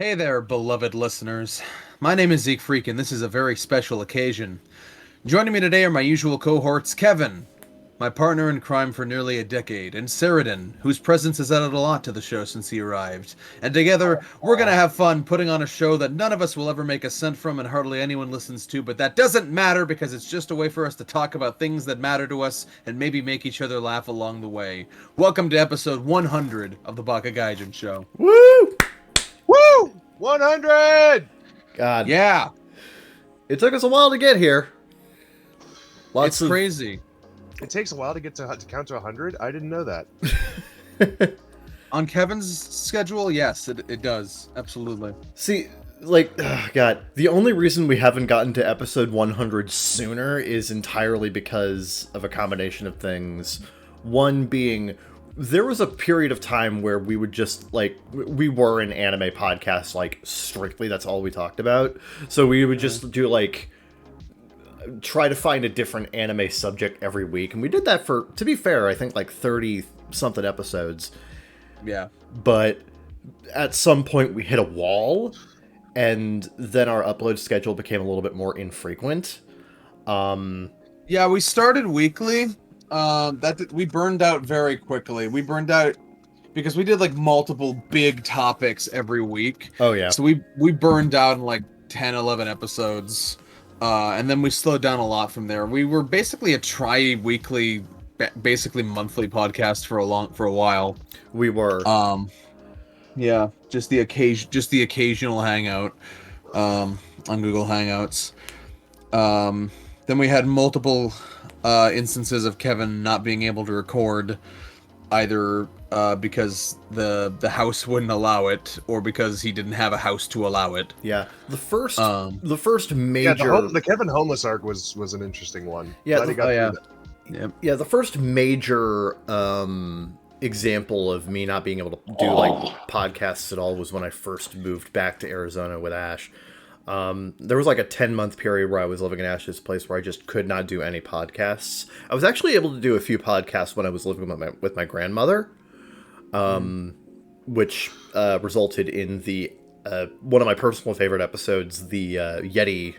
Hey there, beloved listeners. My name is Zeke Freak, and this is a very special occasion. Joining me today are my usual cohorts, Kevin, my partner in crime for nearly a decade, and Saradin, whose presence has added a lot to the show since he arrived. And together, we're gonna have fun putting on a show that none of us will ever make a cent from and hardly anyone listens to, but that doesn't matter because it's just a way for us to talk about things that matter to us and maybe make each other laugh along the way. Welcome to episode 100 of the Baka Gaijin show. Woo! Woo! 100! God. Yeah, It took us a while to get here. it's crazy. It takes a while to get to count to 100. I didn't know that. On Kevin's schedule, yes, it does. Absolutely. See, God, the only reason we haven't gotten to episode 100 sooner is entirely because of a combination of things. One being, there was a period of time where we would just, we were an anime podcast, strictly, that's all we talked about. So we would just do, try to find a different anime subject every week. And we did that for, to be fair, I think, 30-something episodes. Yeah. But at some point we hit a wall, and then our upload schedule became a little bit more infrequent. Yeah, we started weekly. We burned out very quickly. We burned out because we did multiple big topics every week. Oh yeah. So we burned out in 10, 11 episodes. And then we slowed down a lot from there. We were basically a tri-weekly, basically monthly podcast for a while. We were. Yeah, just the occasional hangout, on Google Hangouts. Then we had multiple instances of Kevin not being able to record, either because the house wouldn't allow it, or because he didn't have a house to allow it. Yeah, the first major. Yeah, the Kevin homeless arc was an interesting one. Yeah, Yeah, the first major example of me not being able to do podcasts at all was when I first moved back to Arizona with Ash. There was a 10-month period where I was living in Ash's place where I just could not do any podcasts. I was actually able to do a few podcasts when I was living with my grandmother, which resulted in the one of my personal favorite episodes, the Yeti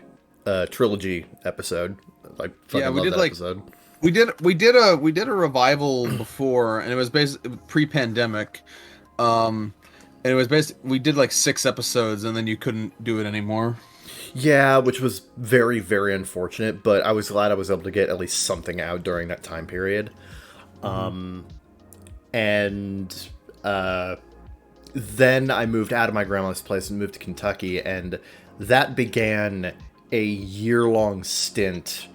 trilogy episode. I fucking love that episode. We did a revival before, and it was basically pre-pandemic. And it was basically, we did 6 episodes, and then you couldn't do it anymore. Yeah, which was very, very unfortunate, but I was glad I was able to get at least something out during that time period. And then I moved out of my grandma's place and moved to Kentucky, and that began a year-long stint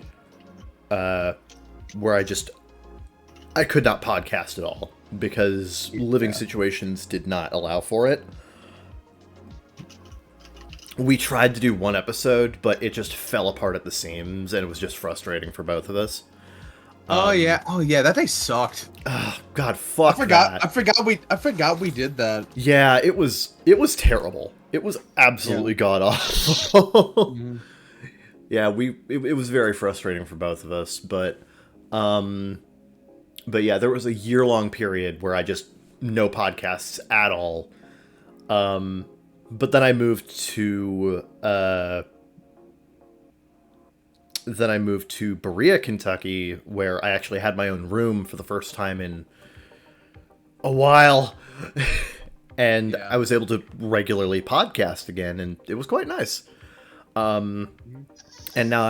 where I could not podcast at all, because living situations did not allow for it. We tried to do one episode, but it just fell apart at the seams, and it was just frustrating for both of us. Oh yeah, that day sucked. Oh, God, fuck I forgot we did that. Yeah, it was terrible. It was absolutely god awful. Yeah, it was very frustrating for both of us, but yeah, there was a year-long period where I just no podcasts at all. But then I moved to Berea, Kentucky, where I actually had my own room for the first time in a while. And I was able to regularly podcast again, and it was quite nice. And now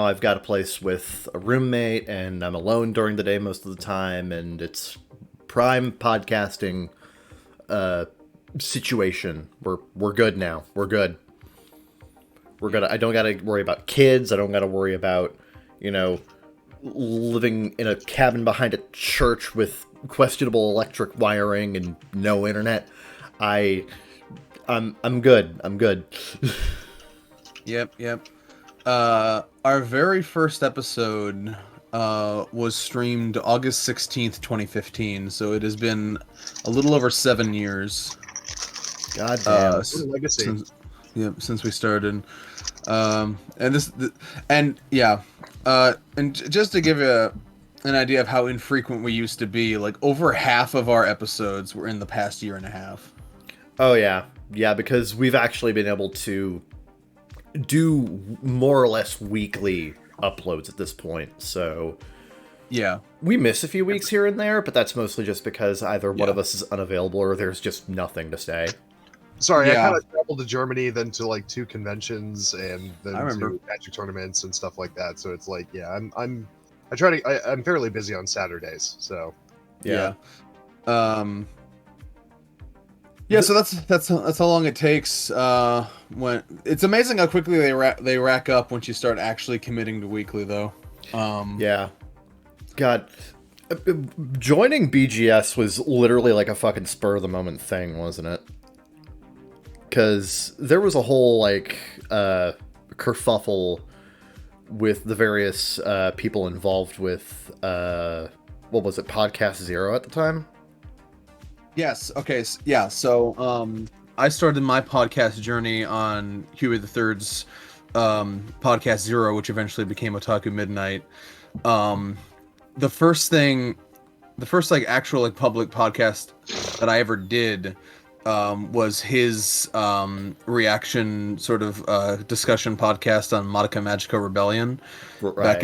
I've got a place with a roommate, and I'm alone during the day most of the time, and it's prime podcasting situation. We're good now. We're good. I don't gotta worry about kids. I don't gotta worry about, living in a cabin behind a church with questionable electric wiring and no internet. I'm good. I'm good. Yep. Our very first episode was streamed August 16th, 2015, so it has been a little over 7 years. God damn. Legacy. Since we started. And just to give you an idea of how infrequent we used to be, over half of our episodes were in the past year and a half. Oh yeah, yeah, because we've actually been able to do more or less weekly uploads at this point. So Yeah. we miss a few weeks here and there, but that's mostly just because either one Yeah. of us is unavailable or there's just nothing to say. Sorry, I Yeah. kind of traveled to Germany, then to like 2 conventions, and then I remember. to Magic tournaments and stuff like that. So it's like, yeah, I'm fairly busy on Saturdays. So Yeah. Yeah, so that's how long it takes. When it's amazing how quickly they rack up once you start actually committing to weekly, though. Yeah. God, joining BGS was literally like a fucking spur of the moment thing, wasn't it? Because there was a whole like kerfuffle with the various people involved with what was it, Podcast Zero at the time? Yes. Okay. Yeah. So, I started my podcast journey on Huey the Third's podcast Zero, which eventually became Otaku Midnight. The first like actual like public podcast that I ever did was his reaction sort of discussion podcast on Madoka Magica Rebellion back Right.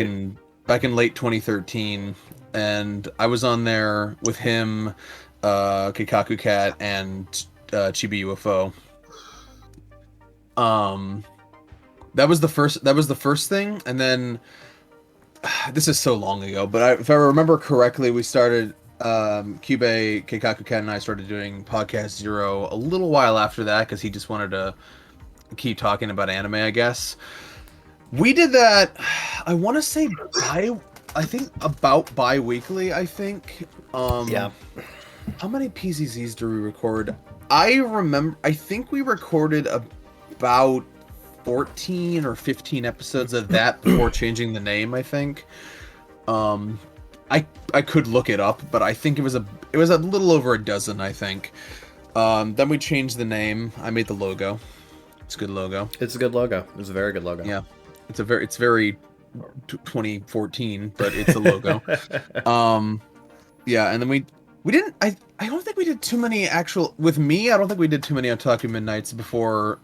in late 2013, and I was on there with him, Kikaku Cat, and Chibi UFO. That was the first thing, and then this is so long ago, but if I remember correctly, we started Cube, Keikaku Cat, and I started doing Podcast Zero a little while after that because he just wanted to keep talking about anime, I guess. We did that, I want to say I think about bi-weekly, I think. Yeah. How many PZZs do we record? I think we recorded about 14 or 15 episodes of that before changing the name, I think. I could look it up, but I think it was a little over a dozen, I think. Then we changed the name. I made the logo. It's a good logo. It's a good logo. It's a very good logo. Yeah. It's very 2014, but it's a logo. Yeah, and then we didn't I don't think we did too many actual with me. I don't think we did too many Otaku Midnights before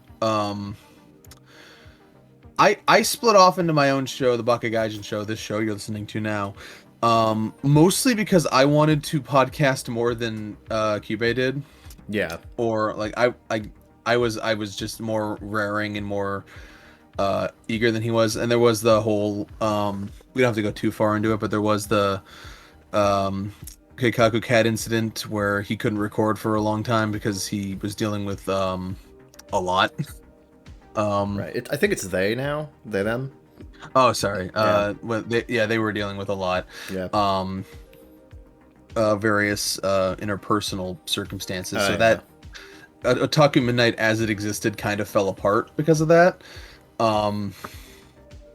I split off into my own show, the Bakagaijinshow, this show you're listening to now. Mostly because I wanted to podcast more than Cube did. Yeah. Or like I was just more raring and more eager than he was. And there was the whole we don't have to go too far into it, but there was the Keikaku Cat incident where he couldn't record for a long time because he was dealing with a lot. Right. I think it's they now. They them. Oh, sorry. Yeah. They were dealing with a lot. Yeah. Various interpersonal circumstances. So Yeah. that Otaku Midnight as it existed kind of fell apart because of that.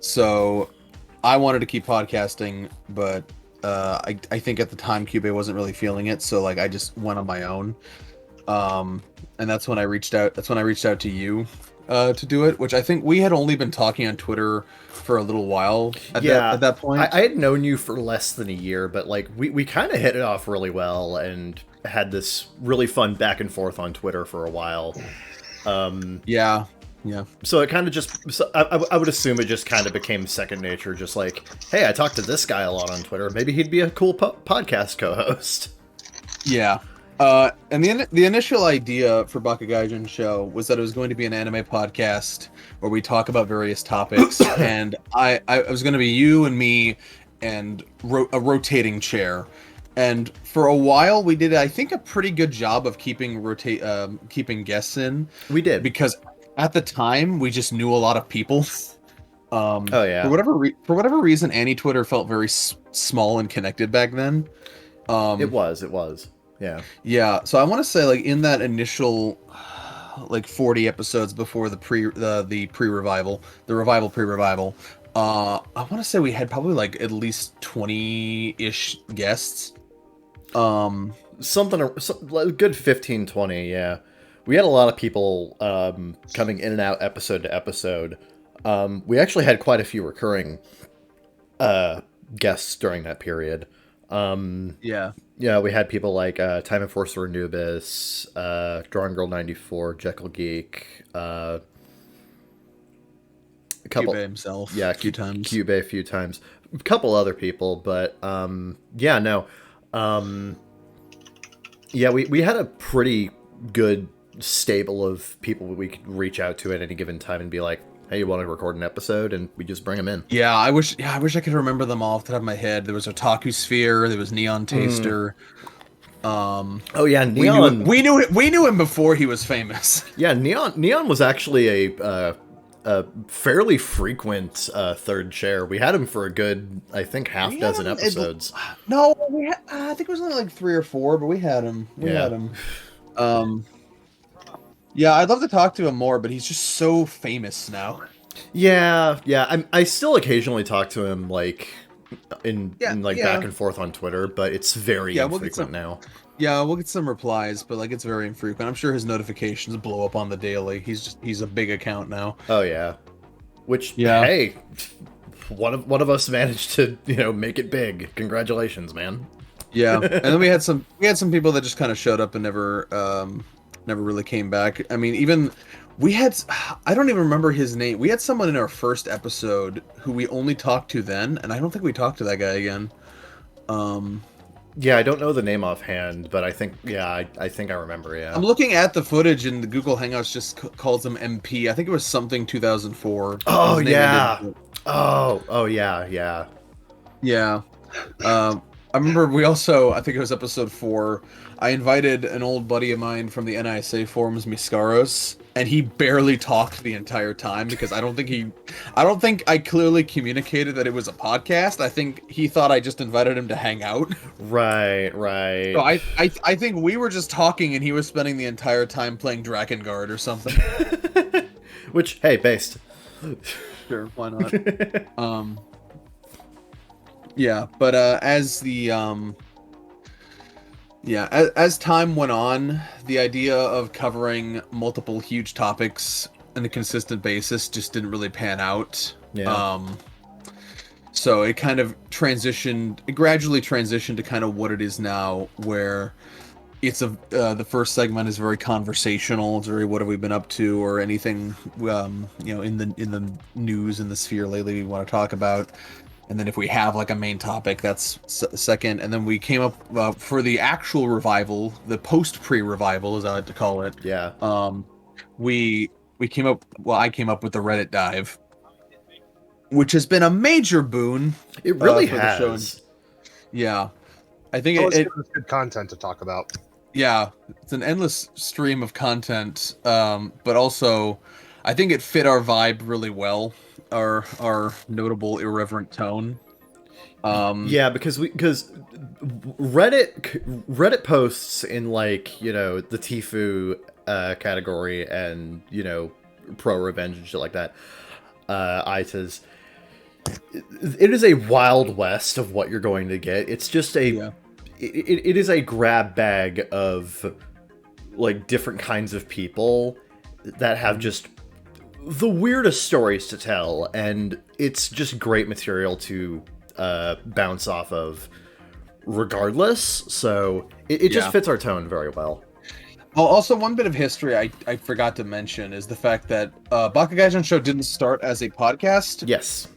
So I wanted to keep podcasting, but I think at the time Cube wasn't really feeling it, so like I just went on my own. And that's when I reached out. That's when I reached out to you to do it, which I think we had only been talking on Twitter for a little while at that point. I had known you for less than a year, but like we kind of hit it off really well and had this really fun back and forth on Twitter for a while. Yeah. So it kind of just, I would assume it just kind of became second nature. Just like, hey, I talked to this guy a lot on Twitter. Maybe he'd be a cool podcast co-host. Yeah. And the initial idea for Bakagaijinshow was that it was going to be an anime podcast where we talk about various topics, and I was going to be you and me and a rotating chair. And for a while, we did, I think, a pretty good job of keeping guests in. We did, because at the time we just knew a lot of people. Oh yeah. For whatever reason, Annie Twitter felt very small and connected back then. It was. Yeah. Yeah, so I want to say like in that initial like 40 episodes before the pre-revival, the revival pre-revival, I want to say we had probably like at least 20-ish guests. Something a good 15, 20, yeah. We had a lot of people coming in and out episode to episode. We actually had quite a few recurring guests during that period. Yeah. Yeah, we had people like Time Enforcer Anubis, Drawing Girl 94, Jekyll Geek, a couple, Cube himself yeah, a few times. Cube a few times, a couple other people, but yeah, no, um, yeah, we had a pretty good stable of people we could reach out to at any given time and be like, hey, you want to record an episode, and we just bring them in. Yeah, I wish I could remember them all off the top of my head. There was Otaku Sphere, there was Neon Taster. Oh yeah, Neon. We knew him before he was famous. Yeah, Neon was actually a fairly frequent third chair. We had him for a good, I think, half dozen episodes. No, I think it was only like 3 or 4, but we had him. We had him. Yeah, I'd love to talk to him more, but he's just so famous now. Yeah. I still occasionally talk to him like in back and forth on Twitter, but it's very infrequent now. Yeah, we'll get some replies, but like it's very infrequent. I'm sure his notifications blow up on the daily. He's a big account now. Oh yeah. Which hey, one of us managed to, make it big. Congratulations, man. Yeah. And then we had some people that just kind of showed up and never really came back. I mean, even I don't even remember his name. We had someone in our first episode who we only talked to then, and I don't think we talked to that guy again. Yeah, I don't know the name offhand, but I think I think I remember. Yeah, I'm looking at the footage, and the Google Hangouts just calls him MP. I think it was something 2004. Oh yeah. Oh yeah. Yeah. I remember I think it was episode 4, I invited an old buddy of mine from the NISA forums, Miskaros, and he barely talked the entire time because I don't think I clearly communicated that it was a podcast. I think he thought I just invited him to hang out. Right. So I think we were just talking and he was spending the entire time playing Drakengard or something. Which, hey, based. Sure, why not? Yeah, but as time went on, the idea of covering multiple huge topics on a consistent basis just didn't really pan out. Yeah. So it kind of gradually transitioned to kind of what it is now, where it's the first segment is very conversational. It's very what have we been up to, or anything in the news in the sphere lately we want to talk about. And then if we have like a main topic, that's second. And then we came up for the actual revival, the post-pre-revival, as I like to call it. Yeah. I came up with the Reddit dive, which has been a major boon. It really for has. The show. Yeah. I think it's good content to talk about. Yeah, it's an endless stream of content, but also I think it fit our vibe really well. Our notable irreverent tone. Yeah, because Reddit posts in like, the Tfue category and, pro revenge and shit like that. ITAs. It is a wild west of what you're going to get. It's just it is a grab bag of like different kinds of people that have just the weirdest stories to tell, and it's just great material to bounce off of regardless. So it just fits our tone very well. Also, one bit of history I forgot to mention is the fact that Bakagaijinshow didn't start as a podcast. Yes.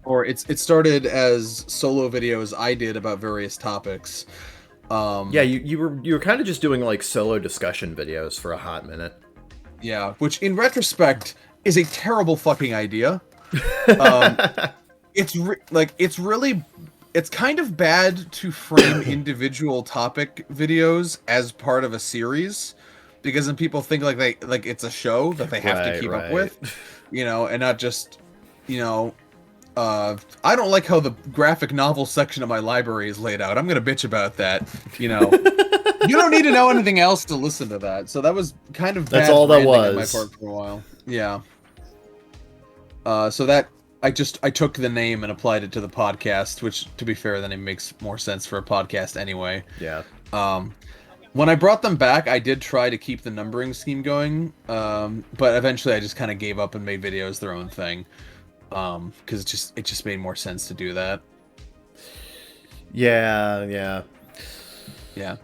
Or it started as solo videos I did about various topics. Yeah, you were kind of just doing like solo discussion videos for a hot minute. Yeah, which in retrospect is a terrible fucking idea. It's kind of bad to frame individual topic videos as part of a series, because then people think like it's a show that they have to keep up with, and not just, I don't like how the graphic novel section of my library is laid out. I'm gonna bitch about that, You don't need to know anything else to listen to that. So that was kind of bad. That's all that was on my part for a while. Yeah. So that I took the name and applied it to the podcast, which, to be fair, then it makes more sense for a podcast anyway. Yeah. When I brought them back, I did try to keep the numbering scheme going, but eventually I just kind of gave up and made videos their own thing, because it just made more sense to do that. Yeah, yeah, Yeah.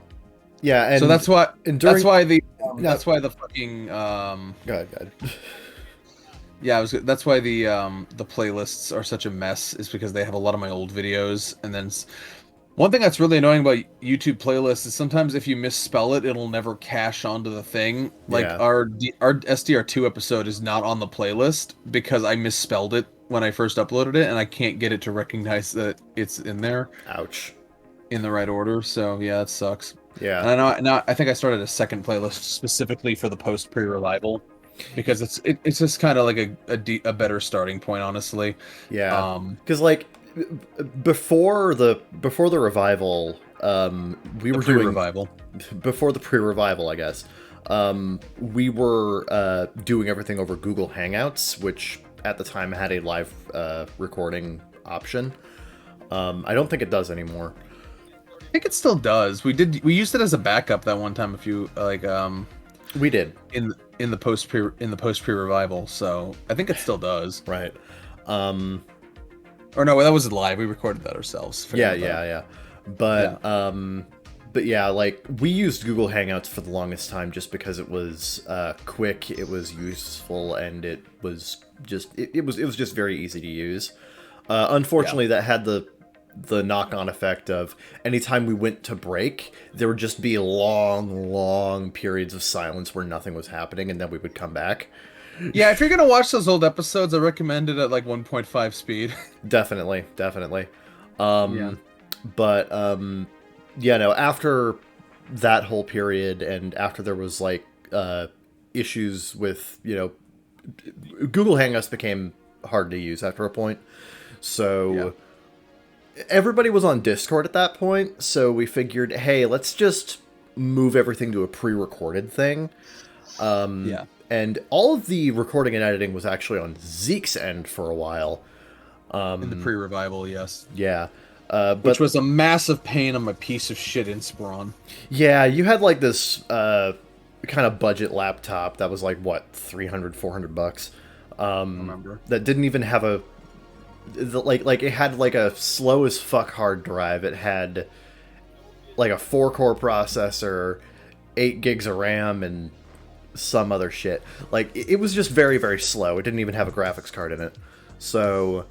yeah. And So that's why. and during, That's why the. no, That's why the fucking. go ahead, go ahead. Yeah, that's why the playlists are such a mess. Is because they have a lot of my old videos, and then one thing that's really annoying about YouTube playlists is sometimes if you misspell it, it'll never cache onto the thing. Like Yeah. our SDR2 episode is not on the playlist because I misspelled it when I first uploaded it, and I can't get it to recognize that it's in there Ouch. in the right order. So yeah, that sucks. Yeah. And I know now I think I started a second playlist specifically for the post pre-revival because it's just kind of like a better starting point, honestly. Yeah. Because like before the revival, we were doing Pre-revival. before the pre-revival, I guess. We were doing everything over Google Hangouts, which at the time had a live recording option. I don't think it does anymore. I think it still does. We used it as a backup that one time. If you like, We did. in the post pre revival. So I think it still does. Right. Or no, that was live. We recorded that ourselves. Forget about it. Yeah. But yeah, like we used Google Hangouts for the longest time just because it was quick, it was useful, and it was just it was just very easy to use. Unfortunately, that had the knock-on effect of anytime we went to break, there would just be long periods of silence where nothing was happening, and then we would come back. Yeah, if you're gonna watch those old episodes, I recommend it at like 1.5 speed. Definitely. Yeah. But yeah, no, after that whole period, and after there was like issues with, Google Hangouts became hard to use after a point. So everybody was on Discord at that point, so we figured, hey, let's just move everything to a pre-recorded thing. And all of the recording and editing was actually on Zeke's end for a while. In the pre-revival, yes. Yeah. Which was a massive pain on my piece of shit Inspiron. Yeah, you had like this kind of budget laptop that was like, what, $300-400? I remember. That didn't even have like it had like a slow as fuck hard drive. It had like a 4-core processor, 8 gigs of RAM, and some other shit. Like it was just very, very slow. It didn't even have a graphics card in it. So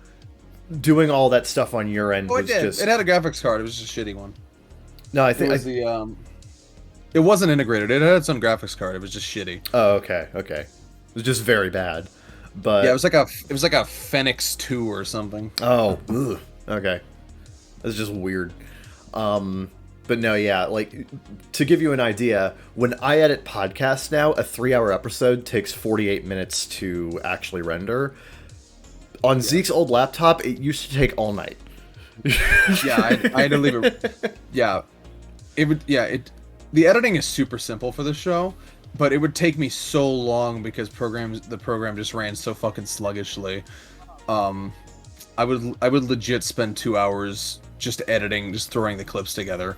doing all that stuff on your end was just... It had a graphics card. It was just a shitty one. No, I think... It wasn't integrated. It had its own graphics card. It was just shitty. Oh, okay. It was just very bad. But... Yeah, it was like a Phoenix 2 or something. Oh, ugh. Okay. That's just weird. But no, yeah, like, to give you an idea, when I edit podcasts now, a 3-hour episode takes 48 minutes to actually render. On Zeke's old laptop, it used to take all night. Yeah, I had to leave it. Yeah, the editing is super simple for this show, but it would take me so long because the program just ran so fucking sluggishly. I would legit spend 2 hours just editing, just throwing the clips together.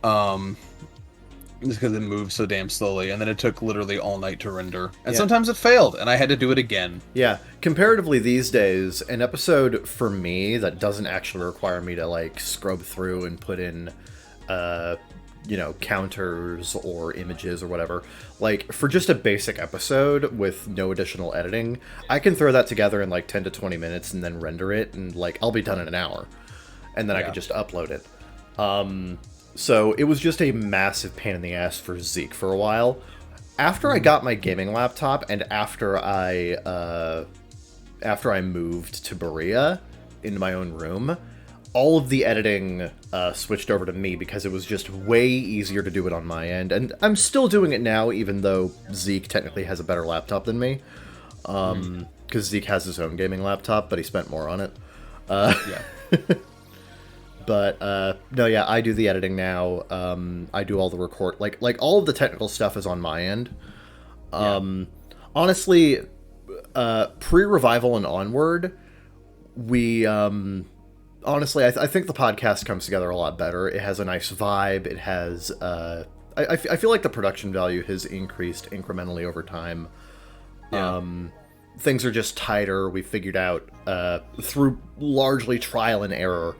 Just because it moved so damn slowly, and then it took literally all night to render. And sometimes it failed, and I had to do it again. Yeah, comparatively these days, an episode for me that doesn't actually require me to, like, scrub through and put in, counters or images or whatever. Like, for just a basic episode with no additional editing, I can throw that together in, like, 10 to 20 minutes and then render it, and, like, I'll be done in an hour. And then I can just upload it. So it was just a massive pain in the ass for Zeke for a while. After I got my gaming laptop and after I moved to Berea into my own room, all of the editing switched over to me because it was just way easier to do it on my end. And I'm still doing it now, even though Zeke technically has a better laptop than me. Because Zeke has his own gaming laptop, but he spent more on it. But, no, yeah, I do the editing now. I do all the record... Like all of the technical stuff is on my end. Honestly, pre-revival and onward, we... honestly, I think the podcast comes together a lot better. It has a nice vibe. It has... I feel like the production value has increased incrementally over time. Things are just tighter. We figured out, through largely trial and error,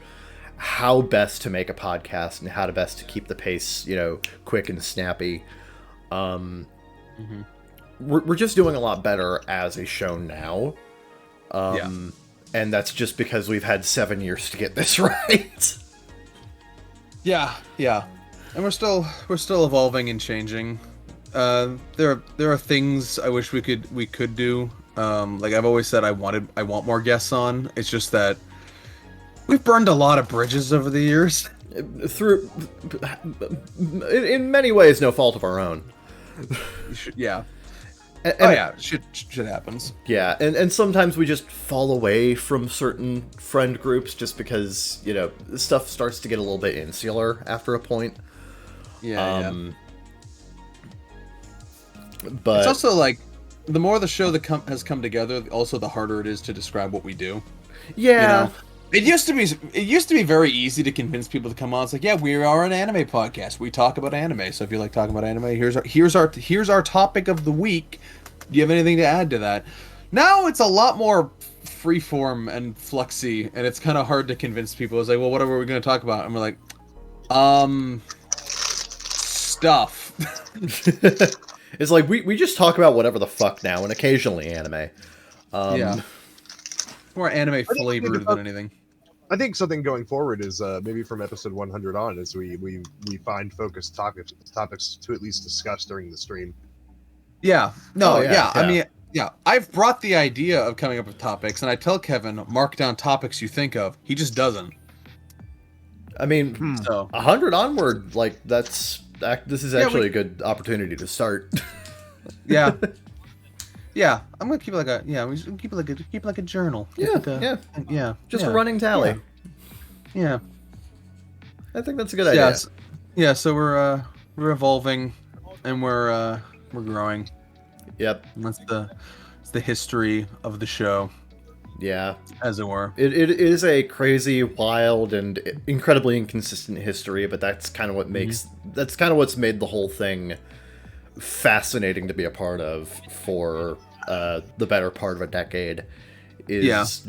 how best to make a podcast and how to best to keep the pace, quick and snappy. We're just doing a lot better as a show now. And that's just because we've had 7 years to get this right. Yeah. And we're still evolving and changing. There are things I wish we could do. Like I've always said, I want more guests on. It's just that we've burned a lot of bridges over the years. In many ways, no fault of our own. Yeah. Shit happens. Yeah, and sometimes we just fall away from certain friend groups just because, stuff starts to get a little bit insular after a point. Yeah. But it's also like, the more the show has come together, also the harder it is to describe what we do. Yeah. It used to be very easy to convince people to come on. It's like, yeah, we are an anime podcast. We talk about anime. So if you like talking about anime, here's our topic of the week. Do you have anything to add to that? Now it's a lot more freeform and fluxy, and it's kind of hard to convince people. It's like, well, what are we going to talk about? And we're like, stuff. It's like we just talk about whatever the fuck now, and occasionally anime. Yeah. More anime flavored than anything. I think something going forward is maybe from episode 100 on, is we find focused topics to at least discuss during the stream. Yeah. No. Yeah. I mean, yeah. I've brought the idea of coming up with topics, and I tell Kevin, mark down topics you think of. He just doesn't. I mean, So 100 onward, like this is actually a good opportunity to start. Yeah. Yeah, I'm gonna keep it like a we should keep it like a journal. Yeah. Just a running tally. Yeah. I think that's a good idea. Yeah. So we're evolving, and we're growing. Yep. And that's the history of the show. Yeah. As it were. It is a crazy, wild, and incredibly inconsistent history, but that's kind of what makes that's kind of what's made the whole thing fascinating to be a part of for the better part of a decade. It's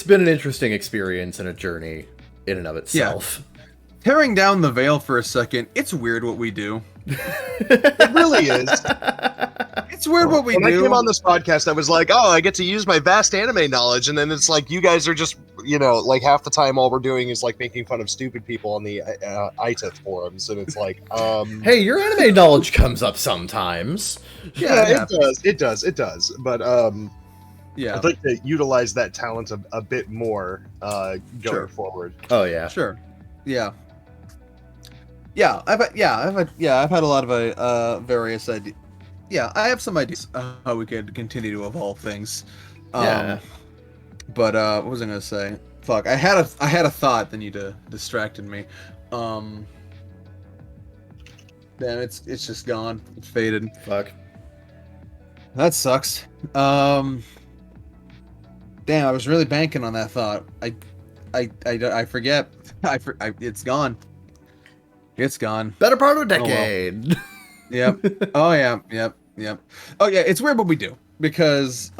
been an interesting experience and a journey in and of itself. Yeah. Tearing down the veil for a second, it's weird what we do. It really is. It's weird what we do. When I came on this podcast, I was like, oh, I get to use my vast anime knowledge, and then it's like you guys are just, like half the time all we're doing is like making fun of stupid people on the ITIF forums, and it's like, hey, your anime knowledge comes up sometimes. Yeah, it does. But yeah, I'd like to utilize that talent a bit more going forward. Oh yeah, sure, yeah. Yeah, I've had a lot of various ideas. Yeah, I have some ideas how we could continue to evolve things. But what was I gonna say? Fuck, I had a thought, then you distracted me. Damn, it's just gone. It's faded. Fuck. That sucks. Damn, I was really banking on that thought. I forget. It's gone. It's gone. Better part of a decade. Oh, well. Yep. Oh yeah. Yep. Oh yeah. It's weird what we do because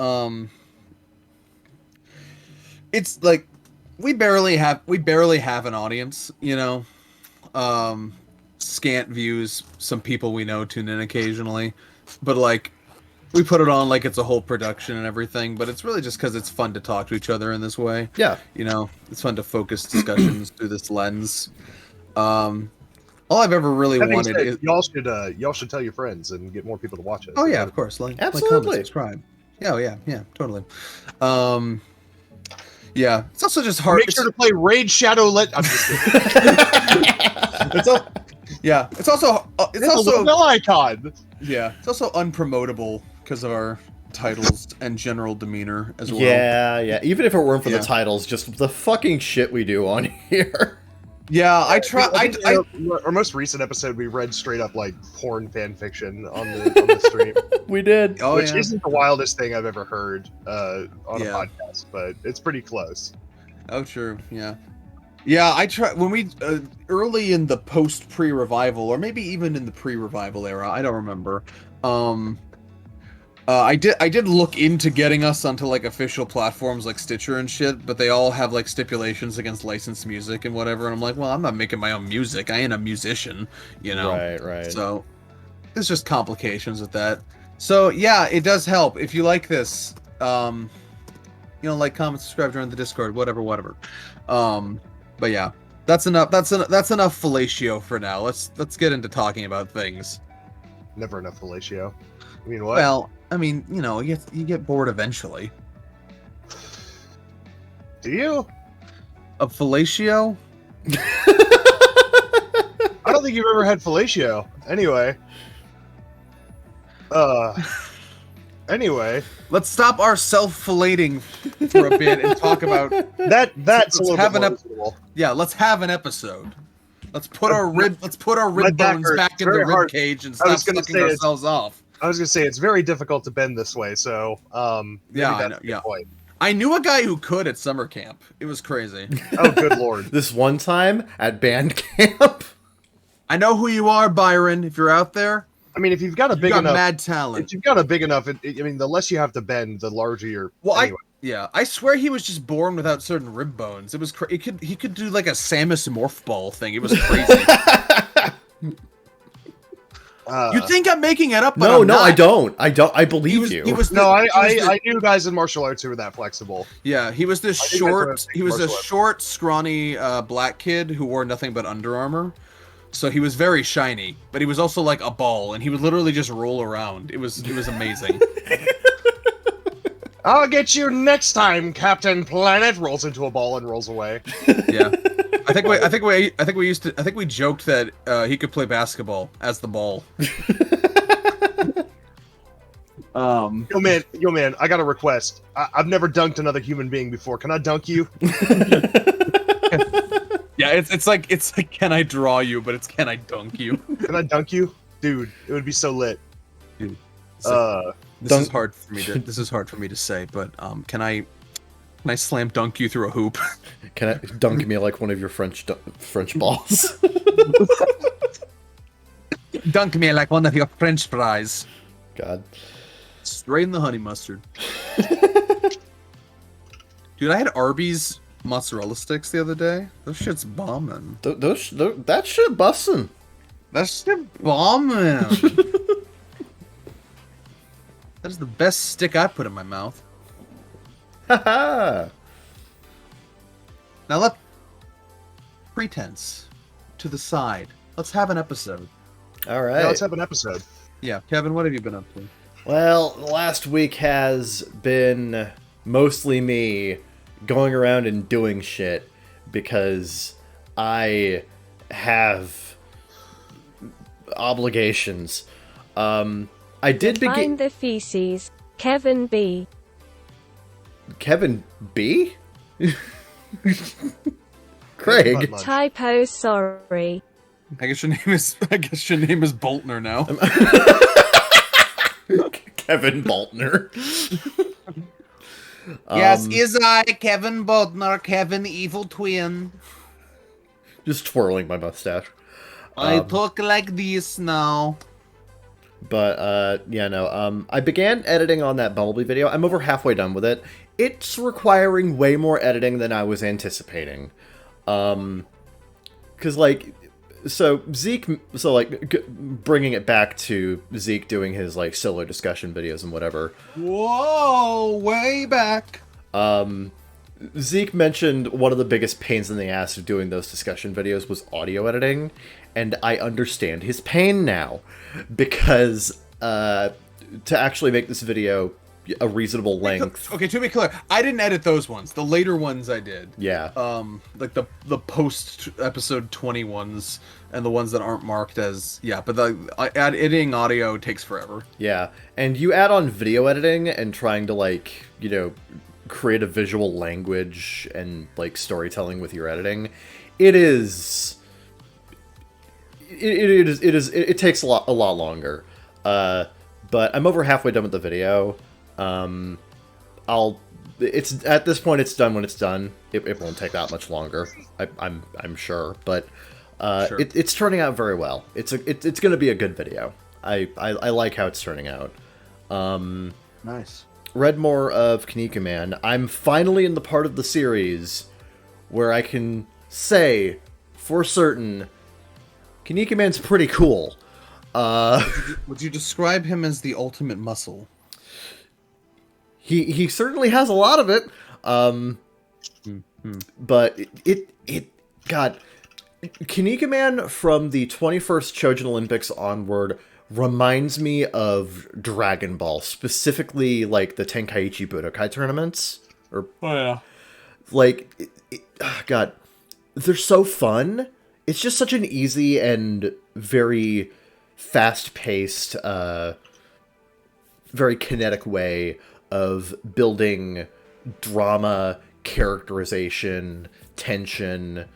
it's like we barely have an audience. Scant views. Some people we know tune in occasionally, but like we put it on like it's a whole production and everything. But it's really just because it's fun to talk to each other in this way. Yeah. It's fun to focus discussions through this lens. All I've ever really wanted is y'all should tell your friends and get more people to watch it. Oh yeah, of course. Absolutely. Comment, subscribe. Yeah, totally. Yeah, it's also just hard. Make sure to play Raid Shadow. I'm just kidding. It's also no icon. Yeah, it's also unpromotable because of our titles and general demeanor as well. Yeah. Even if it weren't for the titles, just the fucking shit we do on here. Yeah, I try. Our most recent episode, we read straight up like porn fan fiction on the stream. We did, which isn't the wildest thing I've ever heard on a podcast, but it's pretty close. Oh, true. Yeah. I try when we early in the pre-revival, or maybe even in the pre-revival era. I don't remember. I did look into getting us onto like official platforms like Stitcher and shit, but they all have like stipulations against licensed music and whatever. And I'm like, well, I'm not making my own music. I ain't a musician, you know. Right. So there's just complications with that. So yeah, it does help if you like this. Like, comment, subscribe, join the Discord, whatever. But yeah, that's enough. That's enough fellatio for now. Let's get into talking about things. Never enough fellatio. I mean, what? Well, I mean, you get bored eventually. Do you? Of fellatio? I don't think you've ever had fellatio. Anyway, let's stop our self-fillating for a bit and talk about that's let's a little have bit an more reasonable. Yeah, let's have an episode. Let's put our rib back bones hurts. back It's in the very rib hard. cage and I stop was gonna sucking say ourselves off. I was gonna say it's very difficult to bend this way, so maybe Yeah, I that's know, a good yeah. point. I knew a guy who could at summer camp. It was crazy. Oh, good lord! This one time at band camp. I know who you are, Byron. If you're out there, I mean, if you've got a you big got enough, mad talent. if you've got a big enough, I mean, the less you have to bend, the larger your. Well, anyway. I swear he was just born without certain rib bones. It was he could do like a Samus morph ball thing. It was crazy. You think I'm making it up? But No, I'm no, not. I don't. I believe you. He was No, the- I knew guys in martial arts who were that flexible. Yeah, he was this I think that's what I was he was a thinking, short, scrawny black kid who wore nothing but Under Armour. So he was very shiny, but he was also like a ball, and he would literally just roll around. It was amazing. I'll get you next time, Captain Planet. Rolls into a ball and rolls away. Yeah, I think we joked that he could play basketball as the ball. Yo man, I got a request. I've never dunked another human being before. Can I dunk you? Yeah, it's like can I draw you, but it's can I dunk you? Can I dunk you, dude? It would be so lit. Dude, This is hard for me to say, but can I slam dunk you through a hoop? Can I dunk me like one of your French balls? Dunk me like one of your French fries. God. Straight in the honey mustard. Dude, I had Arby's mozzarella sticks the other day. Those shit's bombing. That shit bussin'. That shit bombing. That is the best stick I put in my mouth. Haha. Now let pretense to the side. Let's have an episode. All right. Yeah, let's have an episode. Yeah, Kevin, what have you been up to? Well, the last week has been mostly me going around and doing shit because I have obligations. I did Find begin. the feces. Kevin B. Kevin B? Craig. Lunch. Typo, sorry. I guess your name is Boltner now. Kevin Boltner. Yes, is I Kevin Boltner, Kevin Evil Twin. Just twirling my mustache. I talk like this now. But, yeah, no, I began editing on that Bumblebee video. I'm over halfway done with it. It's requiring way more editing than I was anticipating. Because, like, bringing it back to Zeke doing his, like, solo discussion videos and whatever. Whoa, way back. Zeke mentioned one of the biggest pains in the ass of doing those discussion videos was audio editing, and I understand his pain now, because to actually make this video a reasonable length. Okay, to be clear, I didn't edit those ones. The later ones I did. Yeah. Like the post episode 20 ones and the ones that aren't marked as but the editing audio takes forever. Yeah, and you add on video editing and trying to, like, create a visual language and, like, storytelling with your editing. It takes a lot longer. But I'm over halfway done with the video. It's at this point it's done when it's done. It won't take that much longer. I'm sure, but Sure. it's turning out very well. It's going to be a good video. I like how it's turning out. Nice. Read more of Kinnikuman. I'm finally in the part of the series where I can say for certain Kinnikuman's pretty cool. Would you describe him as the ultimate muscle? He certainly has a lot of it. But God, Kinnikuman from the 21st Chojin Olympics onward reminds me of Dragon Ball, specifically like the Tenkaichi Budokai tournaments. Like, God, they're so fun. It's just such an easy and very fast-paced, very kinetic way of building drama, characterization, tension,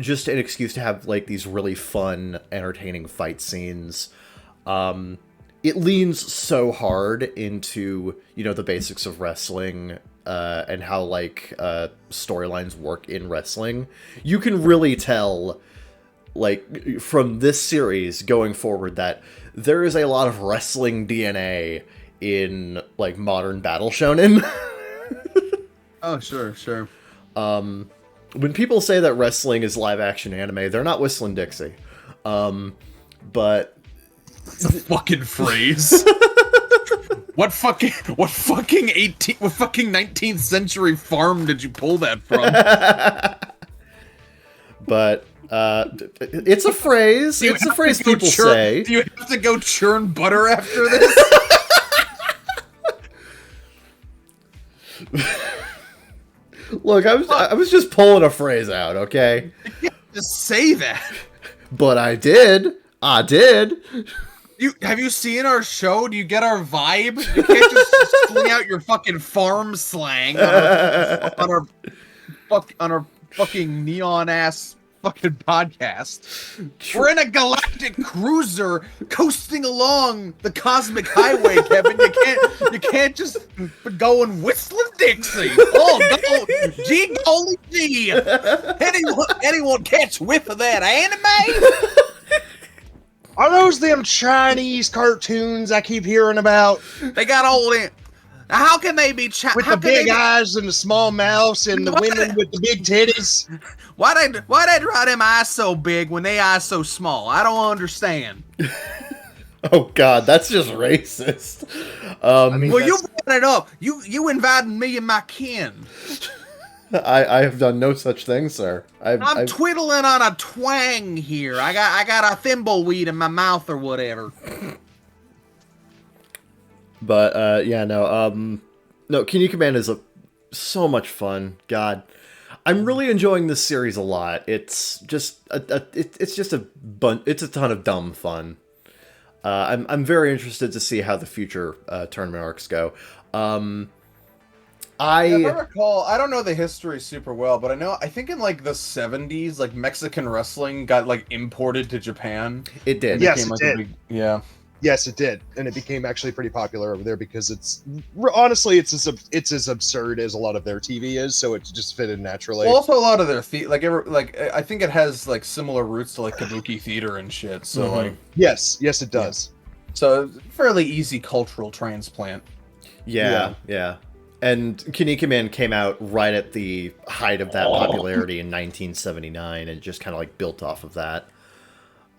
just an excuse to have, like, these really fun, entertaining fight scenes. It leans so hard into, the basics of wrestling, and how, like, storylines work in wrestling. You can really tell, like, from this series going forward that there is a lot of wrestling DNA in, like, modern battle shonen. Oh, sure. When people say that wrestling is live-action anime, they're not whistling Dixie. But... It's a fucking phrase. What fucking 19th century farm did you pull that from? But it's a phrase. It's a phrase people say. Do you have to go churn butter after this? Look, I was just pulling a phrase out, okay? You can't just say that. But I did. Have you seen our show? Do you get our vibe? You can't just sling out your fucking farm slang on our fucking neon ass fucking podcast. We're in a galactic cruiser coasting along the cosmic highway, Kevin. You can't just go and whistling Dixie. Oh, gee golly gee. Anyone catch whiff of that anime? Are those them Chinese cartoons I keep hearing about? They got all in. How can they be with the big eyes and the small mouths and the women with the big titties? Why they draw them eyes so big when they eyes so small? I don't understand. Oh God, that's just racist. Well, you brought it up. You invited me and my kin. I have done no such thing, sir. I'm twiddling on a twang here. I got a thimbleweed in my mouth or whatever. But no, Kinnikuman is so much fun. God, I'm really enjoying this series a lot. It's just it's a ton of dumb fun. I'm very interested to see how the future tournament arcs go. If I recall, I don't know the history super well, but I think in like the 70s, like Mexican wrestling got like imported to Japan. It did. Yes, it did. Yeah. Yes, it did, and it became actually pretty popular over there because it's honestly it's as absurd as a lot of their TV is, so it just fitted naturally. Well, also a lot of their I think it has like similar roots to like kabuki theater and shit. So like yes, it does. Yeah. So fairly easy cultural transplant. Yeah. And Kinnikuman came out right at the height of that popularity in 1979, and just kind of like built off of that.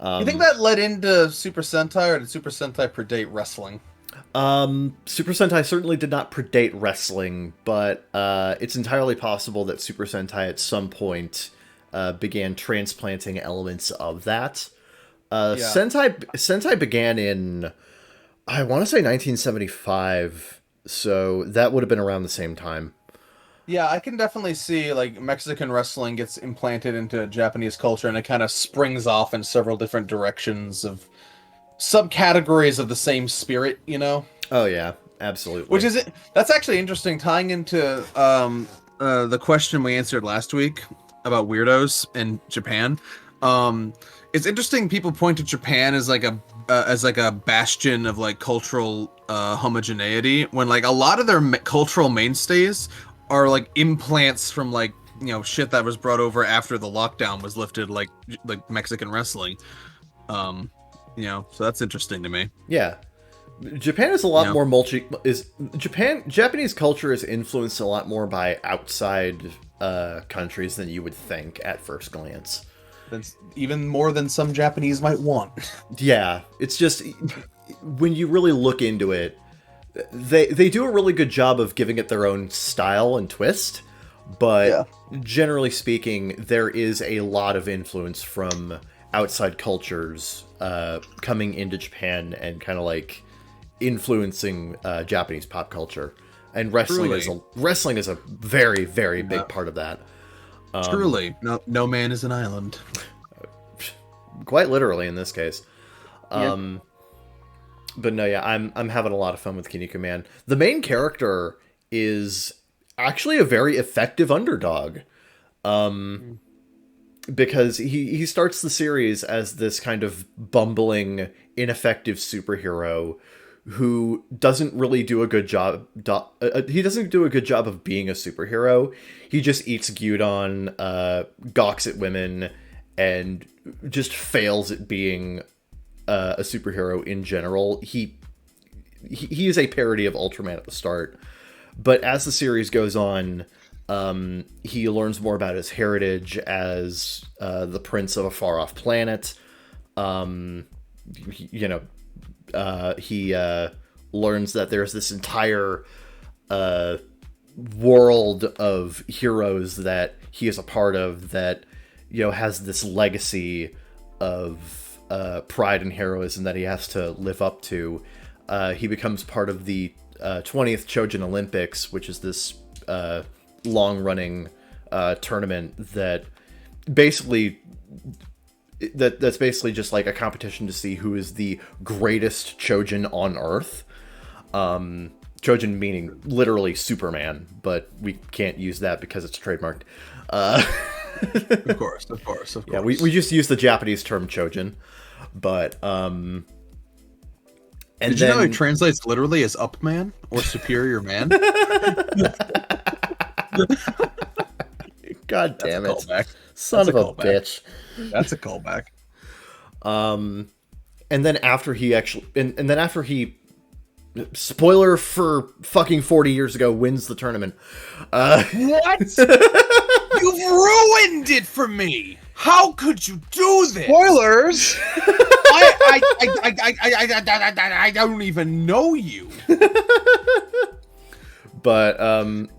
You think that led into Super Sentai, or did Super Sentai predate wrestling? Super Sentai certainly did not predate wrestling, but it's entirely possible that Super Sentai at some point began transplanting elements of that. Sentai began in, I want to say 1975, so that would have been around the same time. Yeah, I can definitely see, like, Mexican wrestling gets implanted into Japanese culture, and it kind of springs off in several different directions of subcategories of the same spirit, you know? Oh, yeah, absolutely. That's actually interesting, tying into the question we answered last week about weirdos in Japan. It's interesting people point to Japan as like a bastion of, like, cultural homogeneity, when, like, a lot of their cultural mainstays are like implants from, like, you know, shit that was brought over after the lockdown was lifted, like Mexican wrestling. You know, so that's interesting to me. Yeah. Japan is a lot more Japanese culture is influenced a lot more by outside countries than you would think at first glance. That's even more than some Japanese might want. Yeah, it's just when you really look into it, they do a really good job of giving it their own style and twist, but generally speaking, there is a lot of influence from outside cultures coming into Japan and kind of like influencing Japanese pop culture. And wrestling is a very, very big part of that. Truly, no man is an island. Quite literally in this case. But no, yeah, I'm having a lot of fun with Kinnikuman. The main character is actually a very effective underdog. Because he starts the series as this kind of bumbling, ineffective superhero who doesn't really do a good job. He doesn't do a good job of being a superhero. He just eats gyudon, gawks at women, and just fails at being a superhero in general. He is a parody of Ultraman at the start, but as the series goes on, he learns more about his heritage as the prince of a far-off planet. He learns that there's this entire world of heroes that he is a part of that, has this legacy of pride and heroism that he has to live up to. He becomes part of the 20th Chojin Olympics, which is this long-running tournament that that's basically just like a competition to see who is the greatest Chojin on Earth. Chojin meaning literally Superman, but we can't use that because it's trademarked. Of course. Yeah, we just use the Japanese term Chojin, but and Did you know it translates literally as up man or superior man? God damn it. Callback. Son of a bitch. That's a callback. And then after he actually and then after he, spoiler for fucking 40 years ago, wins the tournament. What? You've ruined it for me. How could you do this? Spoilers. I don't even know you. But I'm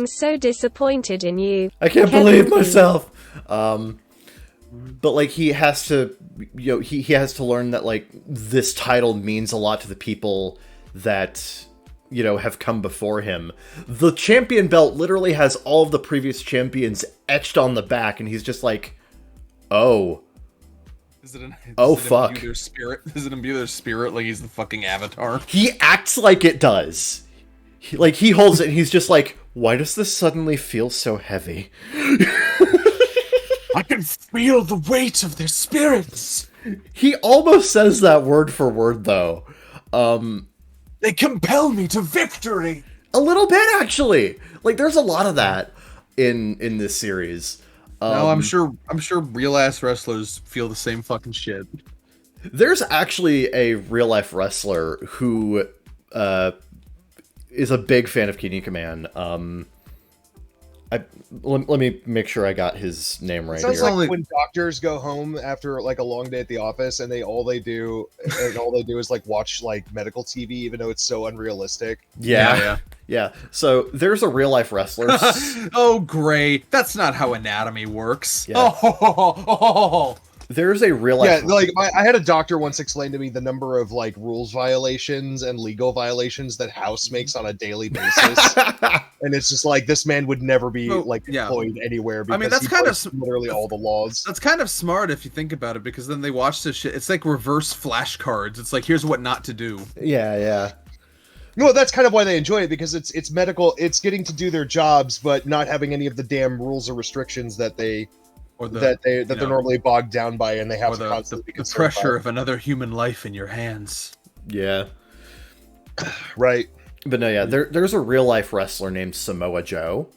so disappointed in you. I can't Kevin believe B. myself. But like he has to, he has to learn that like this title means a lot to the people that have come before him. The champion belt literally has all of the previous champions etched on the back, and he's just like, oh. Fuck. Imbue their spirit? Does it imbue their spirit like he's the fucking Avatar? He acts like it does. He holds it and he's just like, why does this suddenly feel so heavy? I can feel the weight of their spirits. He almost says that word for word, though. They compel me to victory. A little bit, actually. Like, there's a lot of that in this series. No, I'm sure real ass wrestlers feel the same fucking shit. There's actually a real life wrestler who is a big fan of Kinnikuman. Let me make sure I got his name right Sounds here. like when doctors go home after like a long day at the office, and all they do is like watch like medical TV, even though it's so unrealistic. Yeah. So there's a real life wrestler. Oh, great! That's not how anatomy works. Yeah. Oh. There's a real life. Yeah, like I had a doctor once explain to me the number of like rules violations and legal violations that House makes on a daily basis, and it's just like this man would never be employed anywhere. Because that's kind of literally all the laws. That's kind of smart if you think about it, because then they watch this shit. It's like reverse flashcards. It's like, here's what not to do. Yeah. No, that's kind of why they enjoy it, because it's medical. It's getting to do their jobs, but not having any of the damn rules or restrictions that they're normally bogged down by, and they have to constantly the pressure of another human life in your hands. Yeah. Right. But no, yeah, there's a real life wrestler named Samoa Joe,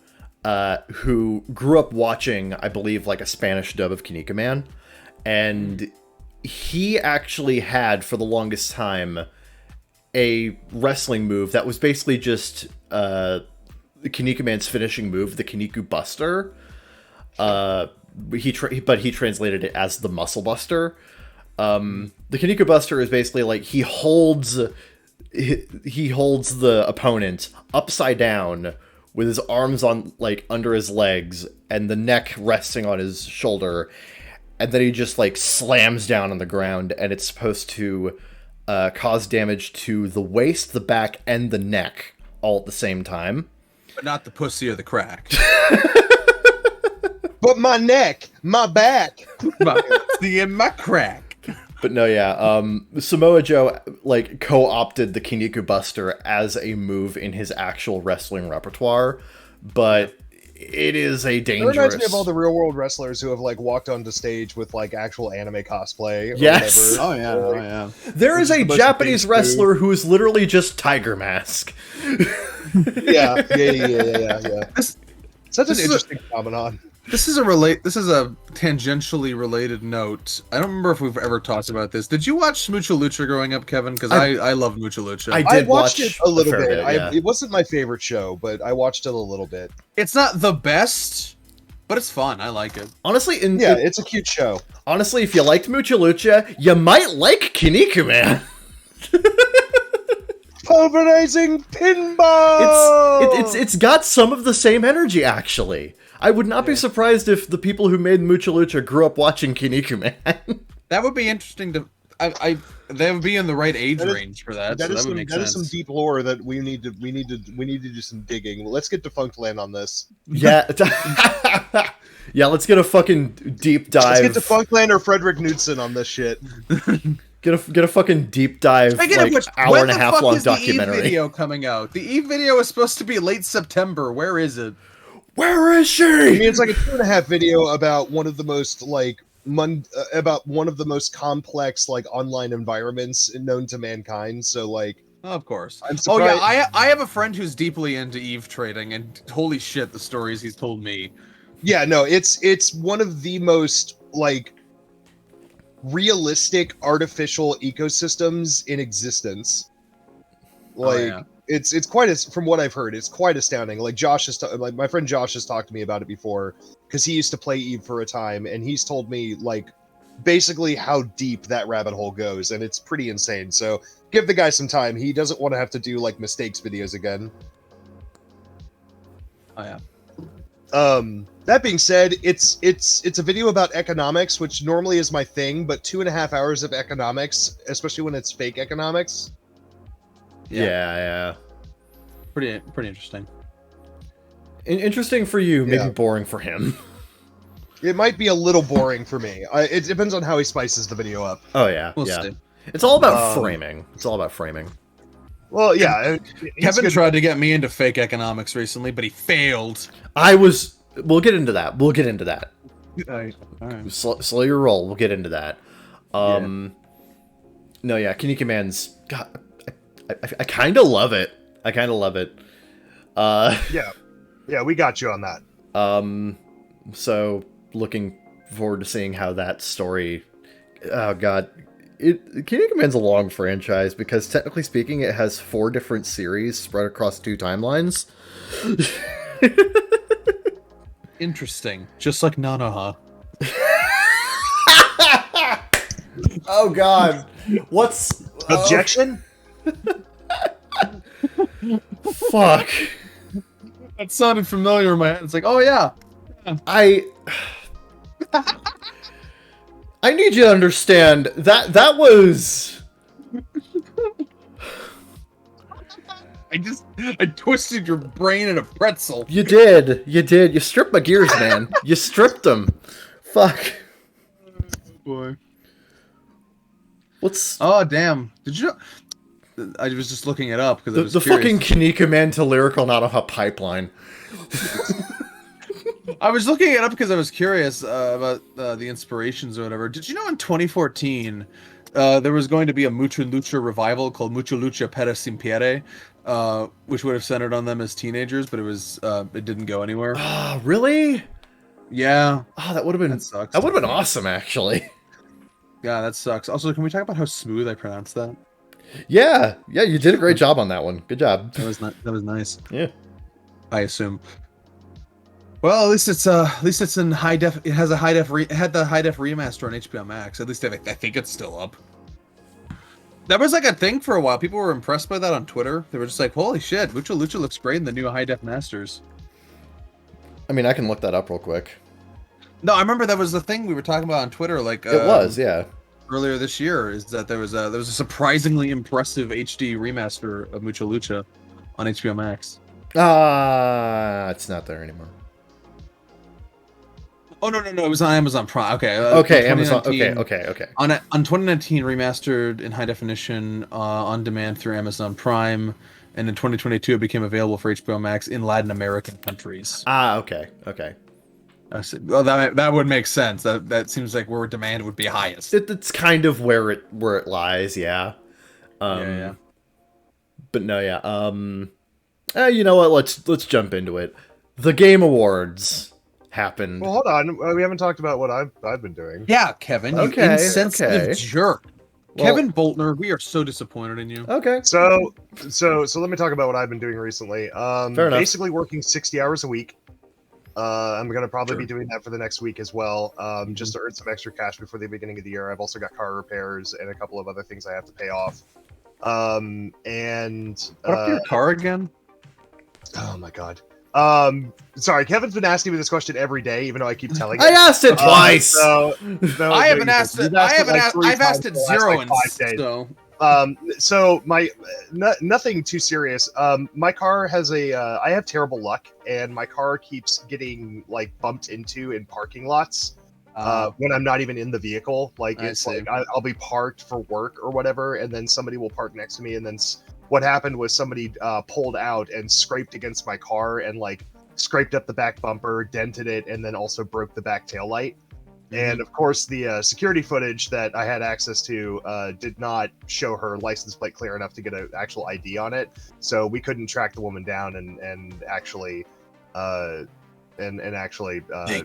who grew up watching, I believe, like a Spanish dub of Kinnikuman, and he actually had, for the longest time, a wrestling move that was basically just Kinnikuman's Man's finishing move, the Kinniku Buster. But he translated it as the Muscle Buster. The Kinniku Buster is basically like he holds the opponent upside down with his arms on like under his legs and the neck resting on his shoulder, and then he just like slams down on the ground, and it's supposed to cause damage to the waist, the back, and the neck all at the same time. But not the pussy or the crack. But my neck, my back, my pussy and my crack. But no, yeah, Samoa Joe like co-opted the Kinniku Buster as a move in his actual wrestling repertoire, but it is a dangerous. It reminds me of all the real world wrestlers who have like walked onto stage with like actual anime cosplay. Or yes. whatever. Oh yeah. Oh yeah. There is a Japanese wrestler who is literally just Tiger Mask. Yeah. Such an interesting phenomenon. This is a tangentially related note. I don't remember if we've ever talked about this. Did you watch Mucha Lucha growing up, Kevin? Because I love Mucha Lucha. I watched it a little bit. Yeah. It wasn't my favorite show, but I watched it a little bit. It's not the best, but it's fun. I like it. Honestly, it's a cute show. Honestly, if you liked Mucha Lucha, you might like Kinnikuman. Pulverizing pinball. It's got some of the same energy, actually. I would not be surprised if the people who made Mucha Lucha grew up watching Kinnikuman. That would be interesting to. They would be in the right age range for that. That is some deep lore that we need to do some digging. Let's get Defunct Land on this. Yeah. Yeah, let's get a fucking deep dive. Let's get Defunct Land or Frederick Knudsen on this shit. Get a fucking deep dive, like, hour and a half long documentary. The Eve video coming out. The Eve video is supposed to be late September. Where is it? Where is she? I mean, it's like a 2.5 video about one of the most complex like online environments known to mankind. So like, of course. I'm surprised. Oh yeah, I have a friend who's deeply into Eve trading, and holy shit, the stories he's told me. Yeah, no, it's one of the most like realistic artificial ecosystems in existence. Like. Oh, yeah. It's quite from what I've heard, it's quite astounding. Like like my friend Josh has talked to me about it before because he used to play Eve for a time, and he's told me like basically how deep that rabbit hole goes, and it's pretty insane. So give the guy some time. He doesn't want to have to do like mistakes videos again. Oh yeah. That being said, it's a video about economics, which normally is my thing, but 2.5 hours of economics, especially when it's fake economics. Yeah. Pretty interesting. Interesting for you, maybe boring for him. It might be a little boring for me. It depends on how he spices the video up. Oh yeah, we'll see. It's all about framing. It's all about framing. Well, yeah. Kevin tried to get me into fake economics recently, but he failed. We'll get into that. All right. Slow your roll. We'll get into that. No, yeah, Kinnikuman's. God, I kind of love it. Yeah, we got you on that. So looking forward to seeing how that story. Oh God, Kinnikuman's a long franchise because technically speaking, it has 4 different series spread across 2 timelines. Interesting, just like Nanoha. Oh God, what's objection? Fuck. That sounded familiar in my head. It's like, oh yeah. I need you to understand that was. I twisted your brain in a pretzel. You did. You stripped my gears, man. You stripped them. Fuck. Boy. What's? Oh damn! Did you? I was just looking it up because the fucking Kinnikuman to lyrical Nanoha pipeline. I was looking it up because I was curious about the inspirations or whatever. Did you know in 2014 there was going to be a Mucha Lucha revival called Mucha Lucha per Simpiere, which would have centered on them as teenagers, but it didn't go anywhere. Ah, really? Yeah. Oh, that would have been. That sucks. That would have been awesome, actually. Yeah, that sucks. Also, can we talk about how smooth I pronounced that? Yeah, you did a great job on that one. Good job. That was nice. Yeah. I assume. Well, at least it's in high def. It has a high def. It had the high def remaster on HBO Max. At least I think it's still up. That was like a thing for a while. People were impressed by that on Twitter. They were just like, "Holy shit, Lucha Lucha looks great in the new high def masters." I mean, I can look that up real quick. No, I remember that was the thing we were talking about on Twitter. Like it was, yeah. Earlier this year, is that there was a surprisingly impressive HD remaster of Mucha Lucha on HBO Max. It's not there anymore. Oh no, it was on Amazon Prime. Okay. Okay, Amazon. Okay. On 2019, remastered in high definition on demand through Amazon Prime, and in 2022, it became available for HBO Max in Latin American countries. Okay. I said, well, that would make sense. That seems like where demand would be highest. It's kind of where it lies, yeah. Yeah. But no, yeah. You know what? Let's jump into it. The Game Awards happened. Well, hold on. We haven't talked about what I've been doing. Yeah, Kevin, you insensitive jerk. Well, Kevin Boltner, we are so disappointed in you. Okay. So let me talk about what I've been doing recently. Fair enough. Basically working 60 hours a week. I'm going to probably be doing that for the next week as well, just to earn some extra cash before the beginning of the year. I've also got car repairs and a couple of other things I have to pay off. And what up to your car again? Oh my god. Sorry, Kevin's been asking me this question every day, even though I keep telling him. I asked it twice. No, I haven't asked it. I've asked it zero in 5 days. So my nothing too serious. My car has I have terrible luck, and my car keeps getting like bumped into in parking lots when I'm not even in the vehicle. Like it's like I'll be parked for work or whatever, and then somebody will park next to me, and then what happened was somebody pulled out and scraped against my car and like scraped up the back bumper, dented it, and then also broke the back tail light. And of course, the security footage that I had access to did not show her license plate clear enough to get an actual ID on it, so we couldn't track the woman down and actually they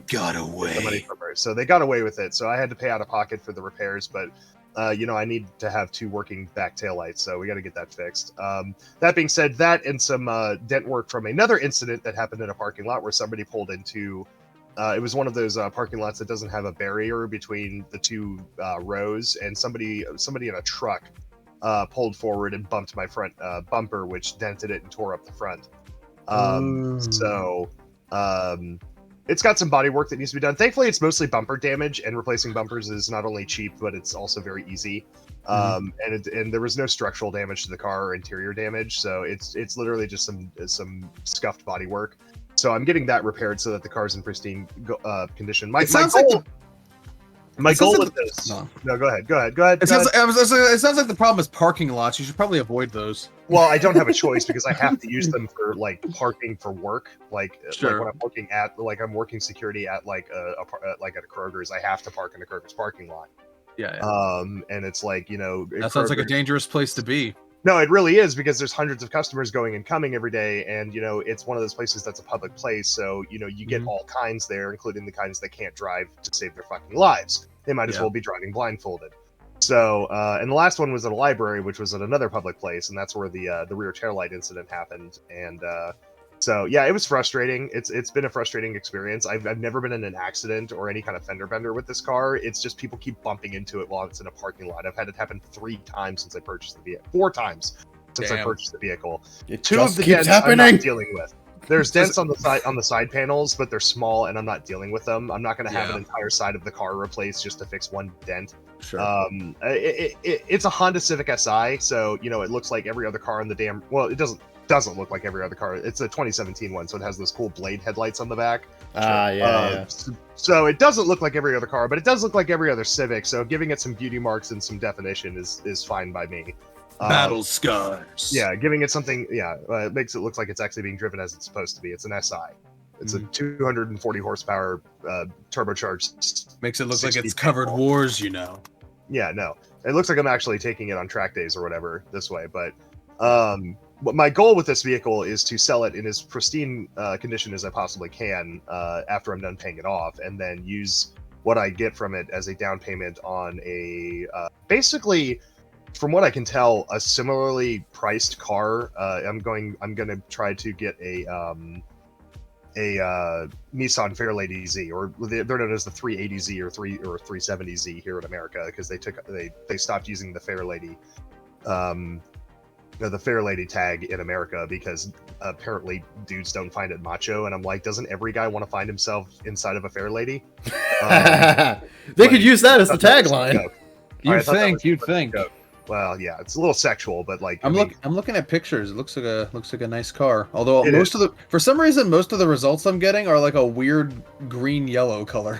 got away. The money from her. So they got away with it. So I had to pay out of pocket for the repairs, but I need to have 2 working back taillights, so we got to get that fixed. That being said, that and some dent work from another incident that happened in a parking lot where somebody pulled into. It was one of those parking lots that doesn't have a barrier between the 2 rows, and somebody in a truck pulled forward and bumped my front bumper, which dented it and tore up the front. It's got some body work that needs to be done. Thankfully, it's mostly bumper damage, and replacing bumpers is not only cheap, but it's also very easy. And there was no structural damage to the car or interior damage, so it's literally just some scuffed body work. So I'm getting that repaired so that the car's in pristine condition. My goal with this. No, go ahead. It sounds like the problem is parking lots. You should probably avoid those. Well, I don't have a choice because I have to use them for like parking for work. Like when I'm working at I'm working security at like at a Kroger's, I have to park in a Kroger's parking lot. Yeah. And it's like that sounds like a dangerous place to be. No, it really is, because there's hundreds of customers going and coming every day, and it's one of those places that's a public place, so you get all kinds there, including the kinds that can't drive to save their fucking lives. They might as well be driving blindfolded. So, and the last one was at a library, which was at another public place, and that's where the rear taillight incident happened. And so yeah, it was frustrating. It's been a frustrating experience. I've never been in an accident or any kind of fender bender with this car. It's just people keep bumping into it while it's in a parking lot. I've had it happen 3 times since I purchased the vehicle. 4 times since I purchased the vehicle. It 2 of the dents I'm not dealing with. There's dents on the side panels, but they're small, and I'm not dealing with them. I'm not going to have an entire side of the car replaced just to fix 1 dent. Sure. It's a Honda Civic Si, so it looks like every other car on the damn. Well, it doesn't look like every other car. It's a 2017 one, so it has those cool blade headlights on the back. Yeah. So it doesn't look like every other car, but it does look like every other Civic. So giving it some beauty marks and some definition is fine by me. Battle scars. Yeah, giving it something. Yeah, it makes it look like it's actually being driven as it's supposed to be. It's an SI. It's a 240 horsepower turbocharged. Makes it look like it's covered wars, Yeah, no, it looks like I'm actually taking it on track days or whatever this way. But my goal with this vehicle is to sell it in as pristine condition as I possibly can after I'm done paying it off, and then use what I get from it as a down payment on a basically from what I can tell, a similarly priced car. I'm gonna try to get a Nissan Fairlady Z, or they're known as the 380Z or 370Z here in America, because they stopped using the Fairlady, the Fairlady tag in America because apparently dudes don't find it macho. And I'm like, doesn't every guy want to find himself inside of a Fairlady? They could use that as the tagline. You'd think. Well, yeah, it's a little sexual, but like I'm looking at pictures. It looks like a nice car. Although for some reason most of the results I'm getting are like a weird green yellow color.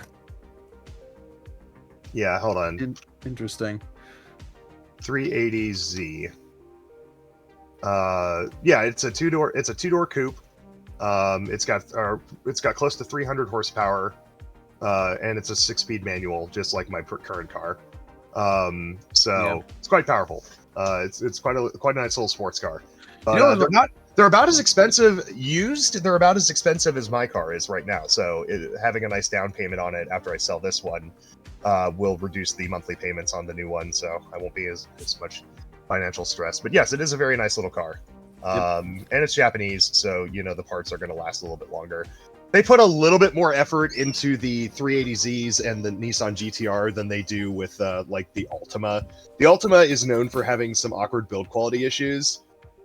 Yeah, hold on. Interesting. 380Z. Yeah, it's a two-door coupe. It's got close to 300 horsepower, and it's a 6-speed manual, just like my current car. It's quite powerful. It's quite a nice little sports car. But they're about as expensive used. They're about as expensive as my car is right now. So having a nice down payment on it after I sell this one will reduce the monthly payments on the new one. So I won't be as much financial stress. But yes, it is a very nice little car. And it's Japanese, so the parts are going to last a little bit longer. They put a little bit more effort into the 380Zs and the Nissan GTR than they do with like the Altima. The Altima is known for having some awkward build quality issues,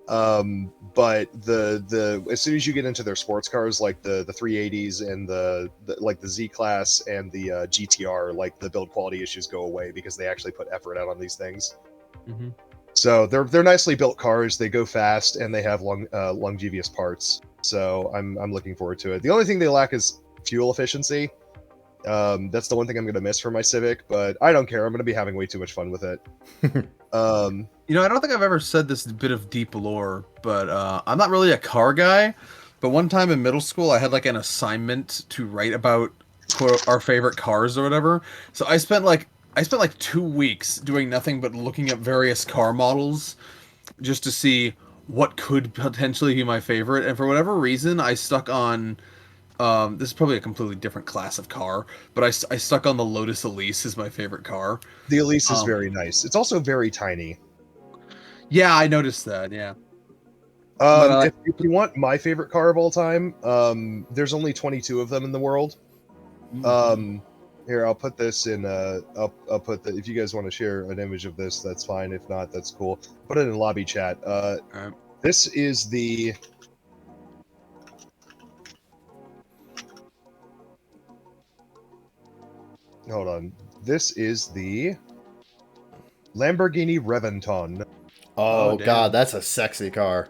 but the as soon as you get into their sports cars, like the 380s and the like the Z Class and the GTR, like the build quality issues go away because they actually put effort out on these things. Mm-hmm. So they're nicely built cars. They go fast and they have longevous parts. So I'm looking forward to it. The only thing they lack is fuel efficiency. That's the one thing I'm going to miss from my Civic, but I don't care. I'm going to be having way too much fun with it. I don't think I've ever said this bit of deep lore, but I'm not really a car guy. But one time in middle school, I had like an assignment to write about quote, our favorite cars or whatever. So I spent like 2 weeks doing nothing but looking at various car models just to see what could potentially be my favorite. And for whatever reason, I stuck on, this is probably a completely different class of car, but I stuck on the Lotus Elise as my favorite car. The Elise is very nice. It's also very tiny. Yeah, I noticed that, yeah. If you want my favorite car of all time, there's only 22 of them in the world. Here, I'll put this in. I'll put the. If you guys want to share an image of this, that's fine. If not, that's cool. Put it in lobby chat. Right. This is the. Hold on. This is the Lamborghini Reventon. Oh God, that's a sexy car.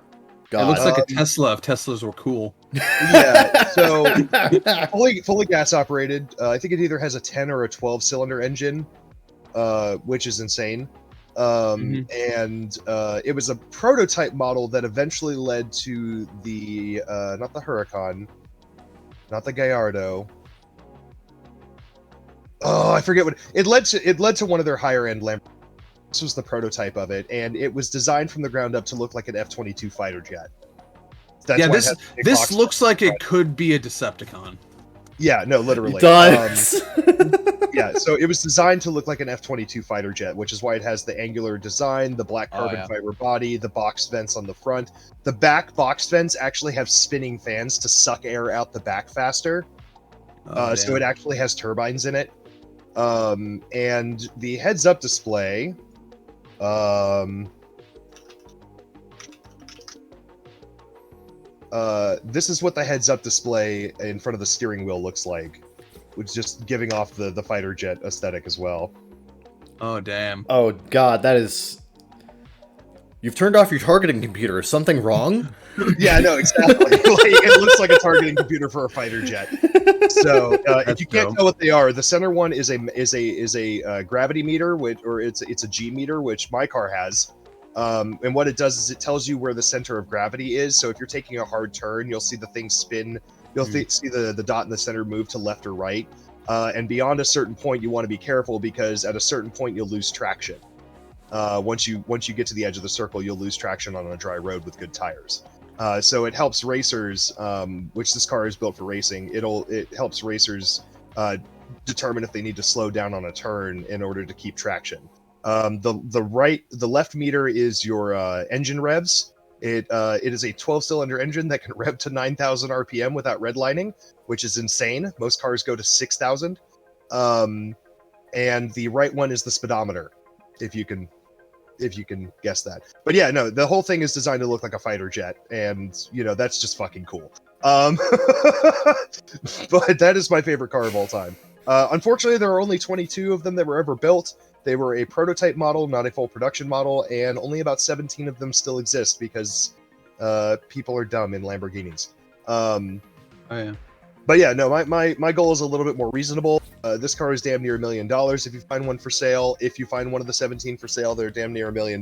God. It looks like a Tesla if Teslas were cool. Yeah, so fully gas operated. I think it either has a 10 or a 12 cylinder engine, which is insane. And it was a prototype model that eventually led to the not the Huracan, not the Gallardo. Oh, I forget what it led to. It led to one of their higher end Lamborghinis. This was the prototype of it, and it was designed from the ground up to look like an F-22 fighter jet. That's this looks like it could be a Decepticon. Yeah, no, literally. It does. Yeah, so it was designed to look like an F-22 fighter jet, which is why it has the angular design, the black carbon fiber body, the box vents on the front. The back box vents actually have spinning fans to suck air out the back faster. So it actually has turbines in it. And the heads-up display... this is what the heads-up display in front of the steering wheel looks like, which is just giving off the fighter jet aesthetic as well. Oh damn! Oh God, that is. You've turned off your targeting computer. Is something wrong? Yeah, no, exactly. It looks like a targeting computer for a fighter jet. So if you can't tell what they are, the center one is a gravity meter, it's a G meter, which my car has. And what it does is it tells you where the center of gravity is. So if you're taking a hard turn, you'll see the thing spin. You'll see the dot in the center move to left or right. And beyond a certain point, you want to be careful because at a certain point, you'll lose traction. Once you get to the edge of the circle, you'll lose traction on a dry road with good tires. So it helps racers, which this car is built for racing. It helps racers determine if they need to slow down on a turn in order to keep traction. The left meter is your engine revs. It is a 12-cylinder engine that can rev to 9,000 RPM without redlining, which is insane. Most cars go to 6,000. And the right one is the speedometer, if you can guess that. But yeah, no, the whole thing is designed to look like a fighter jet, and that's just fucking cool. But that is my favorite car of all time. Unfortunately, there are only 22 of them that were ever built. They were a prototype model, not a full production model, and only about 17 of them still exist because people are dumb in Lamborghinis. Oh yeah. But yeah, no, my goal is a little bit more reasonable. This car is damn near $1 million if you find one for sale. If you find one of the 17 for sale, they're damn near $1 million.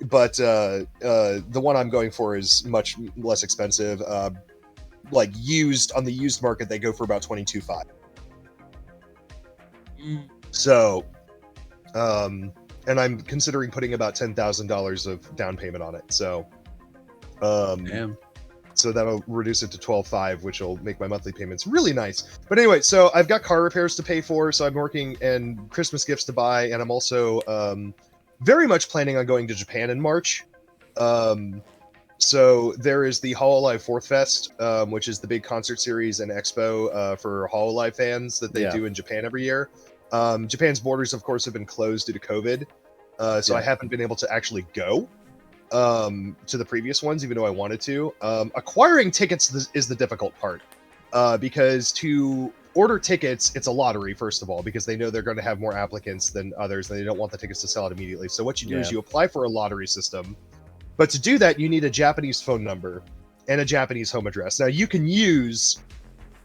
But the one I'm going for is much less expensive. Like used on the used market, they go for about $22,500. So, and I'm considering putting about $10,000 of down payment on it. So, damn. So that'll reduce it to $12,500, which will make my monthly payments really nice. But anyway, so I've got car repairs to pay for, so I'm working, and Christmas gifts to buy, and I'm also very much planning on going to Japan in March. So there is the Hololive 4th Fest, which is the big concert series and expo for Hololive fans that they do in Japan every year. Japan's borders, of course, have been closed due to COVID, so I haven't been able to actually go to the previous ones, even though I wanted to. Acquiring tickets is the difficult part, because to order tickets, it's a lottery, first of all, because they know they're going to have more applicants than others, and they don't want the tickets to sell out immediately. So what you do is you apply for a lottery system, but to do that, you need a Japanese phone number and a Japanese home address. Now, you can use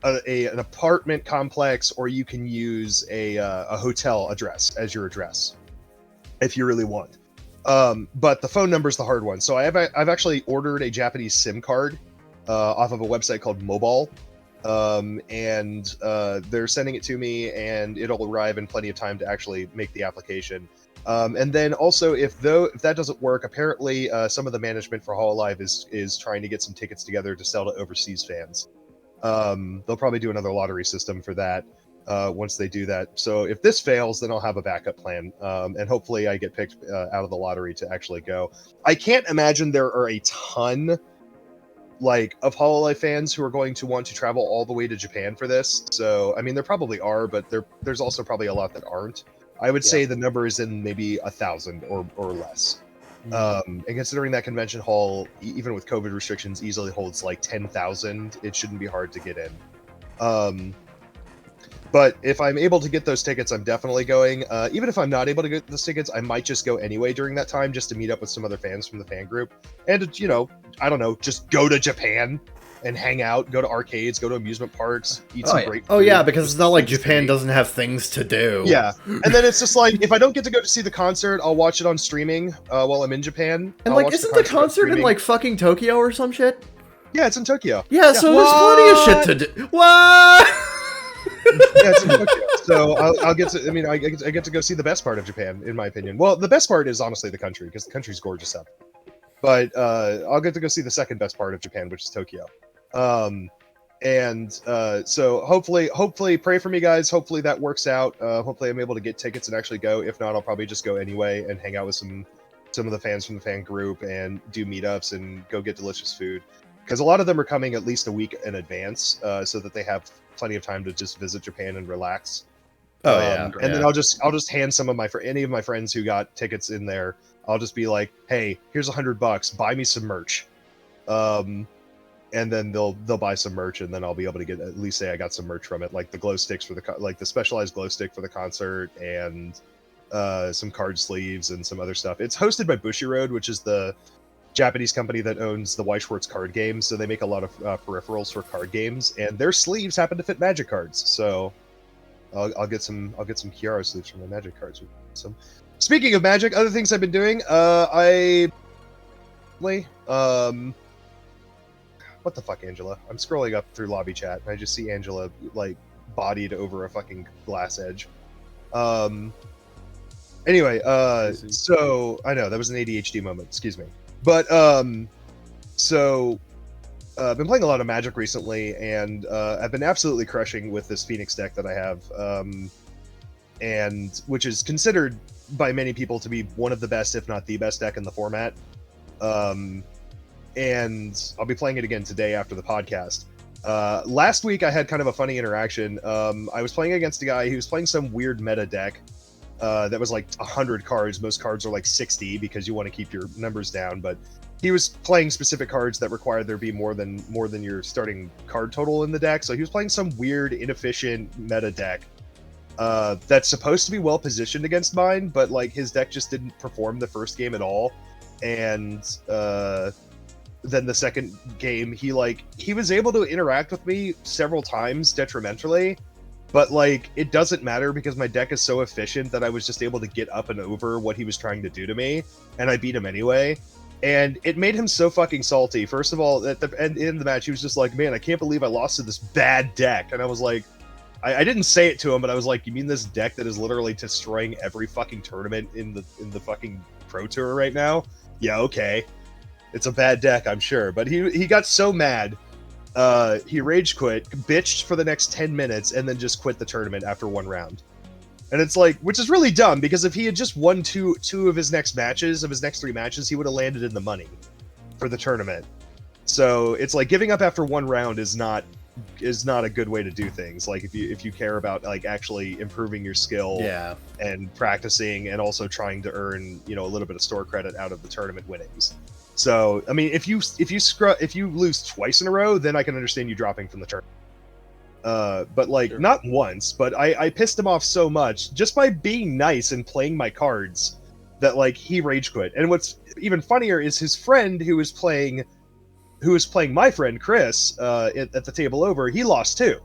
an apartment complex, or you can use a hotel address as your address if you really want. But the phone number is the hard one. So I've actually ordered a Japanese SIM card off of a website called Mobile, and they're sending it to me, and it'll arrive in plenty of time to actually make the application. And then also, if that doesn't work, apparently some of the management for Hololive is trying to get some tickets together to sell to overseas fans. They'll probably do another lottery system for that once they do that. So if this fails, then I'll have a backup plan, and hopefully I get picked out of the lottery to actually go. I can't imagine there are a ton of Hololive fans who are going to want to travel all the way to Japan for this. So I mean, there probably are, but there's also probably a lot that aren't. I would say the number is in maybe 1,000 or less. And considering that convention hall, even with COVID restrictions, easily holds like 10,000, it shouldn't be hard to get in. But if I'm able to get those tickets, I'm definitely going. Even if I'm not able to get those tickets, I might just go anyway during that time, just to meet up with some other fans from the fan group. And, I don't know, just go to Japan and hang out, go to arcades, go to amusement parks, eat some great food. Oh, yeah, because it's not like Japan doesn't have things to do. Yeah. And then it's just like, if I don't get to go to see the concert, I'll watch it on streaming while I'm in Japan. And, isn't the concert in, fucking Tokyo or some shit? Yeah, it's in Tokyo. Yeah, so there's plenty of shit to do. What? Yeah, it's in Tokyo. So I'll get to. I mean, I get to go see the best part of Japan, in my opinion. Well, the best part is honestly the country, because the country's gorgeous up. But I'll get to go see the second best part of Japan, which is Tokyo. So hopefully pray for me, guys. Hopefully that works out. Hopefully I'm able to get tickets and actually go. If not, I'll probably just go anyway and hang out with some of the fans from the fan group and do meetups and go get delicious food. Because a lot of them are coming at least a week in advance, so that they have plenty of time to just visit Japan and relax. And then I'll just hand some of any of my friends who got tickets in there. I'll just be like, hey, here's $100, buy me some merch. And then they'll buy some merch, and then I'll be able to at least say I got some merch from it, like the glow sticks for the specialized glow stick for the concert, and some card sleeves and some other stuff. It's hosted by Bushiroad, which is the Japanese company that owns the Weischwarz card games, so they make a lot of peripherals for card games, and their sleeves happen to fit Magic cards. So I'll get some Kiara sleeves for my Magic cards. Speaking of Magic, other things I've been doing, what the fuck, Angela? I'm scrolling up through lobby chat, and I just see Angela bodied over a fucking glass edge. Anyway, so I know that was an ADHD moment. Excuse me. But I've been playing a lot of Magic recently, and I've been absolutely crushing with this Phoenix deck that I have. and which is considered by many people to be one of the best, if not the best deck in the format. And I'll be playing it again today after the podcast. Last week I had kind of a funny interaction. I was playing against a guy who was playing some weird meta deck that was like 100 cards. Most cards are like 60 because you want to keep your numbers down, but he was playing specific cards that required there be more than your starting card total in the deck. So he was playing some weird, inefficient meta deck that's supposed to be well positioned against mine, but like his deck just didn't perform the first game at all. And then the second game, he was able to interact with me several times detrimentally, but like it doesn't matter because my deck is so efficient that I was just able to get up and over what he was trying to do to me, and I beat him anyway. And it made him so fucking salty. First of all, at the end of the match, he was just like, "Man, I can't believe I lost to this bad deck." And I was like, I didn't say it to him, but I was like, "You mean this deck that is literally destroying every fucking tournament in the fucking Pro Tour right now? Yeah, okay. It's a bad deck, I'm sure." But he got so mad, he rage quit, bitched for the next 10 minutes, and then just quit the tournament after one round. And it's like, which is really dumb, because if he had just won two of his next 3 matches, he would have landed in the money for the tournament. So it's like giving up after one round is not a good way to do things. Like if you care about like actually improving your skill, and practicing, and also trying to earn, a little bit of store credit out of the tournament winnings. So I mean, if you lose twice in a row, then I can understand you dropping from the tournament. But like sure. Not once, but I pissed him off so much just by being nice and playing my cards that like he rage quit. And what's even funnier is his friend who was playing my friend Chris at the table over, he lost too.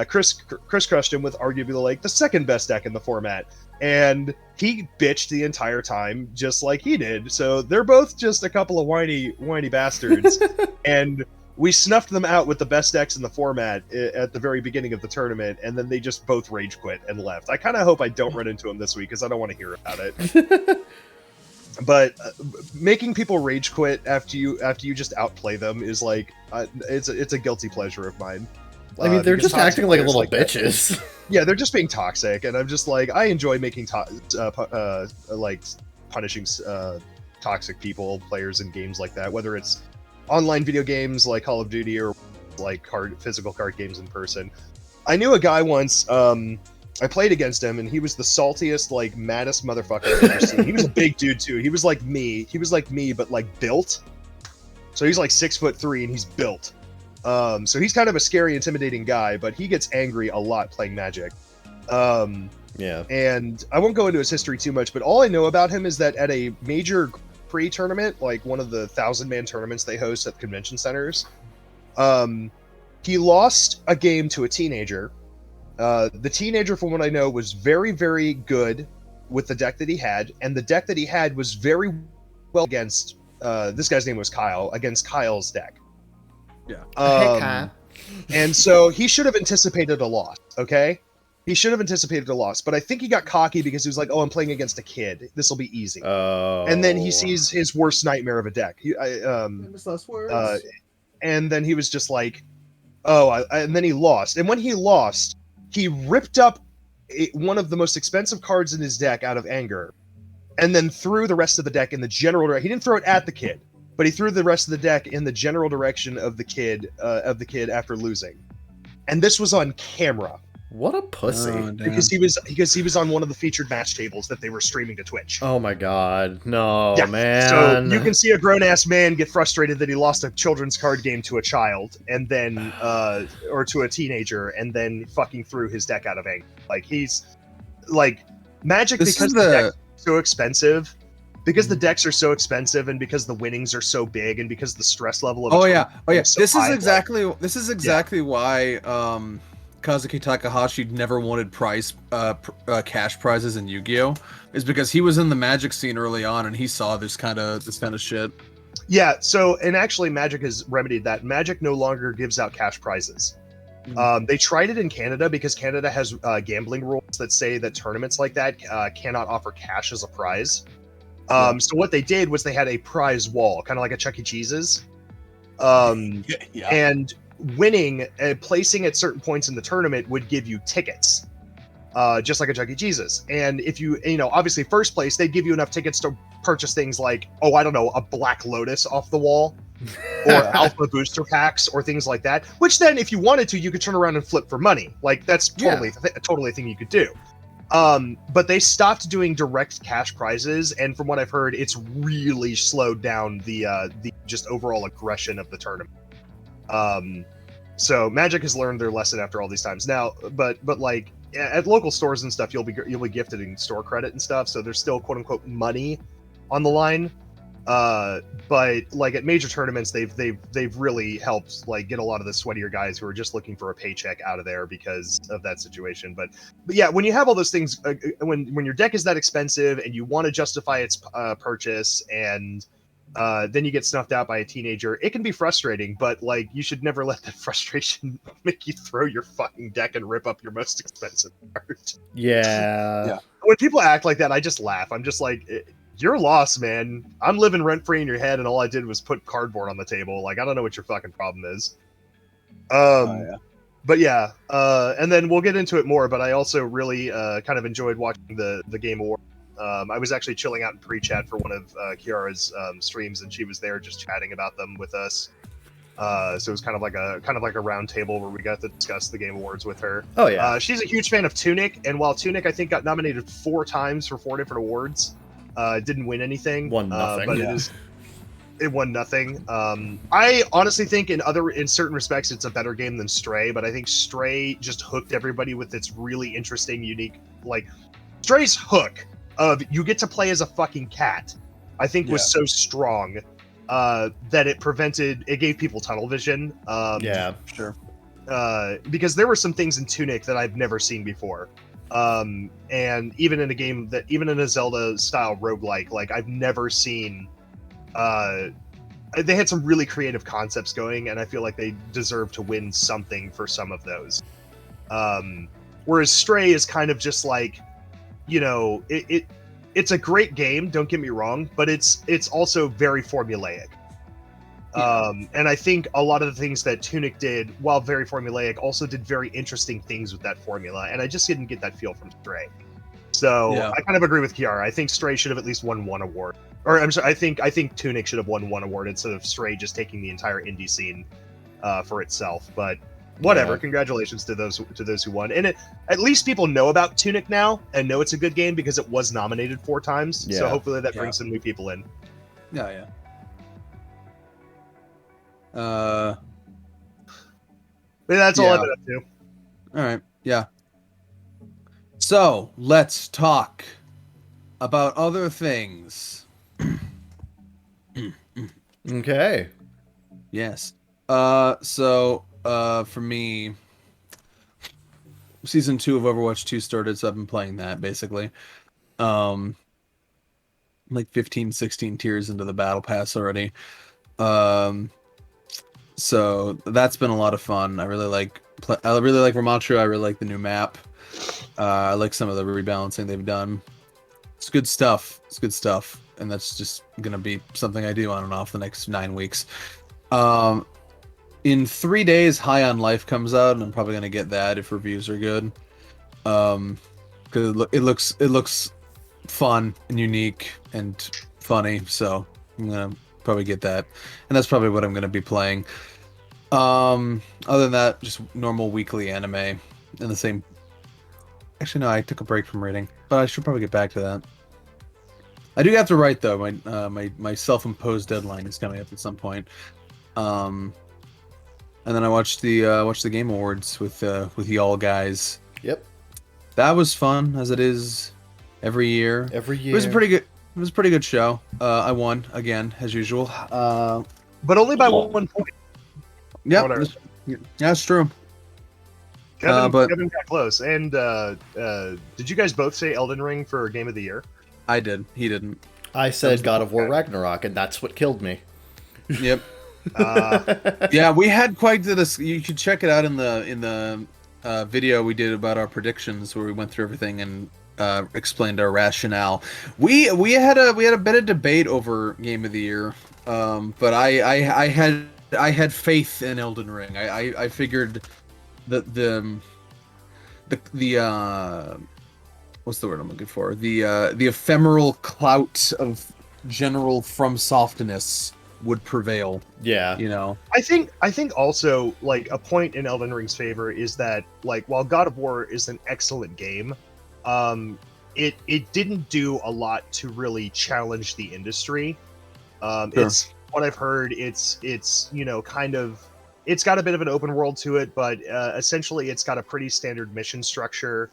Chris crushed him with arguably like the second best deck in the format, and he bitched the entire time just like he did. So they're both just a couple of whiny bastards. And we snuffed them out with the best decks in the format at the very beginning of the tournament, and then they just both rage quit and left. I kind of hope I don't run into them this week because I don't want to hear about it. But making people rage quit after you just outplay them is like it's a guilty pleasure of mine. I mean, they're just acting like little bitches. Yeah, they're just being toxic, and I'm just like, I enjoy making like punishing toxic players in games like that, whether it's online video games like Call of Duty or like physical card games in person. I knew a guy once. I played against him, and he was the saltiest, like, maddest motherfucker I've ever seen. He was a big dude, too. He was like me. He was like me, but, like, built. So he's, like, 6'3", and he's built. So he's kind of a scary, intimidating guy, but he gets angry a lot playing Magic. Yeah. And I won't go into his history too much, but all I know about him is that at a major pre-tournament, like one of the 1,000-man tournaments they host at convention centers, he lost a game to a teenager. The teenager, from what I know, was very, very good with the deck that he had, and the deck that he had was very well against, this guy's name was Kyle, against Kyle's deck. Yeah. Hey, Kyle. And so he should have anticipated a loss, okay? He should have anticipated a loss, but I think he got cocky because he was like, "Oh, I'm playing against a kid. This will be easy." Oh. And then he sees his worst nightmare of a deck. And then he was just like, and then he lost. And when he lost, he ripped up one of the most expensive cards in his deck out of anger, and then threw the rest of the deck in the general direction. He didn't throw it at the kid, but he threw the rest of the deck in the general direction of the kid after losing. And this was on camera. What a pussy! Oh, because he was on one of the featured match tables that they were streaming to Twitch. Oh my god, no, yeah. man! So you can see a grown-ass man get frustrated that he lost a children's card game to a child, and then or to a teenager, and then fucking threw his deck out of anger. Like he's like Magic, because the deck's so expensive. Because the decks are so expensive, and because the winnings are so big, and because the stress level of this is exactly why Kazuki Takahashi never wanted cash prizes in Yu-Gi-Oh! Is because he was in the Magic scene early on, and he saw this kind of shit. Yeah. So, and actually, Magic has remedied that. Magic no longer gives out cash prizes. They tried it in Canada because Canada has gambling rules that say that tournaments like that cannot offer cash as a prize. So what they did was they had a prize wall, kind of like a Chuck E. Cheese's. And winning, placing at certain points in the tournament would give you tickets. just like a Chuck E. Cheese's. And if you know, obviously first place, they'd give you enough tickets to purchase things like, oh, I don't know, a Black Lotus off the wall, or Alpha Booster packs, or things like that. Which then, if you wanted to, you could turn around and flip for money. Like that's totally a thing you could do. But they stopped doing direct cash prizes, and from what I've heard, it's really slowed down the just overall aggression of the tournament. So Magic has learned their lesson after all these times. Now, but like at local stores and stuff, you'll be gifted in store credit and stuff, so there's still quote unquote money on the line. But like at major tournaments, they've really helped like get a lot of the sweatier guys who are just looking for a paycheck out of there because of that situation. But yeah, when you have all those things, when your deck is that expensive and you want to justify its purchase, and then you get snuffed out by a teenager, it can be frustrating. But like, you should never let that frustration make you throw your fucking deck and rip up your most expensive card. Yeah. When people act like that, I just laugh. I'm just like, your loss, man. I'm living rent free in your head, and all I did was put cardboard on the table. Like, I don't know what your fucking problem is. But yeah, and then we'll get into it more. But I also really kind of enjoyed watching the Game Award. I was actually chilling out in pre-chat for one of Kiara's streams, and she was there just chatting about them with us. So it was kind of like a round table where we got to discuss the Game Awards with her. Oh yeah. She's a huge fan of Tunic, and while Tunic I think got nominated 4 times for 4 different awards. Didn't win anything. Won nothing. But it won nothing. I honestly think in certain respects it's a better game than Stray, but I think Stray just hooked everybody with its really interesting, unique, like Stray's hook of you get to play as a fucking cat, I think was so strong that it gave people tunnel vision. Yeah, sure. Because there were some things in Tunic that I've never seen before. And even in a Zelda style roguelike, like I've never seen, they had some really creative concepts going, and I feel like they deserve to win something for some of those. Whereas Stray is kind of just like, you know, it's a great game, don't get me wrong, but it's also very formulaic. And I think a lot of the things that Tunic did, while very formulaic, also did very interesting things with that formula, and I just didn't get that feel from Stray. So I kind of agree with Kiara. I think Stray should have at least won 1 award. Or I'm sorry, I think Tunic should have won 1 award instead of Stray just taking the entire indie scene for itself. But whatever. Yeah. Congratulations to those who won. And at least people know about Tunic now and know it's a good game because it was nominated 4 times. Yeah. So hopefully that brings some new people in. Yeah. But that's all I've been up to. All right. Yeah. So let's talk about other things. Okay. Yes. So for me, season 2 of Overwatch 2 started, so I've been playing that basically. Like 15, 16 tiers into the battle pass already. So that's been a lot of fun. I really like Ramattra. I really like the new map. I like some of the rebalancing they've done. It's good stuff. And that's just gonna be something I do on and off the next 9 weeks. In 3 days, High on Life comes out, and I'm probably gonna get that if reviews are good. Because it looks fun and unique and funny, so I'm gonna probably get that, and that's probably what I'm gonna be playing. Other than that, just normal weekly anime and the same. Actually, no, I took a break from reading, but I should probably get back to that. I do have to write though. My self-imposed deadline is coming up at some point. And then I watched the Game Awards with y'all guys. Yep. That was fun, as it is every year. It was a pretty good show. I won again, as usual. But only by 1 point. Yeah, that's true. Kevin got close. And did you guys both say Elden Ring for Game of the Year? I did. He didn't. I said God of War Ragnarok, and that's what killed me. Yep. Yeah, we had quite this. You should check it out in the video we did about our predictions, where we went through everything and explained our rationale. We had a bit of debate over Game of the Year, but I had faith in Elden Ring. I figured that the what's the word I'm looking for? The ephemeral clout of general from softness would prevail. Yeah. You know. I think also like a point in Elden Ring's favor is that like while God of War is an excellent game, it didn't do a lot to really challenge the industry. Sure. It's what I've heard. It's kind of, it's got a bit of an open world to it, but essentially it's got a pretty standard mission structure,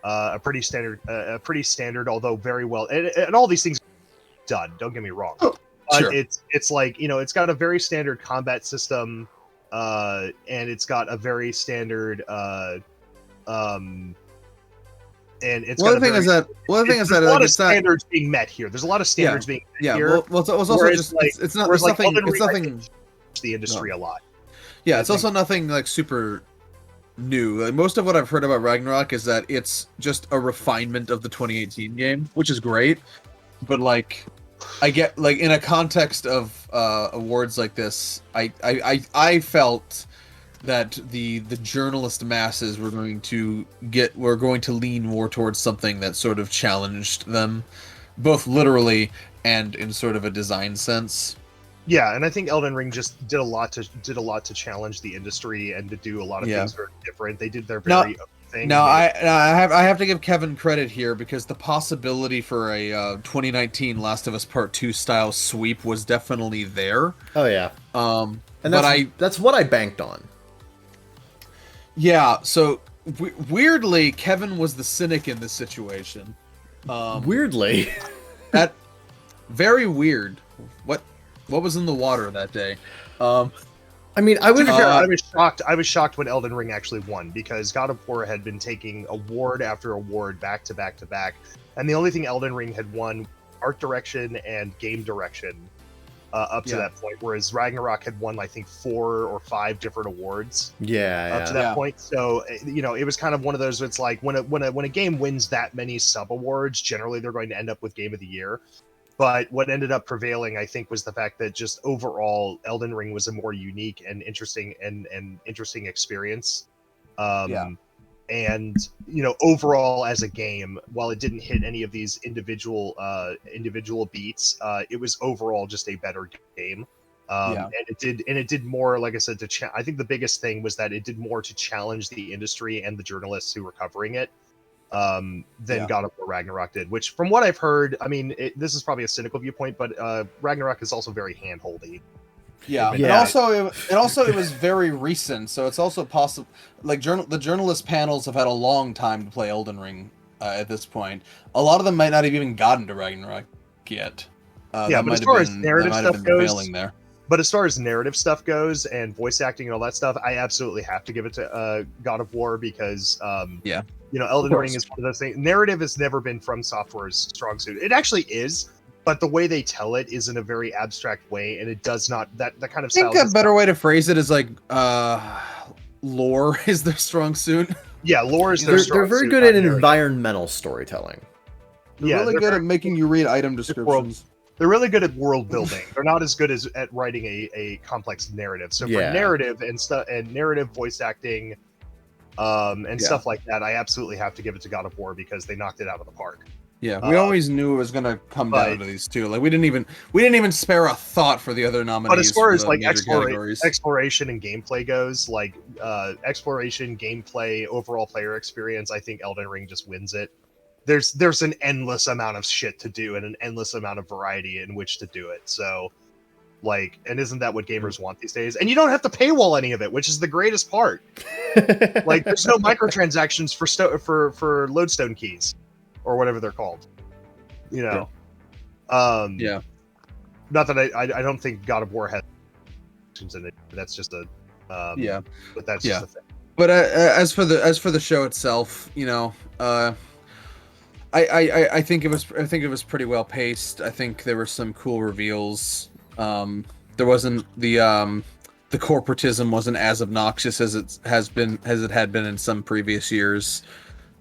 a pretty standard, although very well, and all these things are done. Don't get me wrong. Oh, sure. It's like it's got a very standard combat system, and it's got a very standard and it's the thing is that there's a lot of standards being met here. There's a lot of standards being met here. Well, it's also just like, it's not. It's nothing. It's nothing. The industry a lot. Yeah, it's also nothing like super new. Like, most of what I've heard about Ragnarok is that it's just a refinement of the 2018 game, which is great. But like, I get like in a context of awards like this, I felt that the journalist masses were going to lean more towards something that sort of challenged them, both literally and in sort of a design sense. Yeah, and I think Elden Ring just did a lot to challenge the industry and to do a lot of things very different. They did their very own thing. Now I have to give Kevin credit here, because the possibility for a 2019 Last of Us Part 2 style sweep was definitely there. Oh yeah. And that's what I banked on. Yeah, so weirdly, Kevin was the cynic in this situation. Weirdly. That very weird. What was in the water that day? I mean, I was shocked. I was shocked when Elden Ring actually won, because God of War had been taking award after award back to back to back, and the only thing Elden Ring had won art direction and game direction up to that point, whereas Ragnarok had won, I think, 4 or 5 different awards. Up to that point. So it was kind of one of those. It's like when a game wins that many sub awards, generally they're going to end up with Game of the Year. But what ended up prevailing, I think, was the fact that just overall Elden Ring was a more unique and interesting experience. And overall as a game, while it didn't hit any of these individual beats, it was overall just a better game. And it did more, like I said, I think the biggest thing was that it did more to challenge the industry and the journalists who were covering it than God of War Ragnarok did. Which, from what I've heard, I mean, this is probably a cynical viewpoint, but Ragnarok is also very handholdy. Yeah. And also it was very recent, so it's also possible. Like the journalist panels have had a long time to play Elden Ring at this point. A lot of them might not have even gotten to Ragnarok yet. But as far as narrative stuff goes, but as far as narrative stuff goes and voice acting and all that stuff, I absolutely have to give it to God of War, because Elden Ring is one of those things. Narrative has never been From Software's strong suit. It actually is. But the way they tell it is in a very abstract way, and it does not that kind of. I think a better way to phrase it is like lore is their strong suit. Yeah, lore is their strong suit. They're very good at environmental storytelling. They're really good at making you read item descriptions. They're really good at world building. They're not as good at writing a complex narrative. So for narrative and stuff and narrative voice acting, and stuff like that, I absolutely have to give it to God of War, because they knocked it out of the park. Yeah, we always knew it was going to come down to these two. Like we didn't even spare a thought for the other nominees. But as far as like exploration and gameplay goes, like exploration, gameplay, overall player experience, I think Elden Ring just wins it. There's an endless amount of shit to do and an endless amount of variety in which to do it. So, like, and isn't that what gamers want these days? And you don't have to paywall any of it, which is the greatest part. Like, there's no microtransactions for lodestone keys. Or whatever they're called, Not that I don't think God of War has in it. That's just a But that's just a thing. But as for the show itself, I think it was pretty well paced. I think there were some cool reveals. There wasn't the corporatism wasn't as obnoxious as it had been in some previous years.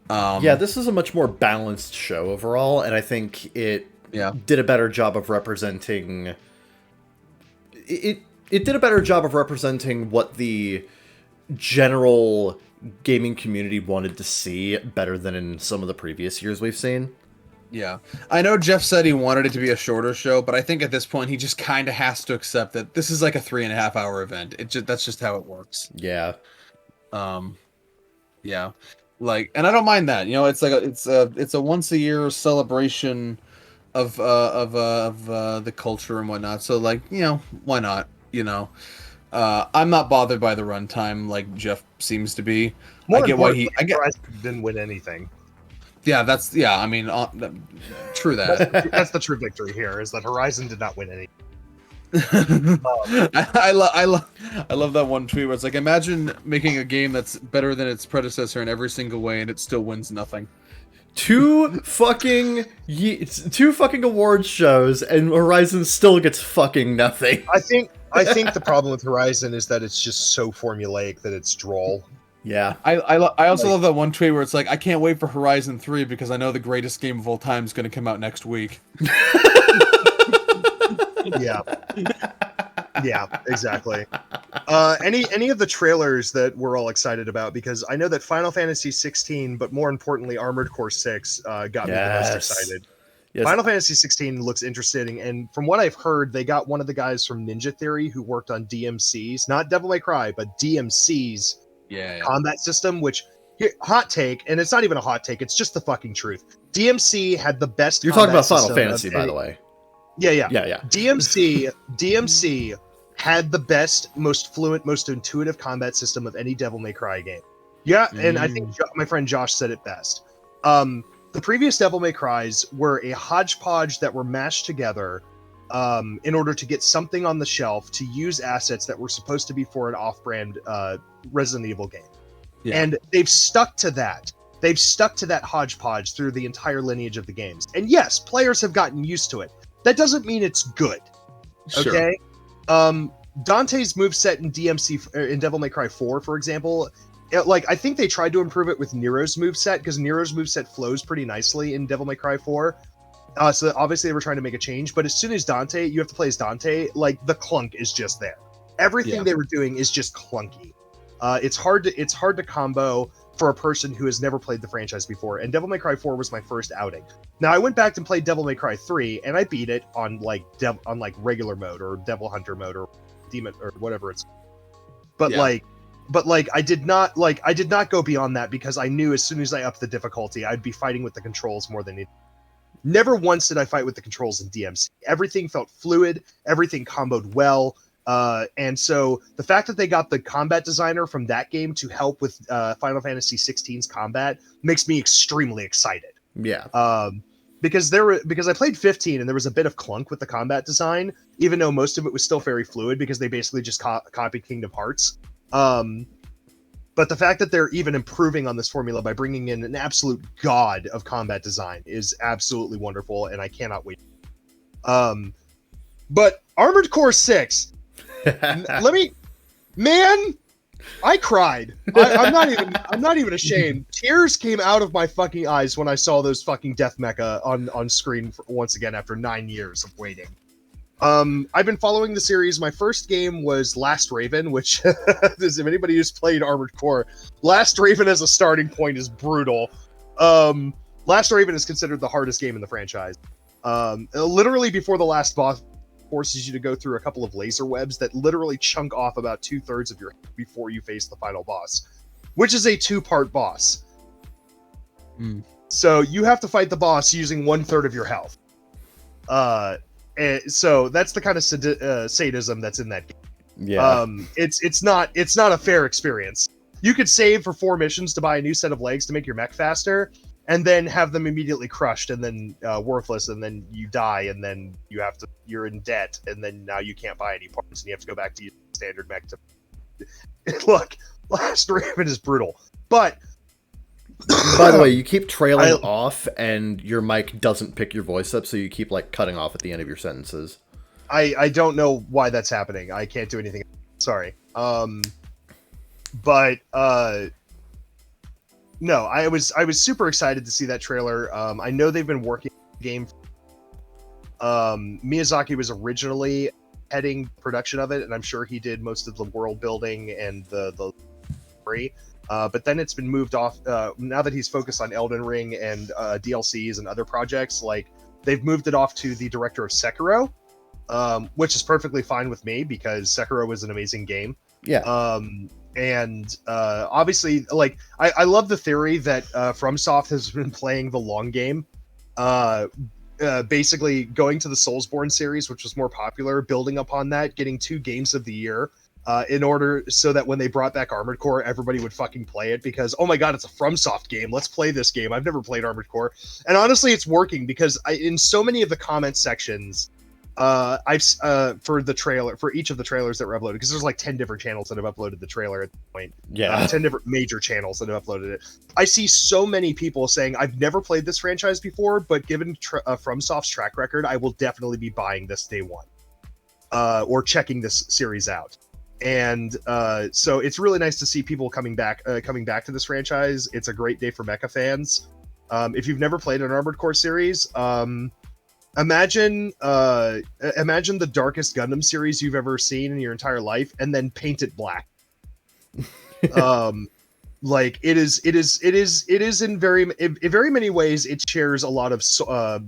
This is a much more balanced show overall, and I think it did a better job of representing. It did a better job of representing what the general gaming community wanted to see better than in some of the previous years we've seen. Yeah. I know Jeff said he wanted it to be a shorter show, but I think at this point he just kind of has to accept that this is like a 3.5-hour event. That's just how it works. Yeah. Yeah. Like, and I don't mind that. You know, it's like it's a once a year celebration of the culture and whatnot. So like, you know, why not? You know, I'm not bothered by the runtime like Jeff seems to be. I get why he. I get didn't win anything. Yeah, I mean, true that. That's the true victory here is that Horizon did not win anything. I love that one tweet where it's like, imagine making a game that's better than its predecessor in every single way and it still wins nothing. Two fucking awards shows and Horizon still gets fucking nothing. I think the problem with Horizon is that it's just so formulaic that it's droll. Yeah. I also love that one tweet where it's like, I can't wait for Horizon 3 because I know the greatest game of all time is going to come out next week. Yeah, exactly. Any of the trailers that we're all excited about, because I know that Final Fantasy 16, but more importantly Armored Core 6 got me the most excited. Yes. Final Fantasy 16 looks interesting, and from what I've heard, they got one of the guys from Ninja Theory who worked on DMC's, not Devil May Cry, but DMC's combat system, which, hot take, and it's not even a hot take, it's just the fucking truth. DMC had the best You're talking about Final Fantasy, by the way. Yeah. DMC had the best, most fluent, most intuitive combat system of any Devil May Cry game. Yeah, and I think my friend Josh said it best. The previous Devil May Cries were a hodgepodge that were mashed together in order to get something on the shelf to use assets that were supposed to be for an off-brand Resident Evil game. Yeah. And they've stuck to that. They've stuck to that hodgepodge through the entire lineage of the games. And yes, players have gotten used to it. That doesn't mean it's good. Okay? Sure. Dante's moveset in DMC in Devil May Cry 4, for example, I think they tried to improve it with Nero's moveset, because Nero's moveset flows pretty nicely in Devil May Cry 4. So obviously they were trying to make a change, but as soon as Dante, you have to play as Dante, like the clunk is just there. Everything they were doing is just clunky. It's hard to combo for a person who has never played the franchise before, and Devil May Cry 4 was my first outing. Now I went back and played Devil May Cry 3, and I beat it on regular mode or Devil Hunter mode or Demon or whatever it's. But I did not go beyond that, because I knew as soon as I upped the difficulty, I'd be fighting with the controls more than it. Never once did I fight with the controls in DMC. Everything felt fluid. Everything comboed well. And so the fact that they got the combat designer from that game to help with Final Fantasy 16's combat makes me extremely excited. Yeah. Because I played 15 and there was a bit of clunk with the combat design, even though most of it was still very fluid because they basically just copied Kingdom Hearts. But the fact that they're even improving on this formula by bringing in an absolute god of combat design is absolutely wonderful, and I cannot wait. But Armored Core 6, I cried. I'm not even ashamed. Tears came out of my fucking eyes when I saw those fucking death mecha on screen once again after 9 years of waiting. I've been following the series. My first game was Last Raven, which if anybody who's played Armored Core, Last Raven as a starting point is brutal. Last Raven is considered the hardest game in the franchise. Literally before the last boss forces you to go through a couple of laser webs that literally chunk off about 2/3 of your head before you face the final boss, which is a 2-part boss. So you have to fight the boss using 1/3 of your health. So that's the kind of sadism that's in that game. Yeah. It's not a fair experience. You could save for 4 missions to buy a new set of legs to make your mech faster, and then have them immediately crushed and then worthless, and then you die, and then you're in debt, and then now you can't buy any parts, and you have to go back to your standard mech to. Look, Last Raven is brutal, but. By the way, you keep trailing off, and your mic doesn't pick your voice up, so you keep cutting off at the end of your sentences. I don't know why that's happening. I can't do anything. Sorry. No, I was super excited to see that trailer. I know they've been working on the game. Miyazaki was originally heading production of it, and I'm sure he did most of the world building and the story. But then it's been moved off. Now that he's focused on Elden Ring and DLCs and other projects, like they've moved it off to the director of Sekiro, which is perfectly fine with me because Sekiro was an amazing game. Yeah. And obviously, like I love the theory that FromSoft has been playing the long game. Basically going to the Soulsborne series, which was more popular, building upon that, getting 2 games of the year. In order so that when they brought back Armored Core, everybody would fucking play it because, oh my god, it's a FromSoft game. Let's play this game. I've never played Armored Core. And honestly, it's working because in so many of the comment sections, for the trailer, for each of the trailers that were uploaded, because there's like 10 different channels that have uploaded the trailer at this point. Yeah. 10 different major channels that have uploaded it. I see so many people saying, I've never played this franchise before, but given FromSoft's track record, I will definitely be buying this day one. Or checking this series out. And so it's really nice to see people coming back to this franchise. It's a great day for mecha fans. If you've never played an Armored Core series, imagine the darkest Gundam series you've ever seen in your entire life, and then paint it black. Like it is in very many ways. It shares a lot of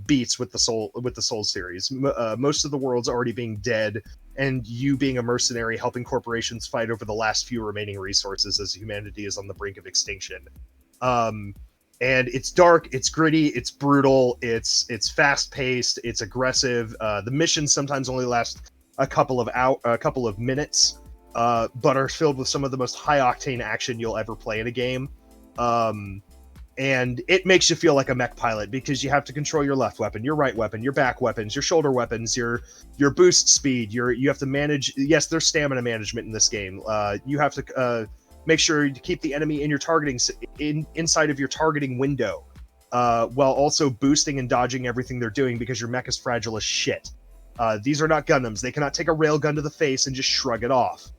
beats with the Soul series. Most of the world's already being dead, and you being a mercenary helping corporations fight over the last few remaining resources as humanity is on the brink of extinction. And it's dark, it's gritty, it's brutal, it's fast paced, it's aggressive. The missions sometimes only last a couple of minutes. But are filled with some of the most high-octane action you'll ever play in a game. And it makes you feel like a mech pilot because you have to control your left weapon, your right weapon, your back weapons, your shoulder weapons, your boost speed. You have to manage... Yes, there's stamina management in this game. You have to make sure you keep the enemy in your targeting... inside of your targeting window, while also boosting and dodging everything they're doing because your mech is fragile as shit. These are not Gundams. They cannot take a railgun to the face and just shrug it off.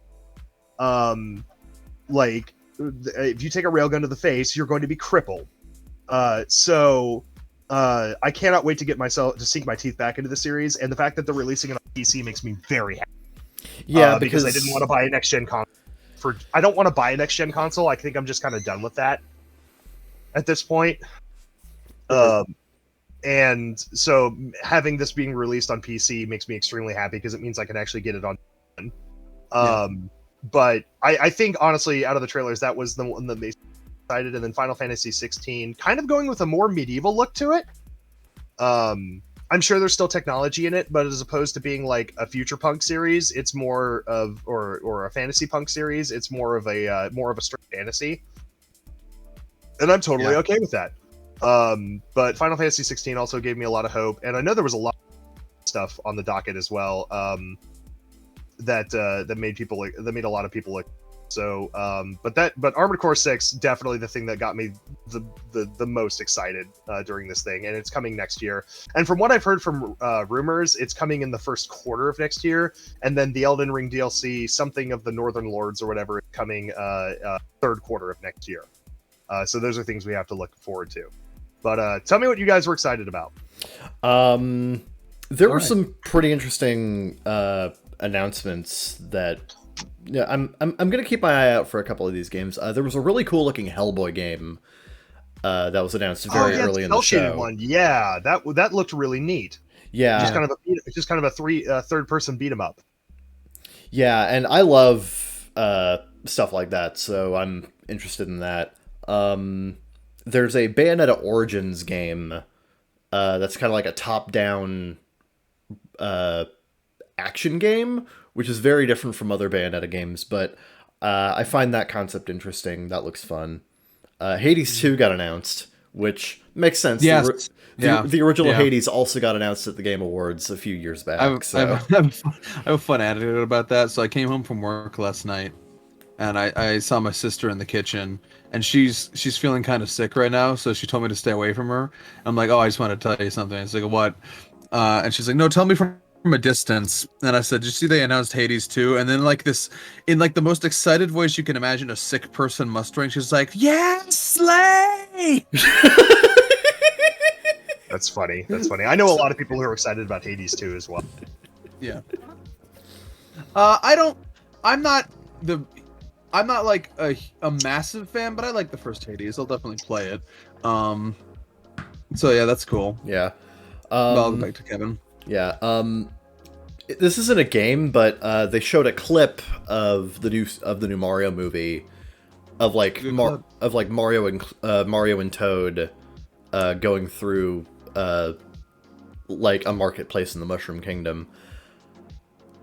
Like if you take a railgun to the face, you're going to be crippled. So I cannot wait to sink my teeth back into the series, and the fact that they're releasing it on PC makes me very happy. Yeah, because I didn't want to buy a next gen console. I don't want to buy a next gen console. I think I'm just kind of done with that at this point. And so having this being released on PC makes me extremely happy because it means I can actually get it on. But I think, honestly, out of the trailers, that was the one that made me excited. And then Final Fantasy 16, kind of going with a more medieval look to it. I'm sure there's still technology in it, but as opposed to being like a future punk series, it's more of, or a fantasy punk series, it's more of a straight fantasy. And I'm totally okay with that. But Final Fantasy 16 also gave me a lot of hope, and I know there was a lot of stuff on the docket as well. That made a lot of people like. So, but Armored Core 6 definitely the thing that got me the most excited during this thing, and it's coming next year. And from what I've heard from rumors, it's coming in the first quarter of next year, and then the Elden Ring DLC, something of the Northern Lords or whatever, is coming third quarter of next year. So those are things we have to look forward to. But tell me what you guys were excited about. There were some pretty interesting announcements that I'm gonna keep my eye out for a couple of these games. There was a really cool looking Hellboy game that was announced very early in the show. One. Yeah, that looked really neat. Yeah, just kind of a third person beat 'em up. Yeah, and I love stuff like that, so I'm interested in that. There's a Bayonetta Origins game that's kind of like a top-down action game, which is very different from other Bayonetta games, but I find that concept interesting. That looks fun. Hades 2 got announced, which makes sense. Yes. The original Hades also got announced at the Game Awards a few years back. I have a fun attitude about that. So I came home from work last night, and I saw my sister in the kitchen, and she's feeling kind of sick right now, so she told me to stay away from her. I'm like, oh, I just want to tell you something. It's like, what? And she's like, no, tell me from a distance. And I said, did you see they announced Hades 2? And then like this, in like the most excited voice you can imagine a sick person mustering, she's like, yes, slay! That's funny. I know a lot of people who are excited about Hades 2 as well. Yeah. I'm not I'm not like a massive fan, but I like the first Hades. I'll definitely play it. So yeah, that's cool. Yeah. I'll go back to Kevin. Yeah. This isn't a game, but they showed a clip of the new Mario movie, of like Mario and Toad going through like a marketplace in the Mushroom Kingdom.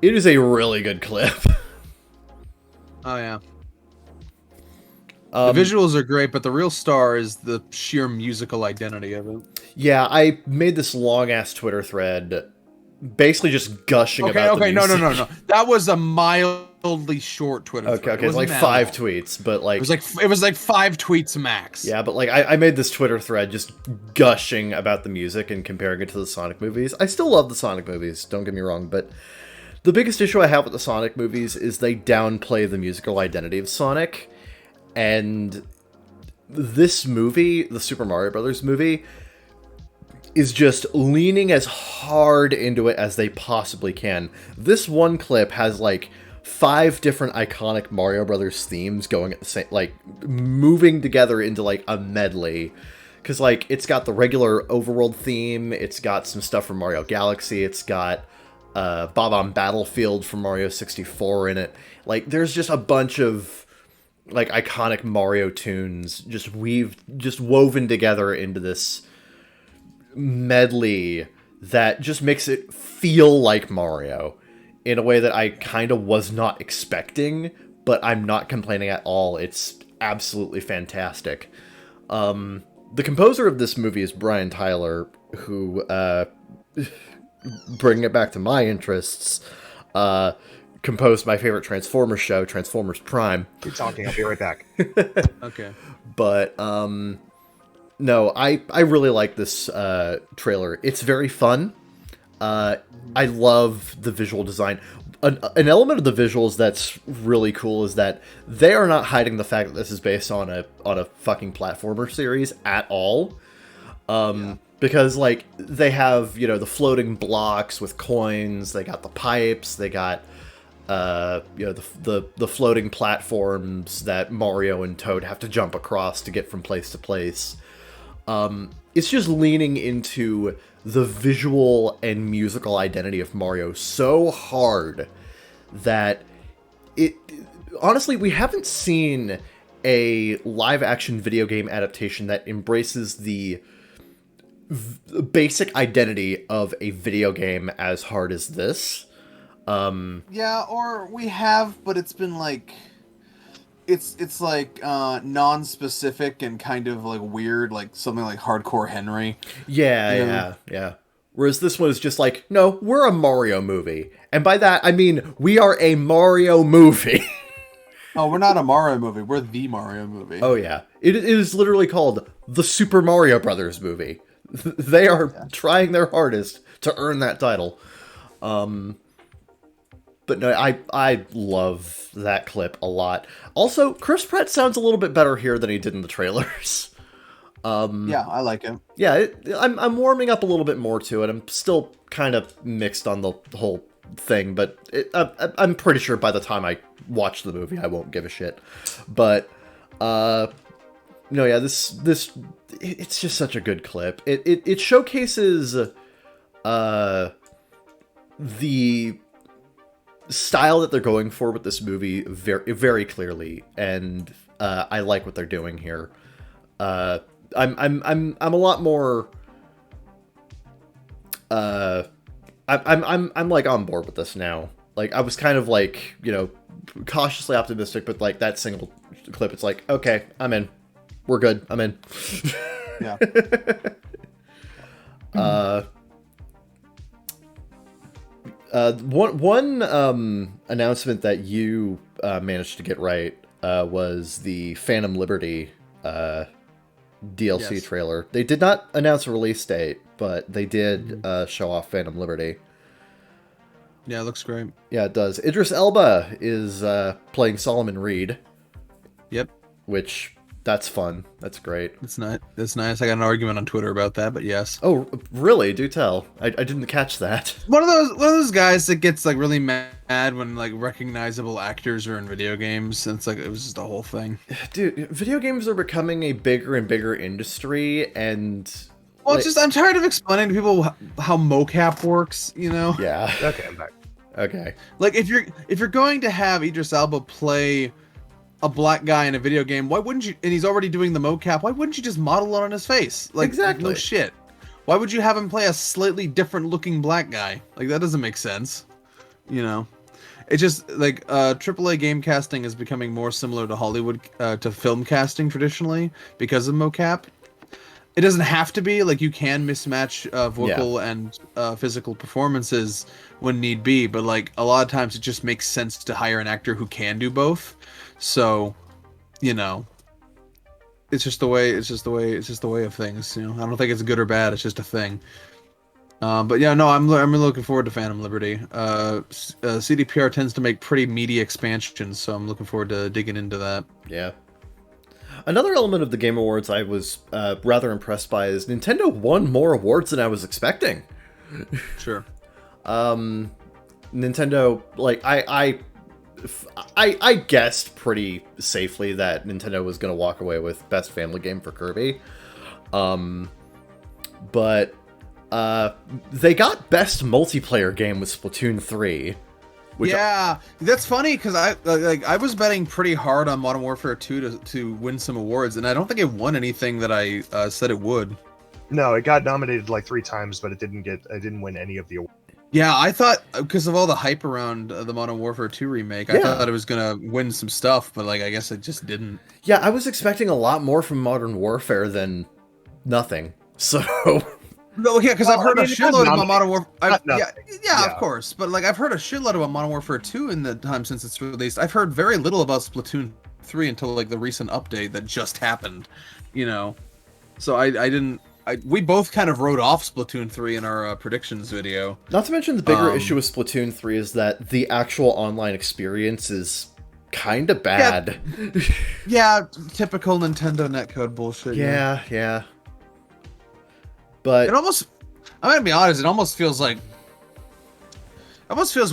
It is a really good clip. Oh yeah. The visuals are great, but the real star is the sheer musical identity of it. Yeah, I made this long-ass Twitter thread basically just gushing about the music. No. That was a mildly short Twitter thread. Okay, it's like 5 tweets, but like... It was like 5 tweets max. Yeah, but like I made this Twitter thread just gushing about the music and comparing it to the Sonic movies. I still love the Sonic movies, don't get me wrong, but the biggest issue I have with the Sonic movies is they downplay the musical identity of Sonic. And this movie, the Super Mario Brothers movie, is just leaning as hard into it as they possibly can. This one clip has like 5 different iconic Mario Brothers themes going at the same, like moving together into like a medley. Because like it's got the regular overworld theme, it's got some stuff from Mario Galaxy, it's got Bob on Battlefield from Mario 64 in it. Like there's just a bunch of like iconic Mario tunes just woven together into this medley that just makes it feel like Mario in a way that I kind of was not expecting, but I'm not complaining at all. It's absolutely fantastic. The composer of this movie is Brian Tyler, who, bringing it back to my interests, composed my favorite Transformers show, Transformers Prime. Keep talking, I'll be right back. Okay. But, no, I really like this trailer. It's very fun. I love the visual design. An element of the visuals that's really cool is that they are not hiding the fact that this is based on a fucking platformer series at all. Because, like, they have, you know, the floating blocks with coins, they got the pipes, they got... you know, the floating platforms that Mario and Toad have to jump across to get from place to place. It's just leaning into the visual and musical identity of Mario so hard that honestly, we haven't seen a live-action video game adaptation that embraces the basic identity of a video game as hard as this. Yeah, or we have, but it's been like it's like non-specific and kind of like weird, like something like Hardcore Henry. Yeah. Whereas this one is just like, no, we're a Mario movie. And by that, I mean, we are a Mario movie. Oh, we're not a Mario movie. We're the Mario movie. Oh, yeah. It is literally called the Super Mario Brothers movie. They are trying their hardest to earn that title. But no, I love that clip a lot. Also, Chris Pratt sounds a little bit better here than he did in the trailers. Yeah, I like him. Yeah, I'm warming up a little bit more to it. I'm still kind of mixed on the whole thing, but I'm pretty sure by the time I watch the movie, I won't give a shit. But no, yeah, this it's just such a good clip. It showcases the style that they're going for with this movie very, very clearly, and I like what they're doing here. I'm a lot more. I'm like on board with this now. Like I was kind of like, you know, cautiously optimistic, but like that single clip, it's like, okay, I'm in. We're good. I'm in. Yeah. One announcement that you managed to get right was the Phantom Liberty DLC trailer. They did not announce a release date, but they did show off Phantom Liberty. Yeah, it looks great. Yeah, it does. Idris Elba is playing Solomon Reed. Yep. Which That's fun. That's great. It's not. That's nice. I got an argument on Twitter about that, but yes. Oh, really? Do tell. I didn't catch that. One of those guys that gets like really mad when like recognizable actors are in video games. And it's like it was just a whole thing. Dude, video games are becoming a bigger and bigger industry, and well, it's just I'm tired of explaining to people how mocap works. You know? Yeah. Okay, I'm back. Okay. Like if you're going to have Idris Elba play a black guy in a video game, why wouldn't you? And he's already doing the mocap. Why wouldn't you just model it on his face? Like, exactly. No shit. Why would you have him play a slightly different looking black guy? Like that doesn't make sense. You know, it's just like AAA game casting is becoming more similar to Hollywood to film casting traditionally because of mocap. It doesn't have to be like you can mismatch vocal and physical performances when need be, but like a lot of times it just makes sense to hire an actor who can do both. So, you know, it's just the way of things. You know, I don't think it's good or bad. It's just a thing. But yeah, no, I'm really looking forward to Phantom Liberty. CDPR tends to make pretty meaty expansions, so I'm looking forward to digging into that. Yeah. Another element of the Game Awards I was rather impressed by is Nintendo won more awards than I was expecting. Sure. Nintendo, like, I guessed pretty safely that Nintendo was going to walk away with Best Family Game for Kirby. But they got Best Multiplayer Game with Splatoon 3. Yeah, that's funny because I was betting pretty hard on Modern Warfare 2 to win some awards, and I don't think it won anything that I said it would. No, it got nominated like 3 times, but it didn't win any of the awards. Yeah, I thought because of all the hype around the Modern Warfare 2 remake, I thought it was gonna win some stuff, but like I guess it just didn't. Yeah, I was expecting a lot more from Modern Warfare than nothing. So. No, yeah, because I've heard a shitload about Modern Warfare. Yeah, of course, but like I've heard a shitload about Modern Warfare 2 in the time since it's released. I've heard very little about Splatoon 3 until like the recent update that just happened. You know, so I didn't. We both kind of wrote off Splatoon 3 in our predictions video. Not to mention the bigger issue with Splatoon 3 is that the actual online experience is kind of bad. Yeah, typical Nintendo netcode bullshit. Yeah. But it almost, I'm gonna be honest, it almost feels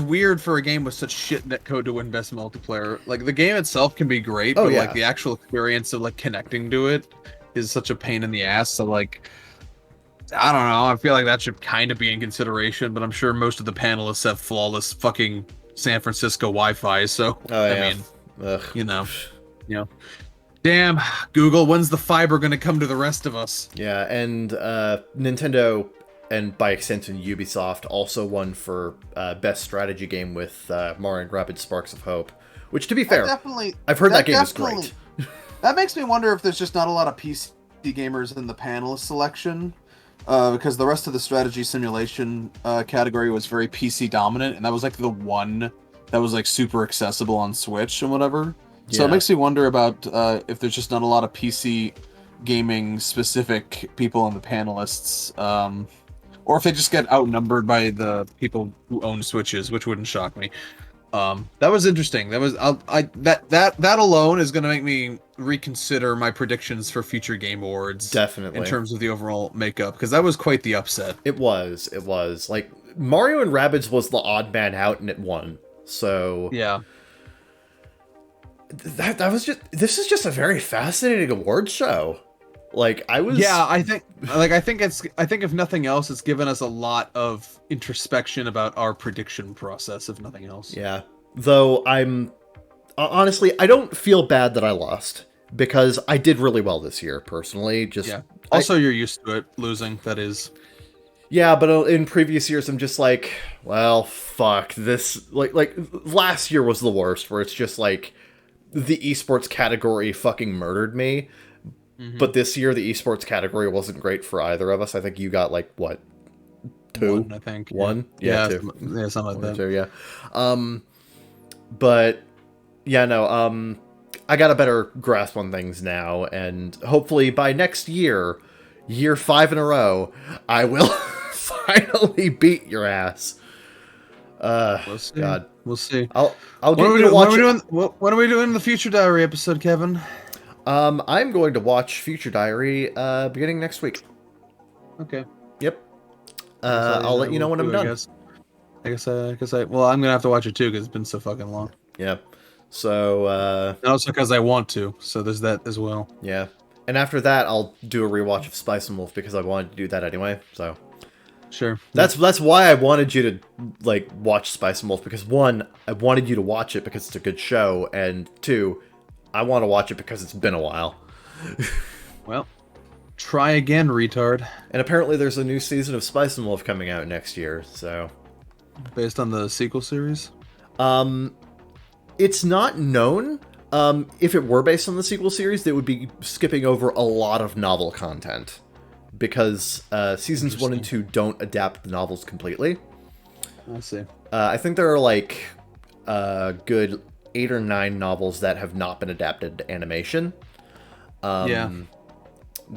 weird for a game with such shit netcode to win Best Multiplayer. Like the game itself can be great, but like the actual experience of like connecting to it is such a pain in the ass. So like, I don't know. I feel like that should kind of be in consideration, but I'm sure most of the panelists have flawless fucking San Francisco Wi-Fi. So I mean, you know. Damn, Google, when's the fiber going to come to the rest of us? Yeah, and Nintendo, and by extension Ubisoft, also won for Best Strategy Game with Mario & Rabbids Sparks of Hope. Which, to be fair, I've heard that game is great. That makes me wonder if there's just not a lot of PC gamers in the panelist selection. Because the rest of the strategy simulation category was very PC dominant, and that was like the one that was like super accessible on Switch and whatever. So it makes me wonder about if there's just not a lot of PC gaming specific people in the panelists, or if they just get outnumbered by the people who own Switches, which wouldn't shock me. That was interesting. That was that alone is going to make me reconsider my predictions for future Game Awards. Definitely, in terms of the overall makeup, because that was quite the upset. It was like Mario & Rabbids was the odd man out, and it won. So yeah. This is just a very fascinating awards show. Like I think if nothing else, it's given us a lot of introspection about our prediction process, if nothing else. Yeah. Though honestly, I don't feel bad that I lost, because I did really well this year personally. Also, you're used to it losing, that is. Yeah, but in previous years, I'm just like, well, fuck this. Like last year was the worst, where it's just like, the esports category fucking murdered me. Mm-hmm. But this year, the esports category wasn't great for either of us. I think you got like, what, 2? 1, I think. 1? Yeah, 2. Yeah, something like that. 2, yeah. But yeah, no, I got a better grasp on things now, and hopefully by next year 5 in a row, I will finally beat your ass. We'll see. God. We'll see. I'll get you to watch it. What are we doing in the Future Diary episode, Kevin? I'm going to watch Future Diary beginning next week. Okay. Yep. I'll let you know when I'm done. I guess well, I'm gonna have to watch it too because it's been so fucking long. Yeah. So. And also because I want to. So there's that as well. Yeah. And after that, I'll do a rewatch of Spice and Wolf because I wanted to do that anyway. So. Sure. That's why I wanted you to like watch Spice and Wolf, because one, I wanted you to watch it because it's a good show, and two, I want to watch it because it's been a while. Well, try again, retard. And apparently there's a new season of Spice and Wolf coming out next year, so... Based on the sequel series? It's not known. If it were based on the sequel series, they would be skipping over a lot of novel content. Because seasons 1 and 2 don't adapt the novels completely. I see. I think there are like good 8 or 9 novels that have not been adapted to animation. Yeah.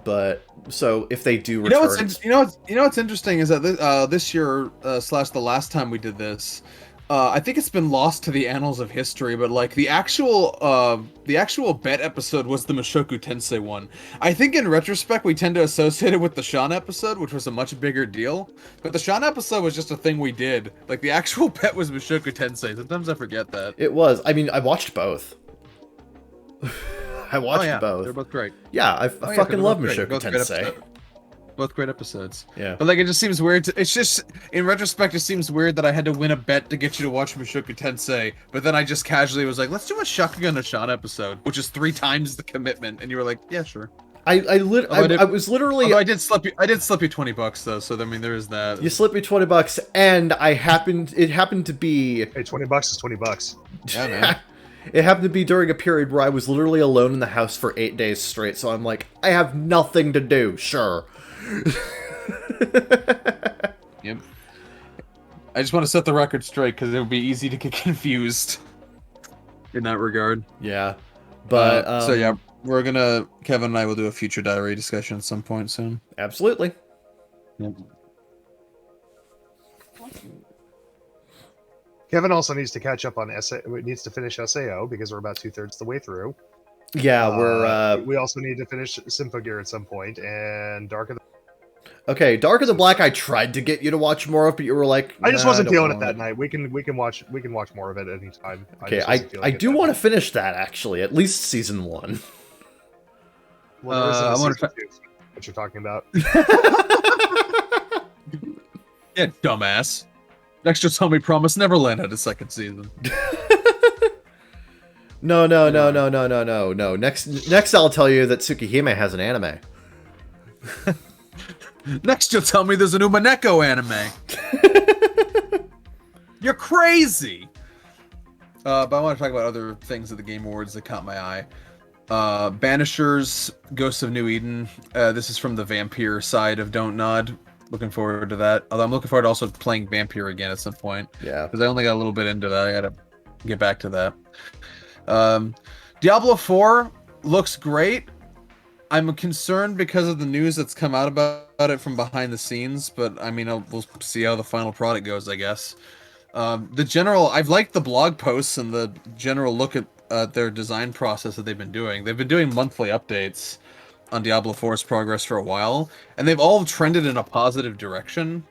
But so if they do return, you know what's interesting is that this year slash the last time we did this, I think it's been lost to the annals of history, but like the actual bet episode was the Mushoku Tensei one. I think in retrospect we tend to associate it with the Sean episode, which was a much bigger deal. But the Sean episode was just a thing we did. Like the actual bet was Mushoku Tensei. Sometimes I forget that. It was. I mean, I watched both. I watched both. They're both great. Yeah, I fucking love Mushoku Tensei. Both great episodes. Yeah. But like, it just seems weird. It's just, in retrospect, it seems weird that I had to win a bet to get you to watch Mushoku Tensei, but then I just casually was like, let's do a Shakugan no Sean episode, which is 3 times the commitment, and you were like, yeah, sure. I was literally. I did slip you $20 though, so I mean there is that. You slipped me $20, and it happened to be. Hey, $20 is $20. Yeah, man. It happened to be during a period where I was literally alone in the house for 8 days straight, so I'm like, I have nothing to do, sure. Yep. I just want to set the record straight because it would be easy to get confused in that regard. Yeah. But, so yeah, Kevin and I will do a Future Diary discussion at some point soon. Absolutely. Yep. Kevin also needs to catch up on needs to finish SAO because we're about 2/3 the way through. Yeah, we also need to finish Symphogear at some point, and Dark of the... Okay, Dark of the Black I tried to get you to watch more of, but you were like, I just wasn't feeling it that night. We can watch more of it anytime. Okay, I do want to finish that actually, at least season 1. Well, there isn't a season 2, what you're talking about. Yeah, dumbass. Next you'll tell me Promise Neverland had a second season. No. Next I'll tell you that Tsukihime has an anime. Next you'll tell me there's a new Maneko anime. You're crazy! But I want to talk about other things at the Game Awards that caught my eye. Banishers, Ghosts of New Eden. This is from the Vampire side of Don't Nod. Looking forward to that. Although I'm looking forward to also playing Vampire again at some point. Yeah. Because I only got a little bit into that. I gotta get back to that. Diablo 4 looks great. I'm concerned because of the news that's come out about it from behind the scenes, but I mean, we'll see how the final product goes, I guess. I've liked the blog posts and the general look at their design process that they've been doing. They've been doing monthly updates on Diablo 4's progress for a while, and they've all trended in a positive direction.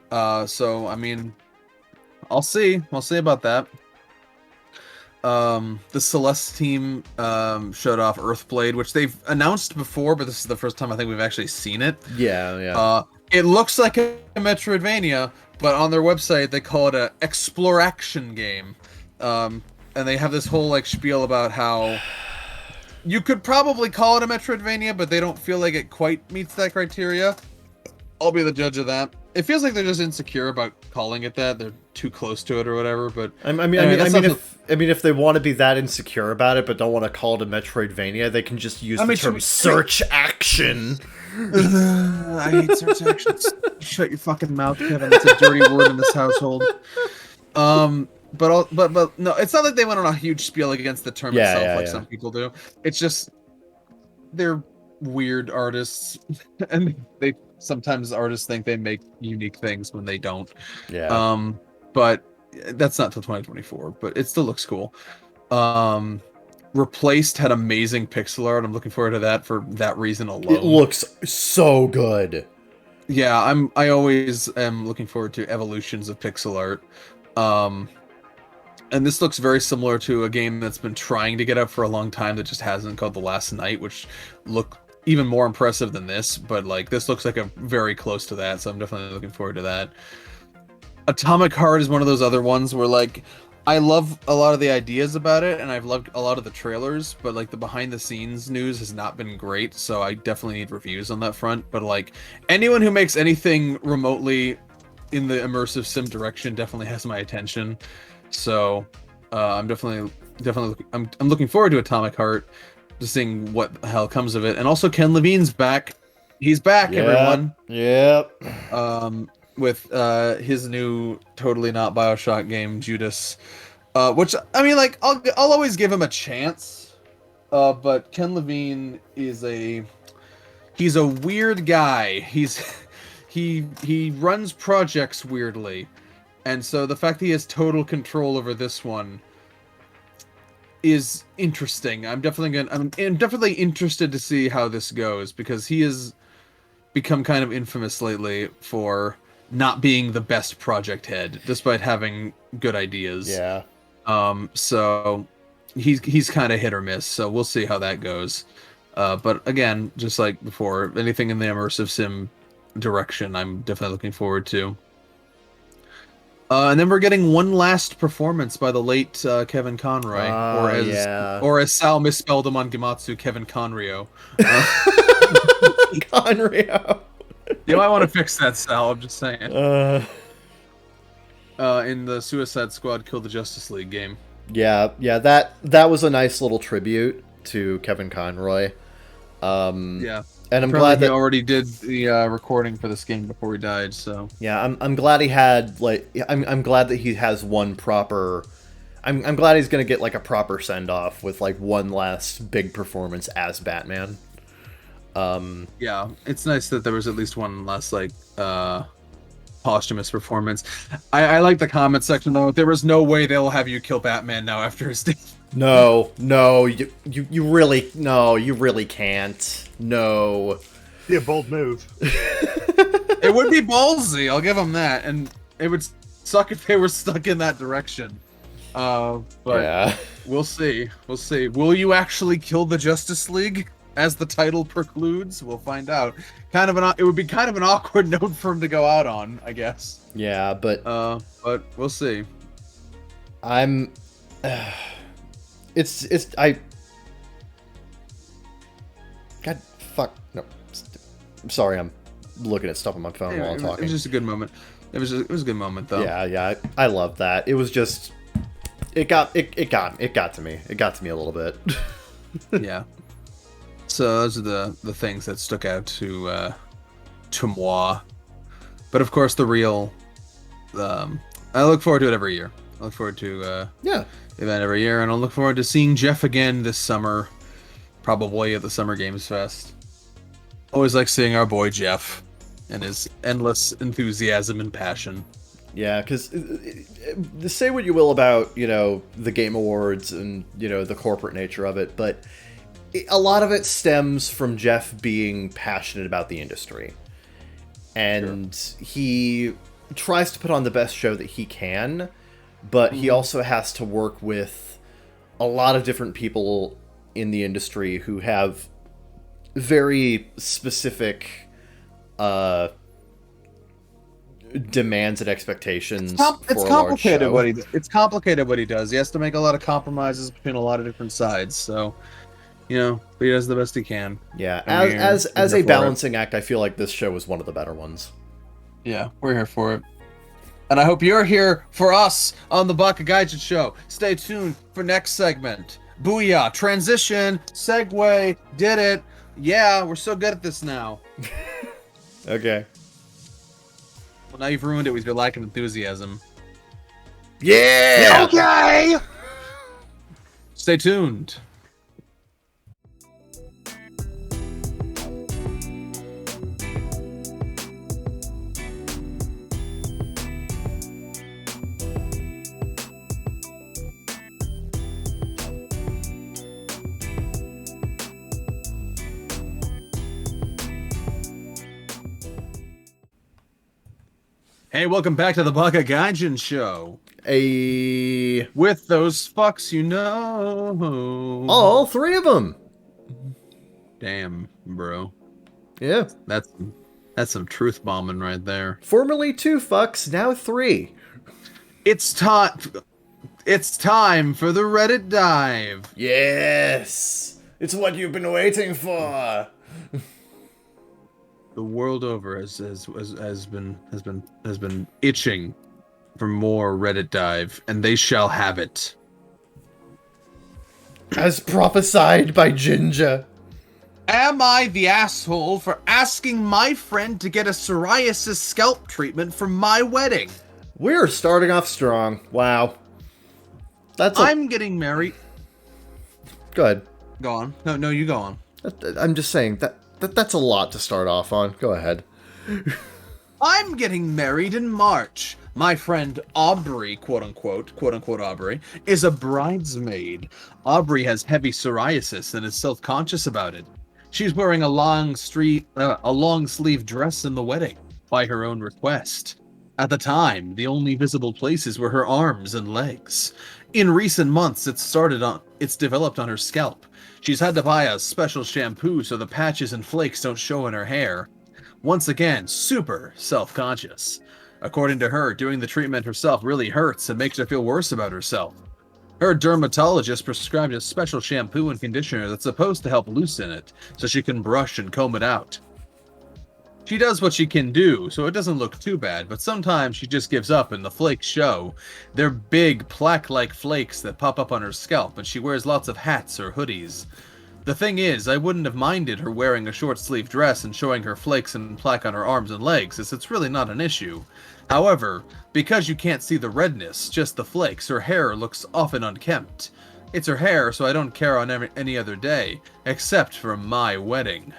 So, I mean, I'll see. I'll see about that. The Celeste team showed off Earthblade, which they've announced before, but this is the first time I think we've actually seen it. Yeah. It looks like a Metroidvania, but on their website they call it a exploration game. And they have this whole like spiel about how you could probably call it a Metroidvania, but they don't feel like it quite meets that criteria. I'll be the judge of that. It feels like they're just insecure about calling it that. They're too close to it or whatever. But I mean, if they want to be that insecure about it, but don't want to call it a Metroidvania, they can just use the term search action. I hate search actions. Shut your fucking mouth, Kevin. That's a dirty word in this household. But no, it's not like they went on a huge spiel against the term itself some people do. It's just they're weird artists, and sometimes artists think they make unique things when they don't. Yeah. But that's not till 2024. But it still looks cool. Replaced had amazing pixel art. I'm looking forward to that for that reason alone. It looks so good. Yeah, I always am looking forward to evolutions of pixel art. And this looks very similar to a game that's been trying to get up for a long time that just hasn't, called The Last Night, which look even more impressive than this, but like this looks like a very close to that, so I'm definitely looking forward to that. Atomic Heart is one of those other ones where like I love a lot of the ideas about it, and I've loved a lot of the trailers, but like the behind the scenes news has not been great, so I definitely need reviews on that front. But like anyone who makes anything remotely in the immersive sim direction definitely has my attention. So I'm definitely I'm looking forward to Atomic Heart, just seeing what the hell comes of it. And also Ken Levine's back. He's back, everyone. Yep. With his new totally not BioShock game, Judas, which I mean, like I'll always give him a chance, but Ken Levine is he's a weird guy. He runs projects weirdly, and so the fact that he has total control over this one is interesting. I'm definitely interested to see how this goes, because he has become kind of infamous lately for not being the best project head, despite having good ideas. Yeah. So he's kind of hit or miss. So we'll see how that goes. But again, just like before, anything in the immersive sim direction, I'm definitely looking forward to. And then we're getting one last performance by the late Kevin Conroy, or as Sal misspelled him on Gematsu, Kevin Conrio. Conrio. You might want to fix that, Sal. I'm just saying. In the Suicide Squad Kill the Justice League game. Yeah, that was a nice little tribute to Kevin Conroy. Yeah. And I'm glad that he already did the recording for this game before he died. So yeah, I'm glad he had I'm glad that he has one proper. I'm glad he's gonna get like a proper send off with like one last big performance as Batman. Yeah, it's nice that there was at least one last like posthumous performance. I like the comment section though. There was no way they'll have you kill Batman now after his death. No, you really can't. No. Be a bold move. It would be ballsy, I'll give them that, and it would suck if they were stuck in that direction. But yeah. We'll see. Will you actually kill the Justice League, as the title precludes? We'll find out. It would be kind of an awkward note for him to go out on, I guess. Yeah, but we'll see. I'm. God, fuck no. I'm sorry. I'm looking at stuff on my phone while I'm talking. It was just a good moment. It was a good moment though. Yeah. I love that. It was just. It got to me. It got to me a little bit. Yeah. So those are the things that stuck out to moi. But of course, the real. I look forward to it every year. I look forward to the event every year, and I'll look forward to seeing Jeff again this summer, probably at the Summer Games Fest. Always like seeing our boy Jeff and his endless enthusiasm and passion. Yeah, because say what you will about, the Game Awards and, the corporate nature of it, but a lot of it stems from Jeff being passionate about the industry. And he tries to put on the best show that he can, but he also has to work with a lot of different people in the industry who have very specific demands and expectations. It's complicated what he does. It's complicated what he does. He has to make a lot of compromises between a lot of different sides. So, but he does the best he can. Yeah, as a balancing act, I feel like this show is one of the better ones. Yeah, we're here for it. And I hope you're here for us on the bakagaijinshow. Stay tuned for next segment. Booyah! Transition, segue, did it. Yeah, we're so good at this now. Okay. Well, now you've ruined it with your lack of enthusiasm. Yeah! Okay! Stay tuned. Hey, welcome back to the Baka Gaijin show. With those fucks, you know. All three of them. Damn, bro. Yeah. That's some truth bombing right there. Formerly 2 fucks, now 3. It's time for the Reddit dive. Yes. It's what you've been waiting for. The world over has been itching for more Reddit dive, and they shall have it. As prophesied by Ginger. Am I the asshole for asking my friend to get a psoriasis scalp treatment for my wedding? We're starting off strong. Wow. I'm getting married. Go ahead. Go on. No, you go on. I'm just saying that's a lot to start off on. Go ahead. I'm getting married in March. My friend Aubrey, quote unquote Aubrey, is a bridesmaid. Aubrey has heavy psoriasis and is self-conscious about it. She's wearing a long sleeve dress in the wedding, by her own request. At the time, the only visible places were her arms and legs. In recent months, it's developed on her scalp. She's had to buy a special shampoo so the patches and flakes don't show in her hair. Once again, super self-conscious. According to her, doing the treatment herself really hurts and makes her feel worse about herself. Her dermatologist prescribed a special shampoo and conditioner that's supposed to help loosen it, so she can brush and comb it out. She does what she can do, so it doesn't look too bad, but sometimes she just gives up and the flakes show. They're big, plaque-like flakes that pop up on her scalp, and she wears lots of hats or hoodies. The thing is, I wouldn't have minded her wearing a short-sleeved dress and showing her flakes and plaque on her arms and legs, as it's really not an issue. However, because you can't see the redness, just the flakes, her hair looks often unkempt. It's her hair, so I don't care on any other day, except for my wedding.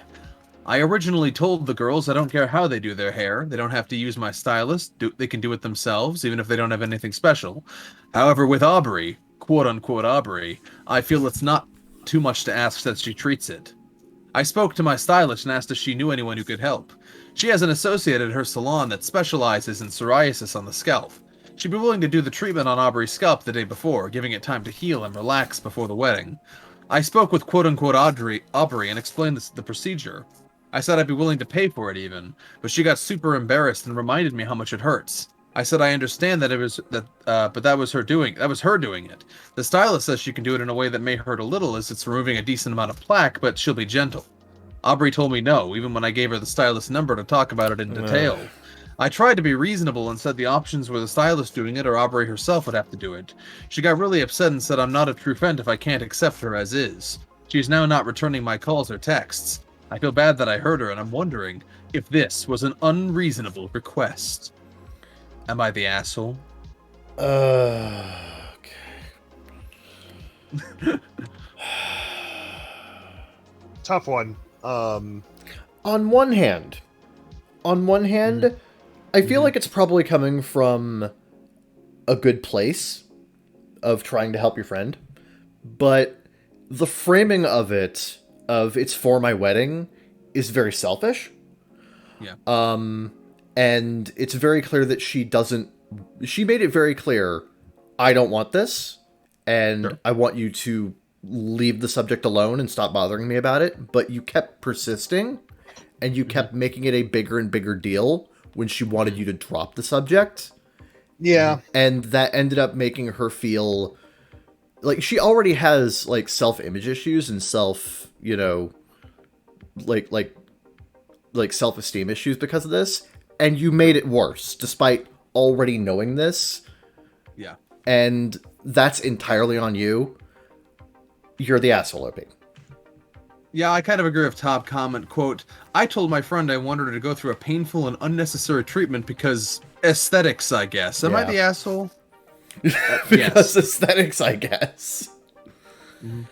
I originally told the girls I don't care how they do their hair, they don't have to use my stylist, they can do it themselves, even if they don't have anything special. However, with Aubrey, quote-unquote Aubrey, I feel it's not too much to ask that she treats it. I spoke to my stylist and asked if she knew anyone who could help. She has an associate at her salon that specializes in psoriasis on the scalp. She'd be willing to do the treatment on Aubrey's scalp the day before, giving it time to heal and relax before the wedding. I spoke with quote-unquote Aubrey and explained the procedure. I said I'd be willing to pay for it even, but she got super embarrassed and reminded me how much it hurts. I said I understand but that was her doing it. The stylist says she can do it in a way that may hurt a little, as it's removing a decent amount of plaque, but she'll be gentle. Aubrey told me no, even when I gave her the stylist's number to talk about it in detail. I tried to be reasonable and said the options were the stylist doing it or Aubrey herself would have to do it. She got really upset and said I'm not a true friend if I can't accept her as is. She's now not returning my calls or texts. I feel bad that I hurt her, and I'm wondering if this was an unreasonable request. Am I the asshole? Okay. Tough one. On one hand, I feel like it's probably coming from a good place of trying to help your friend, but the framing of it's for my wedding is very selfish. Yeah. And it's very clear that she made it very clear, I don't want this, and sure. I want you to leave the subject alone and stop bothering me about it, but you kept persisting, and you kept making it a bigger and bigger deal when she wanted you to drop the subject. Yeah. And that ended up making her feel like she already has, like, self-image issues and like self-esteem issues because of this, and you made it worse, despite already knowing this. Yeah. And that's entirely on you. You're the asshole, OP. Yeah, I kind of agree with top comment, quote, I told my friend I wanted her to go through a painful and unnecessary treatment because aesthetics, I guess. Am I the asshole? Because aesthetics, I guess. Mm-hmm.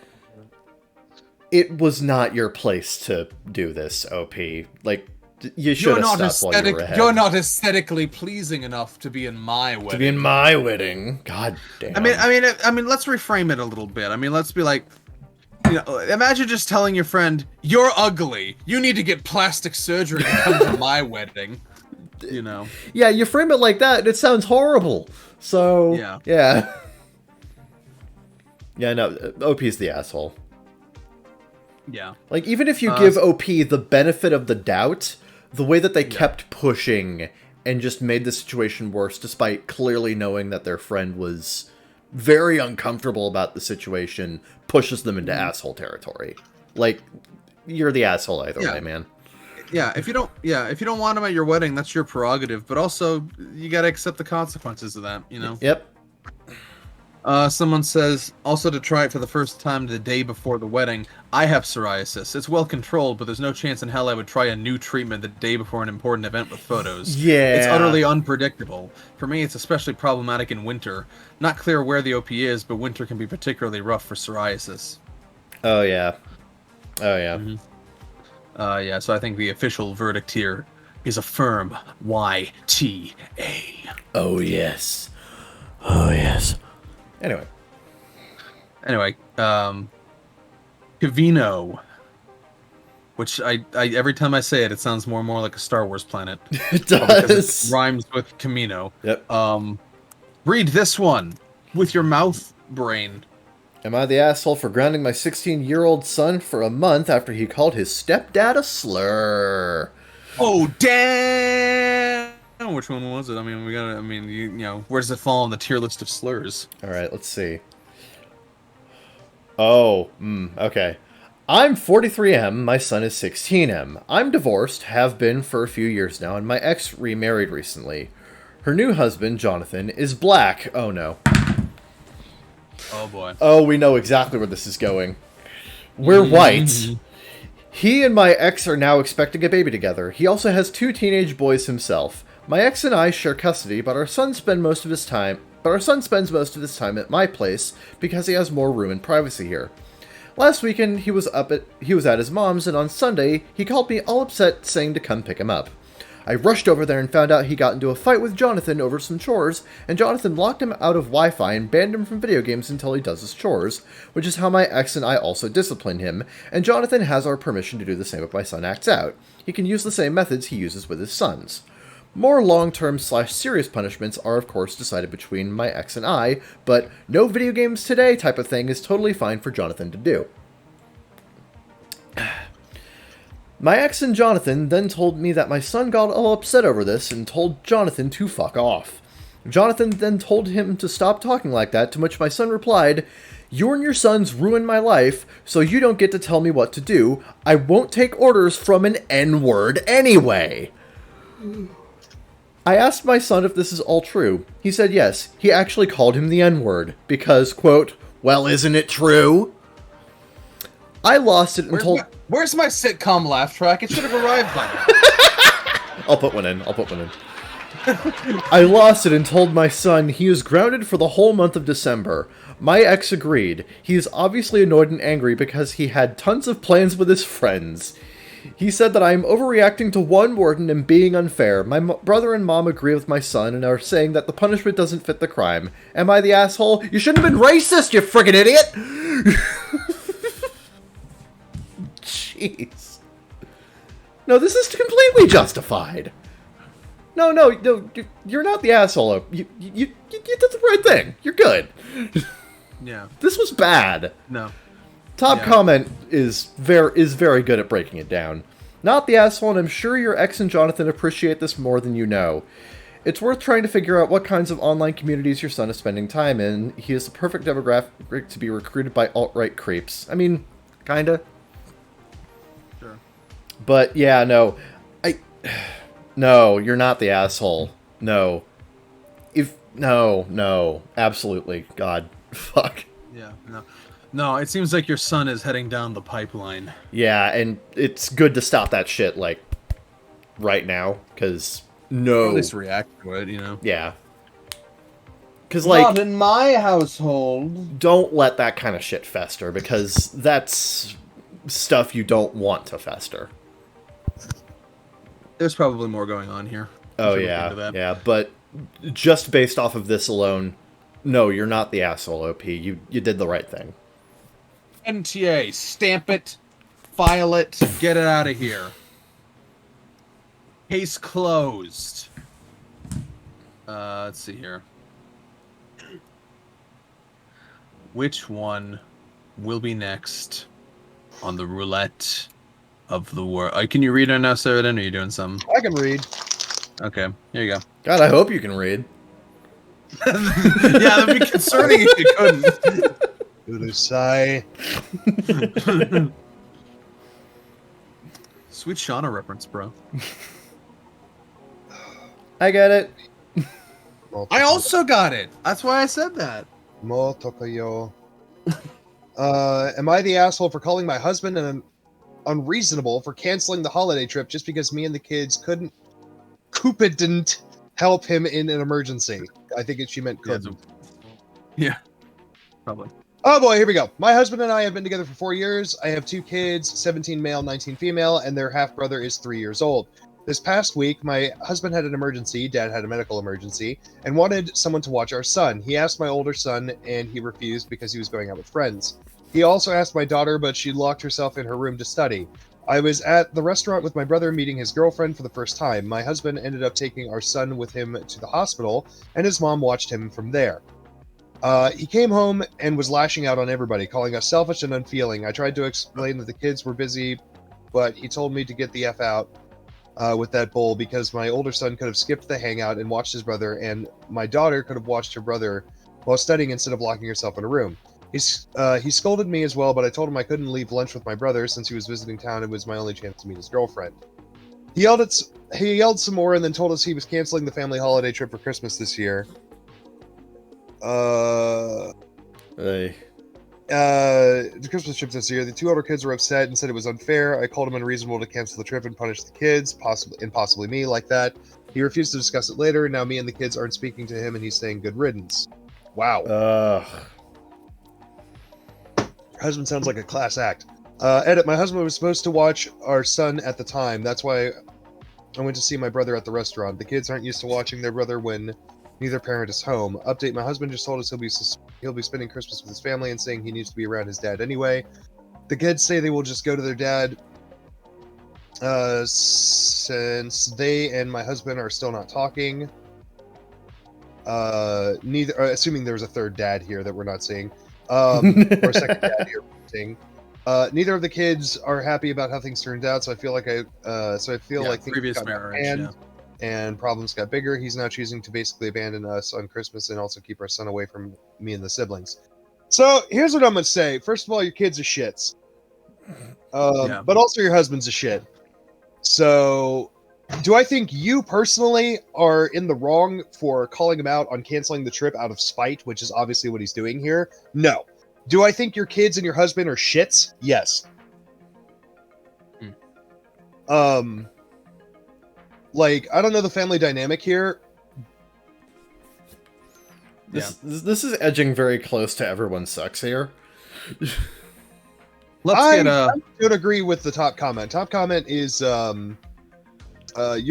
It was not your place to do this, OP. Like, you should have stopped while you were ahead. You're not aesthetically pleasing enough to be in my wedding. To be in my wedding? God damn. I mean, let's reframe it a little bit. I mean, let's be like, imagine just telling your friend, you're ugly. You need to get plastic surgery to come to my wedding. you know. Yeah, you frame it like that, and it sounds horrible. So, yeah. Yeah, no, OP's the asshole. Yeah. Like, even if you give OP the benefit of the doubt, the way that they kept pushing and just made the situation worse, despite clearly knowing that their friend was very uncomfortable about the situation, pushes them into asshole territory. Like, you're the asshole either way, man. Yeah, if you don't want him at your wedding, that's your prerogative. But also, you gotta accept the consequences of that, you know? Yep. Someone says, also to try it for the first time the day before the wedding, I have psoriasis. It's well controlled, but there's no chance in hell I would try a new treatment the day before an important event with photos. Yeah. It's utterly unpredictable. For me, it's especially problematic in winter. Not clear where the OP is, but winter can be particularly rough for psoriasis. Oh, yeah. Oh, yeah. Yeah, so I think the official verdict here is a firm YTA. Oh, yes. Oh, yes. Anyway, Cavino, which I every time I say it, it sounds more and more like a Star Wars planet. It does. It rhymes with Camino. Yep. Read this one with your mouth brain. Am I the asshole for grounding my 16-year-old son for a month after he called his stepdad a slur? Oh, damn! Which one was it? I mean, you know, where does it fall on the tier list of slurs? All right, let's see. Oh, okay. I'm 43M, my son is 16M. I'm divorced, have been for a few years now, and my ex remarried recently. Her new husband, Jonathan, is black. Oh, no. Oh, boy. Oh, we know exactly where this is going. We're white. He and my ex are now expecting a baby together. He also has 2 teenage boys himself. My ex and I share custody, but our son spends most of his time at my place because he has more room and privacy here. Last weekend he was at his mom's, and on Sunday he called me all upset, saying to come pick him up. I rushed over there and found out he got into a fight with Jonathan over some chores, and Jonathan locked him out of Wi-Fi and banned him from video games until he does his chores, which is how my ex and I also discipline him, and Jonathan has our permission to do the same if my son acts out. He can use the same methods he uses with his sons. More long-term / serious punishments are of course decided between my ex and I, but no video games today type of thing is totally fine for Jonathan to do. My ex and Jonathan then told me that my son got all upset over this and told Jonathan to fuck off. Jonathan then told him to stop talking like that, to which my son replied, "You and your sons ruined my life, so you don't get to tell me what to do. I won't take orders from an N-word anyway." I asked my son if this is all true. He said yes, he actually called him the N-word, because, quote, "Well, isn't it true?" I lost it and told... Where's my sitcom laugh track? It should have arrived by now. I'll put one in. I lost it and told my son he is grounded for the whole month of December. My ex agreed. He is obviously annoyed and angry because he had tons of plans with his friends. He said that I am overreacting to one warden and being unfair. My brother and mom agree with my son and are saying that the punishment doesn't fit the crime. Am I the asshole? You shouldn't have been racist, you friggin' idiot! Jeez. No, this is completely justified. No, you're not the asshole. You did the right thing. You're good. Yeah. This was bad. No. Top comment is very good at breaking it down. Not the asshole, and I'm sure your ex and Jonathan appreciate this more than you know. It's worth trying to figure out what kinds of online communities your son is spending time in. He is the perfect demographic to be recruited by alt-right creeps. I mean, kinda. Sure. But yeah, no. No, you're not the asshole. No. No, absolutely. God. Fuck. Yeah, no. No, it seems like your son is heading down the pipeline. Yeah, and it's good to stop that shit, like, right now, because no... Or at least react to it, you know? Yeah. Because, like... Not in my household. Don't let that kind of shit fester, because that's stuff you don't want to fester. There's probably more going on here. Oh, yeah, but just based off of this alone, no, you're not the asshole, OP. You did the right thing. NTA, stamp it, file it, get it out of here. Case closed. Let's see here. Which one will be next on the roulette of the world? Can you read right now, Sarah? Or are you doing something? I can read. Okay, here you go. God, I hope you can read. Yeah, that'd be concerning if you couldn't. Urusai. Sweet Shauna reference, bro. I get it. I also got it. That's why I said that. Mo Tokoyo. Am I the asshole for calling my husband and unreasonable for canceling the holiday trip just because me and the kids couldn't help him in an emergency? I think she meant couldn't. Yeah, probably. Oh boy, here we go. My husband and I have been together for 4 years. I have 2 kids, 17 male, 19 female, and their half brother is 3 years old. This past week, my husband had an emergency, dad had a medical emergency, and wanted someone to watch our son. He asked my older son, and he refused because he was going out with friends. He also asked my daughter, but she locked herself in her room to study. I was at the restaurant with my brother meeting his girlfriend for the first time. My husband ended up taking our son with him to the hospital, and his mom watched him from there. He came home and was lashing out on everybody, calling us selfish and unfeeling. I tried to explain that the kids were busy, but he told me to get the F out with that bull because my older son could have skipped the hangout and watched his brother, and my daughter could have watched her brother while studying instead of locking herself in a room. He scolded me as well, but I told him I couldn't leave lunch with my brother since he was visiting town. It was my only chance to meet his girlfriend. He yelled some more and then told us he was canceling the family holiday trip for Christmas this year. The Christmas trip this year. The 2 older kids were upset and said it was unfair. I called him unreasonable to cancel the trip and punish the kids, possibly me, like that. He refused to discuss it later. Now me and the kids aren't speaking to him, and he's saying good riddance. Wow. Your husband sounds like a class act. Edit. My husband was supposed to watch our son at the time. That's why I went to see my brother at the restaurant. The kids aren't used to watching their brother when neither parent is home. Update, my husband just told us he'll be spending Christmas with his family and saying he needs to be around his dad anyway. The kids say they will just go to their dad since they and my husband are still not talking. Assuming there was a third dad here that we're not seeing. Or a second dad here we're seeing. Neither of the kids are happy about how things turned out, so I feel like like things got marriage, and problems got bigger. He's now choosing to basically abandon us on Christmas and also keep our son away from me and the siblings. So here's what I'm gonna say. First of all, your kids are shits, but also your husband's a shit. So, do I think you personally are in the wrong for calling him out on canceling the trip out of spite, which is obviously what he's doing here? No. Do I think your kids and your husband are shits? Yes. Like, I don't know the family dynamic here. This is edging very close to everyone sucks here. I don't agree with the top comment. Top comment is, you're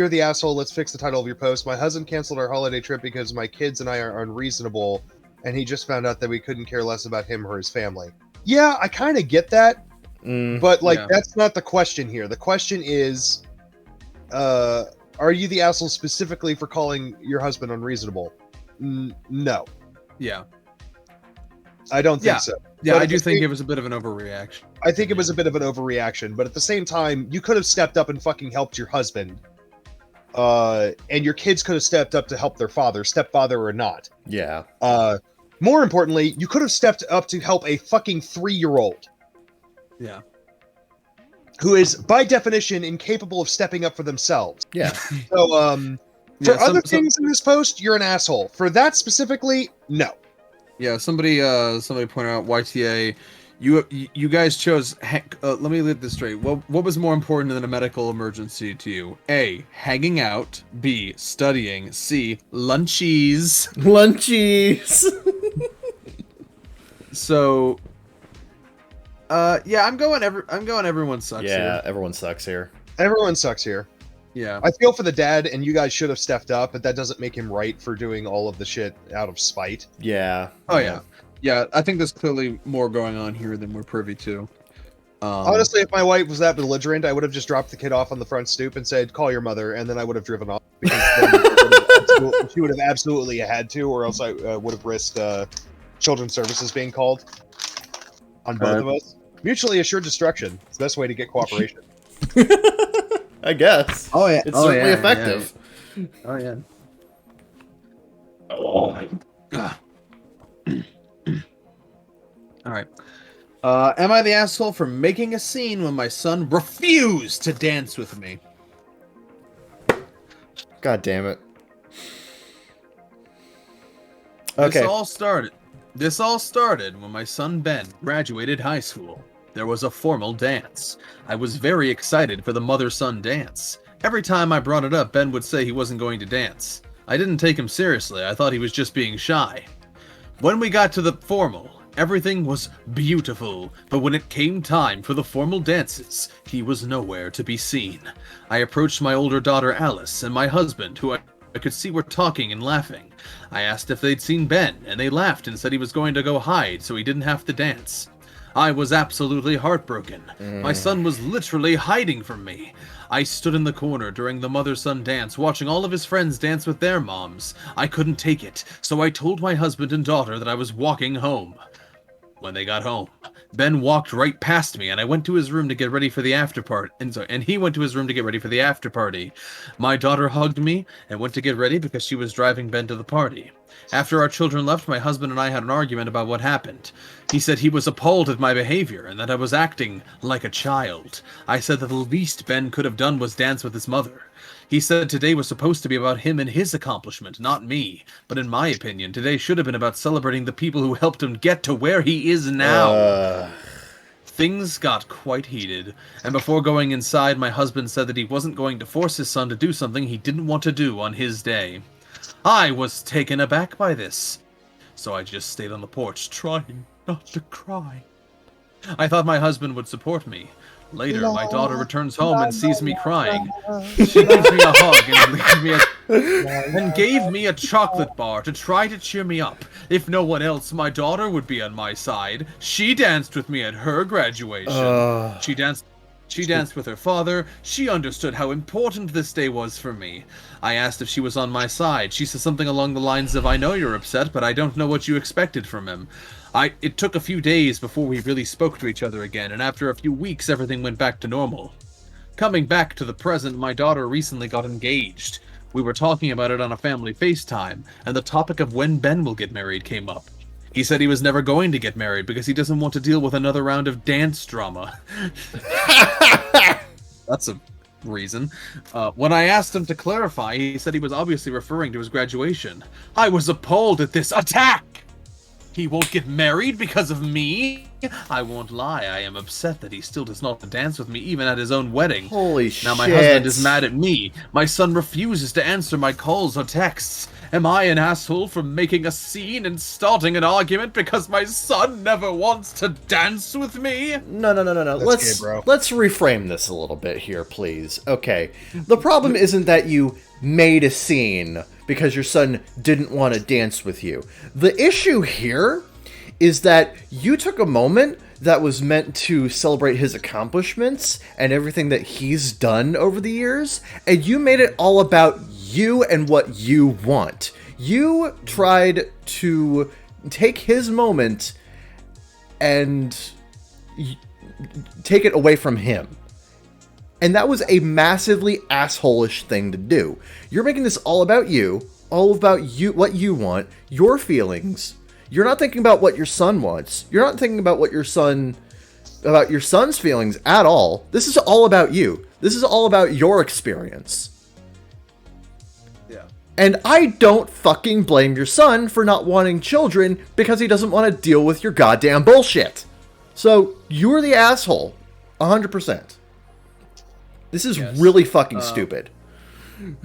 the asshole. Let's fix the title of your post. My husband canceled our holiday trip because my kids and I are unreasonable, and he just found out that we couldn't care less about him or his family. Yeah, I kind of get that, but that's not the question here. The question is, are you the asshole specifically for calling your husband unreasonable? No. Yeah. I don't think so. Yeah, I do think it was a bit of an overreaction. I think it was a bit of an overreaction, but at the same time, you could have stepped up and fucking helped your husband. And your kids could have stepped up to help their father, stepfather or not. Yeah. More importantly, you could have stepped up to help a fucking 3-year-old. Yeah. Who is, by definition, incapable of stepping up for themselves. Yeah. So, for other things in this post, you're an asshole. For that specifically, no. Yeah, somebody pointed out YTA. You guys chose. Let me get this straight. What was more important than a medical emergency to you? A. Hanging out. B. Studying. C. Lunchies. Lunchies. So. Yeah, I'm going. Everyone sucks. Yeah, here. Everyone sucks here. Everyone sucks here. Yeah. I feel for the dad, and you guys should have stepped up, but that doesn't make him right for doing all of the shit out of spite. Yeah. Oh yeah. Yeah, I think there's clearly more going on here than we're privy to. Honestly, if my wife was that belligerent, I would have just dropped the kid off on the front stoop and said, "Call your mother," and then I would have driven off. Because then she would have absolutely had to, or else I would have risked children's services being called on both of us. Mutually assured destruction. It's the best way to get cooperation. I guess. Oh yeah, it's certainly effective. Yeah. Oh yeah. All right. Am I the asshole for making a scene when my son refused to dance with me? God damn it. Okay. This all started when my son Ben graduated high school. There was a formal dance. I was very excited for the mother-son dance. Every time I brought it up, Ben would say he wasn't going to dance. I didn't take him seriously. I thought he was just being shy. When we got to the formal, everything was beautiful, but when it came time for the formal dances, he was nowhere to be seen. I approached my older daughter Alice and my husband, who I could see were talking and laughing. I asked if they'd seen Ben, and they laughed and said he was going to go hide so he didn't have to dance. I was absolutely heartbroken. My son was literally hiding from me. I stood in the corner during the mother-son dance, watching all of his friends dance with their moms. I couldn't take it, so I told my husband and daughter that I was walking home. When they got home, Ben walked right past me, and I went to his room to get ready for the after party. And he went to his room to get ready for the after party. My daughter hugged me and went to get ready because she was driving Ben to the party. After our children left, my husband and I had an argument about what happened. He said he was appalled at my behavior and that I was acting like a child. I said that the least Ben could have done was dance with his mother. He said today was supposed to be about him and his accomplishment, not me. But in my opinion, today should have been about celebrating the people who helped him get to where he is now. Things got quite heated, and before going inside, my husband said that he wasn't going to force his son to do something he didn't want to do on his day. I was taken aback by this, so I just stayed on the porch, trying not to cry. I thought my husband would support me. Later, my daughter returns home and sees me crying. She gives me a hug and gave me a chocolate bar to try to cheer me up. If no one else, my daughter would be on my side. She danced with me at her graduation. She danced with her father. She understood how important this day was for me. I asked if she was on my side. She said something along the lines of, "I know you're upset, but I don't know what you expected from him." It took a few days before we really spoke to each other again, and after a few weeks, everything went back to normal. Coming back to the present, my daughter recently got engaged. We were talking about it on a family FaceTime, and the topic of when Ben will get married came up. He said he was never going to get married because he doesn't want to deal with another round of dance drama. That's a reason. When I asked him to clarify, he said he was obviously referring to his graduation. I was appalled at this attack! He won't get married because of me? I won't lie, I am upset that he still does not dance with me even at his own wedding. Holy shit. Now my husband is mad at me. My son refuses to answer my calls or texts. Am I an asshole for making a scene and starting an argument because my son never wants to dance with me? No. Let's reframe this a little bit here, please. Okay. The problem isn't that you made a scene because your son didn't want to dance with you. The issue here is that you took a moment that was meant to celebrate his accomplishments and everything that he's done over the years, and you made it all about you and what you want. You tried to take his moment and take it away from him. And that was a massively asshole-ish thing to do. You're making this all about you, what you want, your feelings. You're not thinking about what your son wants. You're not thinking about your son's feelings at all. This is all about you. This is all about your experience. Yeah. And I don't fucking blame your son for not wanting children because he doesn't want to deal with your goddamn bullshit. So, you're the asshole. 100%. This is really fucking stupid.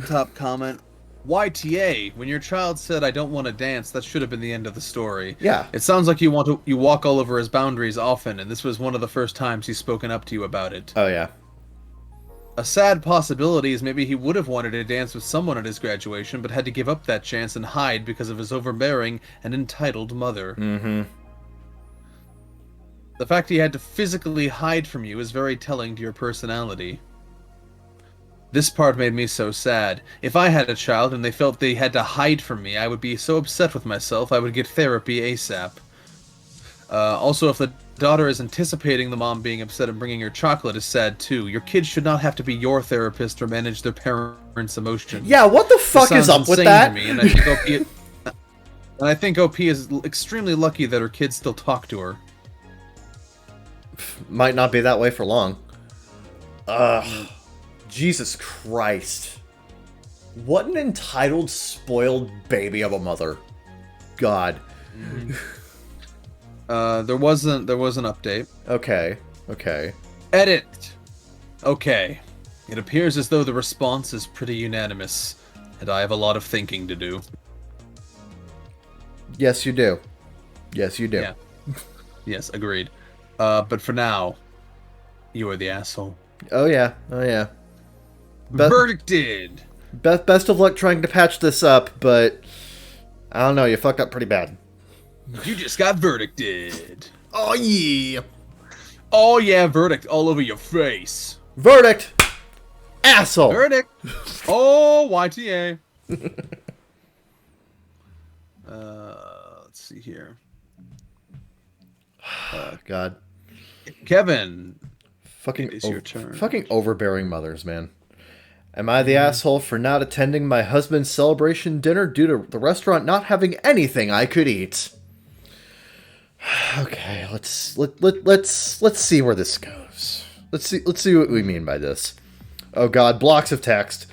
Top comment. YTA, when your child said, "I don't want to dance," that should have been the end of the story. Yeah. It sounds like you walk all over his boundaries often, and this was one of the first times he's spoken up to you about it. Oh, yeah. A sad possibility is maybe he would have wanted to dance with someone at his graduation, but had to give up that chance and hide because of his overbearing and entitled mother. Mm-hmm. The fact he had to physically hide from you is very telling to your personality. This part made me so sad. If I had a child and they felt they had to hide from me, I would be so upset with myself I would get therapy ASAP. Also, if the daughter is anticipating the mom being upset and bringing her chocolate is sad too. Your kids should not have to be your therapist or manage their parents' emotions. Yeah, what the fuck is up with that? To me, and I think OP is extremely lucky that her kids still talk to her. Might not be that way for long. Jesus Christ. What an entitled, spoiled baby of a mother. God. There was an update. Okay. Edit. Okay. It appears as though the response is pretty unanimous, and I have a lot of thinking to do. Yes, you do. Yeah. Yes, agreed. But for now, you are the asshole. Oh yeah. Verdicted! Best of luck trying to patch this up, but I don't know, you fucked up pretty bad. You just got verdicted. Oh yeah! Oh yeah, verdict all over your face. Verdict! Asshole! Verdict! Oh, YTA. Let's see here. God. Kevin. Fucking it's your turn. Fucking overbearing mothers, man. Am I the asshole for not attending my husband's celebration dinner due to the restaurant not having anything I could eat? Okay, let's see where this goes. Let's see what we mean by this. Oh God, blocks of text.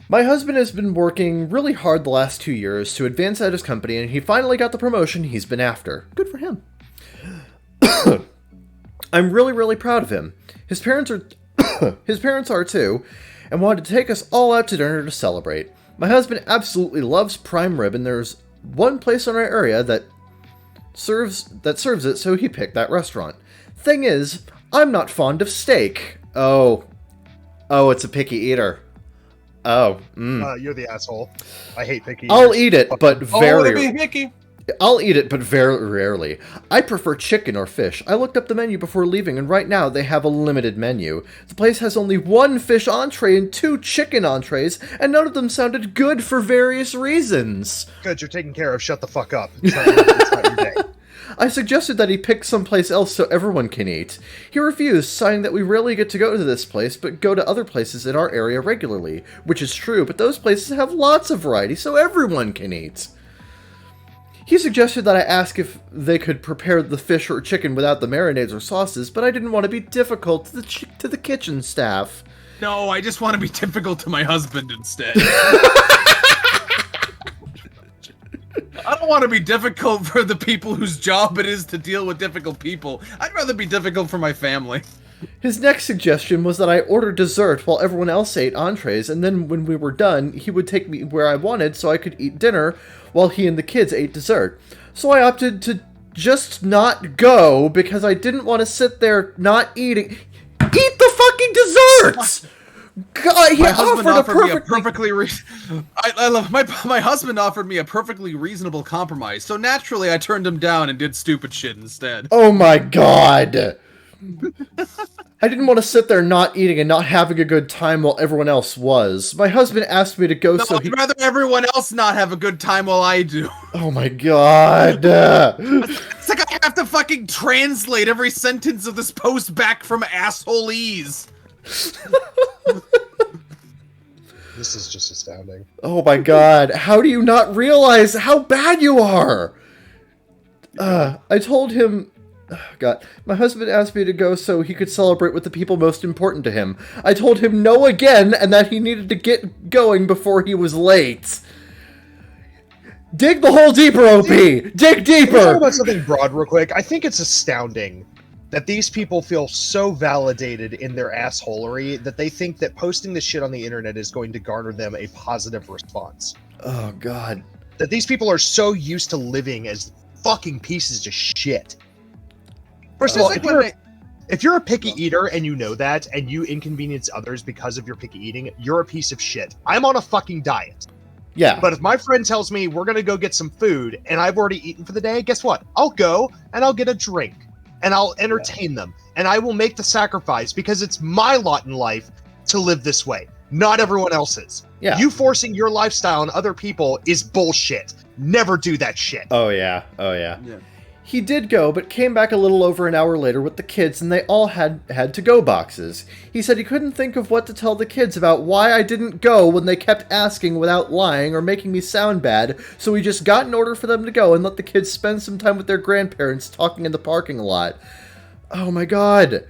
My husband has been working really hard the last 2 years to advance at his company, and he finally got the promotion he's been after. Good for him. I'm really proud of him. His parents are too, and wanted to take us all out to dinner to celebrate. My husband absolutely loves prime rib, and there's one place in our area that serves it, so he picked that restaurant. Thing is, I'm not fond of steak. Oh, it's a picky eater. Oh, you're the asshole. I hate picky I'll eaters. eat it, but very... picky. I'll eat it, but very rarely. I prefer chicken or fish. I looked up the menu before leaving, and right now they have a limited menu. The place has only 1 fish entree and 2 chicken entrees, and none of them sounded good for various reasons. Good, you're taken care of. Shut the fuck up. It's not your day. I suggested that he pick someplace else so everyone can eat. He refused, saying that we rarely get to go to this place, but go to other places in our area regularly. Which is true, but those places have lots of variety, so everyone can eat. He suggested that I ask if they could prepare the fish or chicken without the marinades or sauces, but I didn't want to be difficult to the kitchen staff. No, I just want to be difficult to my husband instead. I don't want to be difficult for the people whose job it is to deal with difficult people. I'd rather be difficult for my family. His next suggestion was that I order dessert while everyone else ate entrees, and then when we were done, he would take me where I wanted so I could eat dinner while he and the kids ate dessert. So I opted to just not go because I didn't want to sit there not eating. Eat the fucking desserts! God, he offered a perfectly I love my husband offered me a perfectly reasonable compromise, so naturally I turned him down and did stupid shit instead. Oh my God. I didn't want to sit there not eating and not having a good time while everyone else was. My husband asked me to go, so I'd rather everyone else not have a good time while I do. Oh my God. It's like I have to fucking translate every sentence of this post back from assholeese. This is just astounding. Oh my God. How do you not realize how bad you are? I told him... God, my husband asked me to go so he could celebrate with the people most important to him. I told him no again and that he needed to get going before he was late. Dig the hole deeper, OP! Dig deeper! Can we talk about something broad real quick? I think it's astounding that these people feel so validated in their assholery that they think that posting this shit on the internet is going to garner them a positive response. Oh, God. That these people are so used to living as fucking pieces of shit. First of all, if you're a picky eater and you know that, and you inconvenience others because of your picky eating, you're a piece of shit. I'm on a fucking diet. Yeah. But if my friend tells me we're going to go get some food and I've already eaten for the day, guess what? I'll go and I'll get a drink. and I'll entertain them, and I will make the sacrifice because it's my lot in life to live this way, not everyone else's. Yeah. You forcing your lifestyle on other people is bullshit. Never do that shit. Oh yeah. He did go, but came back a little over an hour later with the kids, and they all had to-go boxes. He said he couldn't think of what to tell the kids about why I didn't go when they kept asking without lying or making me sound bad, so he just got an order for them to go and let the kids spend some time with their grandparents talking in the parking lot. Oh my god.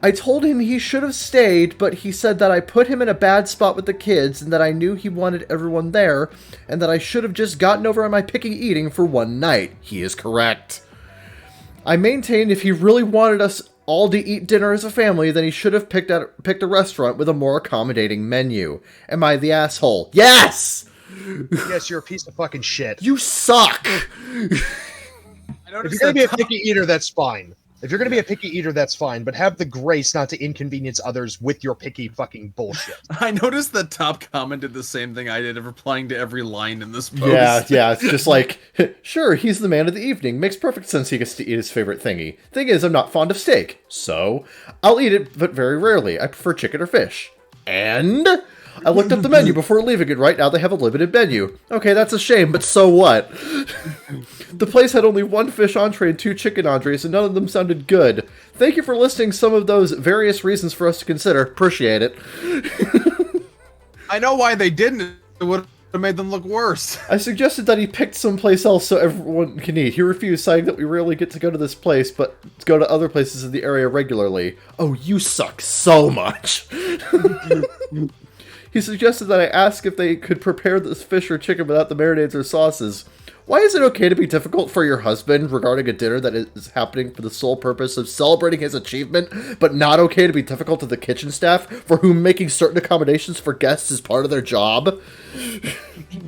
I told him he should have stayed, but he said that I put him in a bad spot with the kids and that I knew he wanted everyone there, and that I should have just gotten over on my picky eating for one night. He is correct. I maintained if he really wanted us all to eat dinner as a family, then he should have picked a restaurant with a more accommodating menu. Am I the asshole? Yes! Yes, you're a piece of fucking shit. You suck! If you're going to be a picky eater, that's fine. If you're going to be a picky eater, that's fine, but have the grace not to inconvenience others with your picky fucking bullshit. I noticed that Top Comment did the same thing I did of replying to every line in this post. Yeah, it's just like, sure, he's the man of the evening. Makes perfect sense he gets to eat his favorite thingy. Thing is, I'm not fond of steak, so I'll eat it, but very rarely. I prefer chicken or fish. And I looked up the menu before leaving, and right now they have a limited menu. Okay, that's a shame, but so what? The place had only one fish entree and 2 chicken entrees, and none of them sounded good. Thank you for listing some of those various reasons for us to consider. Appreciate it. I know why they didn't. It would have made them look worse. I suggested that he picked someplace else so everyone can eat. He refused, saying that we rarely get to go to this place, but go to other places in the area regularly. Oh, you suck so much. He suggested that I ask if they could prepare this fish or chicken without the marinades or sauces. Why is it okay to be difficult for your husband regarding a dinner that is happening for the sole purpose of celebrating his achievement, but not okay to be difficult to the kitchen staff for whom making certain accommodations for guests is part of their job?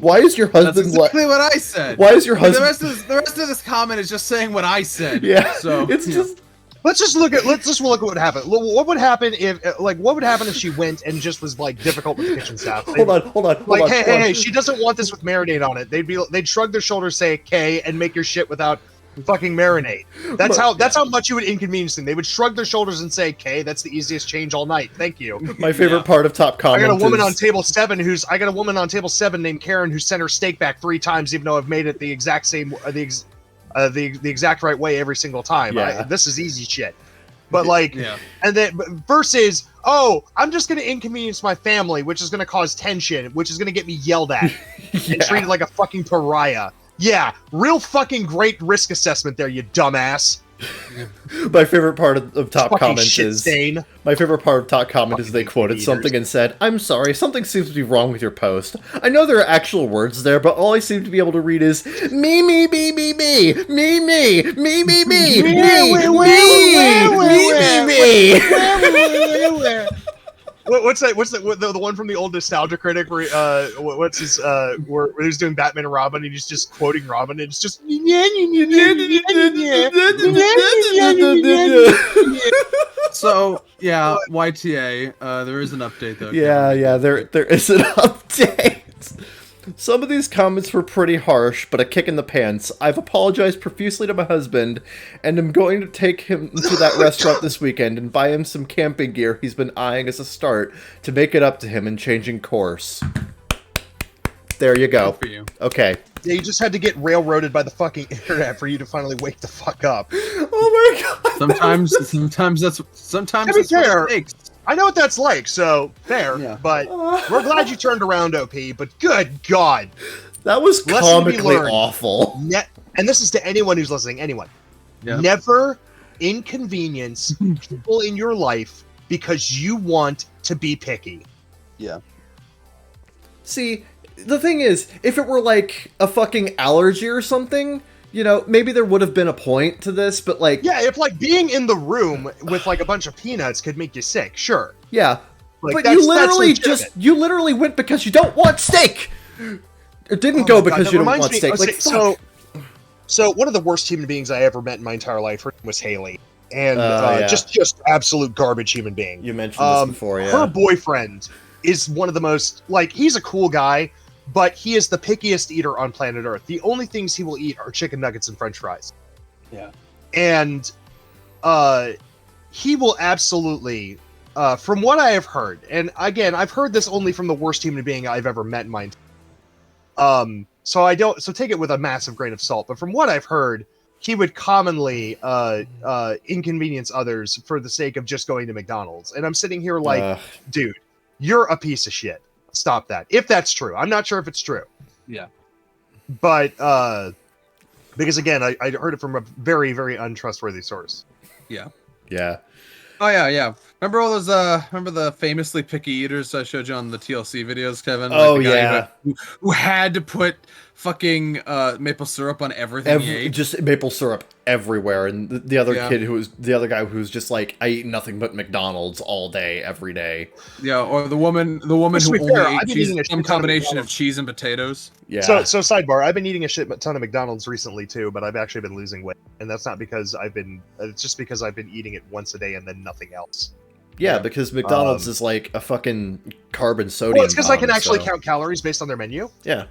Why is your husband... That's exactly what I said. Why is your husband... The rest of this comment is just saying what I said. Yeah, so it's just... Let's just look at what would happen. What would happen if she went and just was like difficult with the kitchen staff? Hold on. Hey, she doesn't want this with marinade on it. They'd shrug their shoulders, say "K," and make your shit without fucking marinade. That's how much you would inconvenience them. They would shrug their shoulders and say "K." That's the easiest change all night. Thank you. My favorite part of Top Comment. I got a woman on table 7 named Karen who sent her steak back 3 times, even though I've made it the exact same the exact right way every single time. Yeah. This is easy shit. But and then versus, I'm just going to inconvenience my family, which is going to cause tension, which is going to get me yelled at and treated like a fucking pariah. Yeah, real fucking great risk assessment there, you dumbass. My favorite part of Top Comment is my favorite part of Top Comment is they quoted something and said, "I'm sorry, something seems to be wrong with your post. I know there are actual words there, but all I seem to be able to read is me, me, me, me, me, me, me, me, me, me, me, me, me, me, me." What's that? What's the one from the old Nostalgia Critic where what's his where he's doing Batman and Robin and he's just quoting Robin and it's just so yeah, YTA. There is an update though. Yeah, there is an update. Some of these comments were pretty harsh, but a kick in the pants. I've apologized profusely to my husband, and I'm going to take him to that restaurant this weekend and buy him some camping gear he's been eyeing as a start to make it up to him in changing course. There you go. Good for you. Okay. Yeah, you just had to get railroaded by the fucking internet for you to finally wake the fuck up. Oh my god. Sometimes that's what it takes. I know what that's like, so fair. Yeah. But we're glad you turned around, OP. But good God, that was comically awful. And this is to anyone who's listening. Anyone, never inconvenience people in your life because you want to be picky. Yeah. See, the thing is, if it were like a fucking allergy or something, you know, maybe there would have been a point to this, but like... Yeah, if like being in the room with like a bunch of peanuts could make you sick, sure. Yeah, like, but you literally went because you don't want steak! It didn't go because you don't want steak. Like, so one of the worst human beings I ever met in my entire life, her name was Haley. And just absolute garbage human being. You mentioned this before, yeah. Her boyfriend is one of the most, like, he's a cool guy, but he is the pickiest eater on planet Earth. The only things he will eat are chicken nuggets and french fries. Yeah. And he will absolutely, from what I have heard, and again, I've heard this only from the worst human being I've ever met in my so take it with a massive grain of salt, but from what I've heard, he would commonly inconvenience others for the sake of just going to McDonald's. And I'm sitting here like, dude, you're a piece of shit. Stop that. If that's true. I'm not sure if it's true. Yeah. But because again, I heard it from a very, very untrustworthy source. Yeah. Yeah. Oh yeah. Remember all those? Remember the famously picky eaters I showed you on the TLC videos, Kevin? Oh like yeah. Who had to put fucking maple syrup on everything he ate? Just maple syrup everywhere, and the other kid the other guy who was just like, I eat nothing but McDonald's all day, every day. Yeah, or the woman who only ate cheese, some combination of cheese and potatoes. Yeah. So sidebar, I've been eating a shit ton of McDonald's recently too, but I've actually been losing weight, and that's not because it's just because I've been eating it once a day and then nothing else. Yeah, because McDonald's is like a fucking carb and sodium. Well, it's because I can actually count calories based on their menu. Yeah.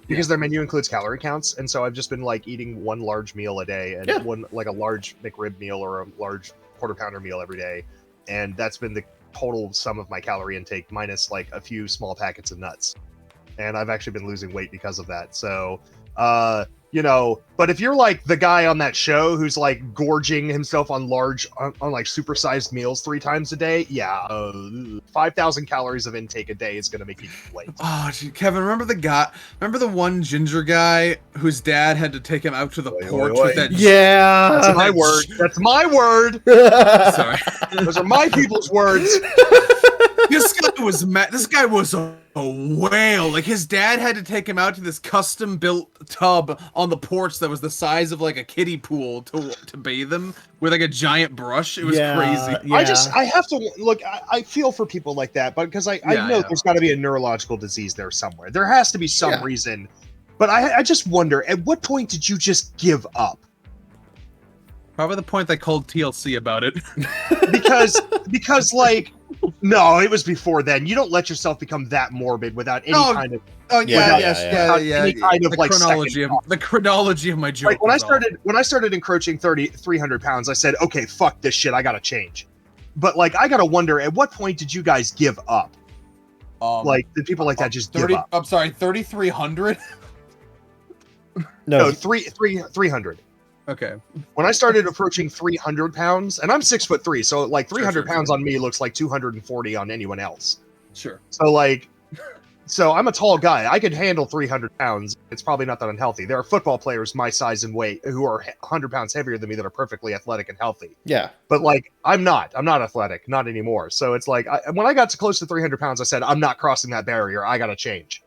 Because their menu includes calorie counts, and so I've just been like eating one large meal a day, and one like a large McRib meal or a large quarter pounder meal every day, and that's been the total sum of my calorie intake minus like a few small packets of nuts, and I've actually been losing weight because of that. So, but if you're like the guy on that show who's like gorging himself on like supersized meals 3 times a day, 5,000 calories of intake a day is going to make you lose weight. Oh, gee, Kevin, remember the one ginger guy whose dad had to take him out to the porch with that? Yeah, that's my word. That's my word. Sorry, those are my people's words. This guy was a whale. Like, his dad had to take him out to this custom built tub on the porch that was the size of like a kiddie pool to bathe him with like a giant brush. It was crazy. Yeah. I have to look. I feel for people like that, but because I know there's got to be a neurological disease there somewhere. There has to be some reason. But I just wonder, at what point did you just give up? Probably the point they called TLC about it. because like, no, it was before then. You don't let yourself become that morbid without any kind of. Oh yeah, Any kind of the like chronology of my joke. Like when I started encroaching 300 pounds, I said, okay, fuck this shit. I gotta change. But like, I gotta wonder, at what point did you guys give up? Like, did people like that just give up? I'm sorry, 3,300. No, 300. Okay. When I started approaching 300 pounds, and I'm 6'3", so like 300 pounds on me looks like 240 on anyone else. Sure. So I'm a tall guy. I could handle 300 pounds. It's probably not that unhealthy. There are football players my size and weight who are 100 pounds heavier than me that are perfectly athletic and healthy. Yeah. But like, I'm not athletic, not anymore. So it's like, when I got to close to 300 pounds, I said, I'm not crossing that barrier. I got to change.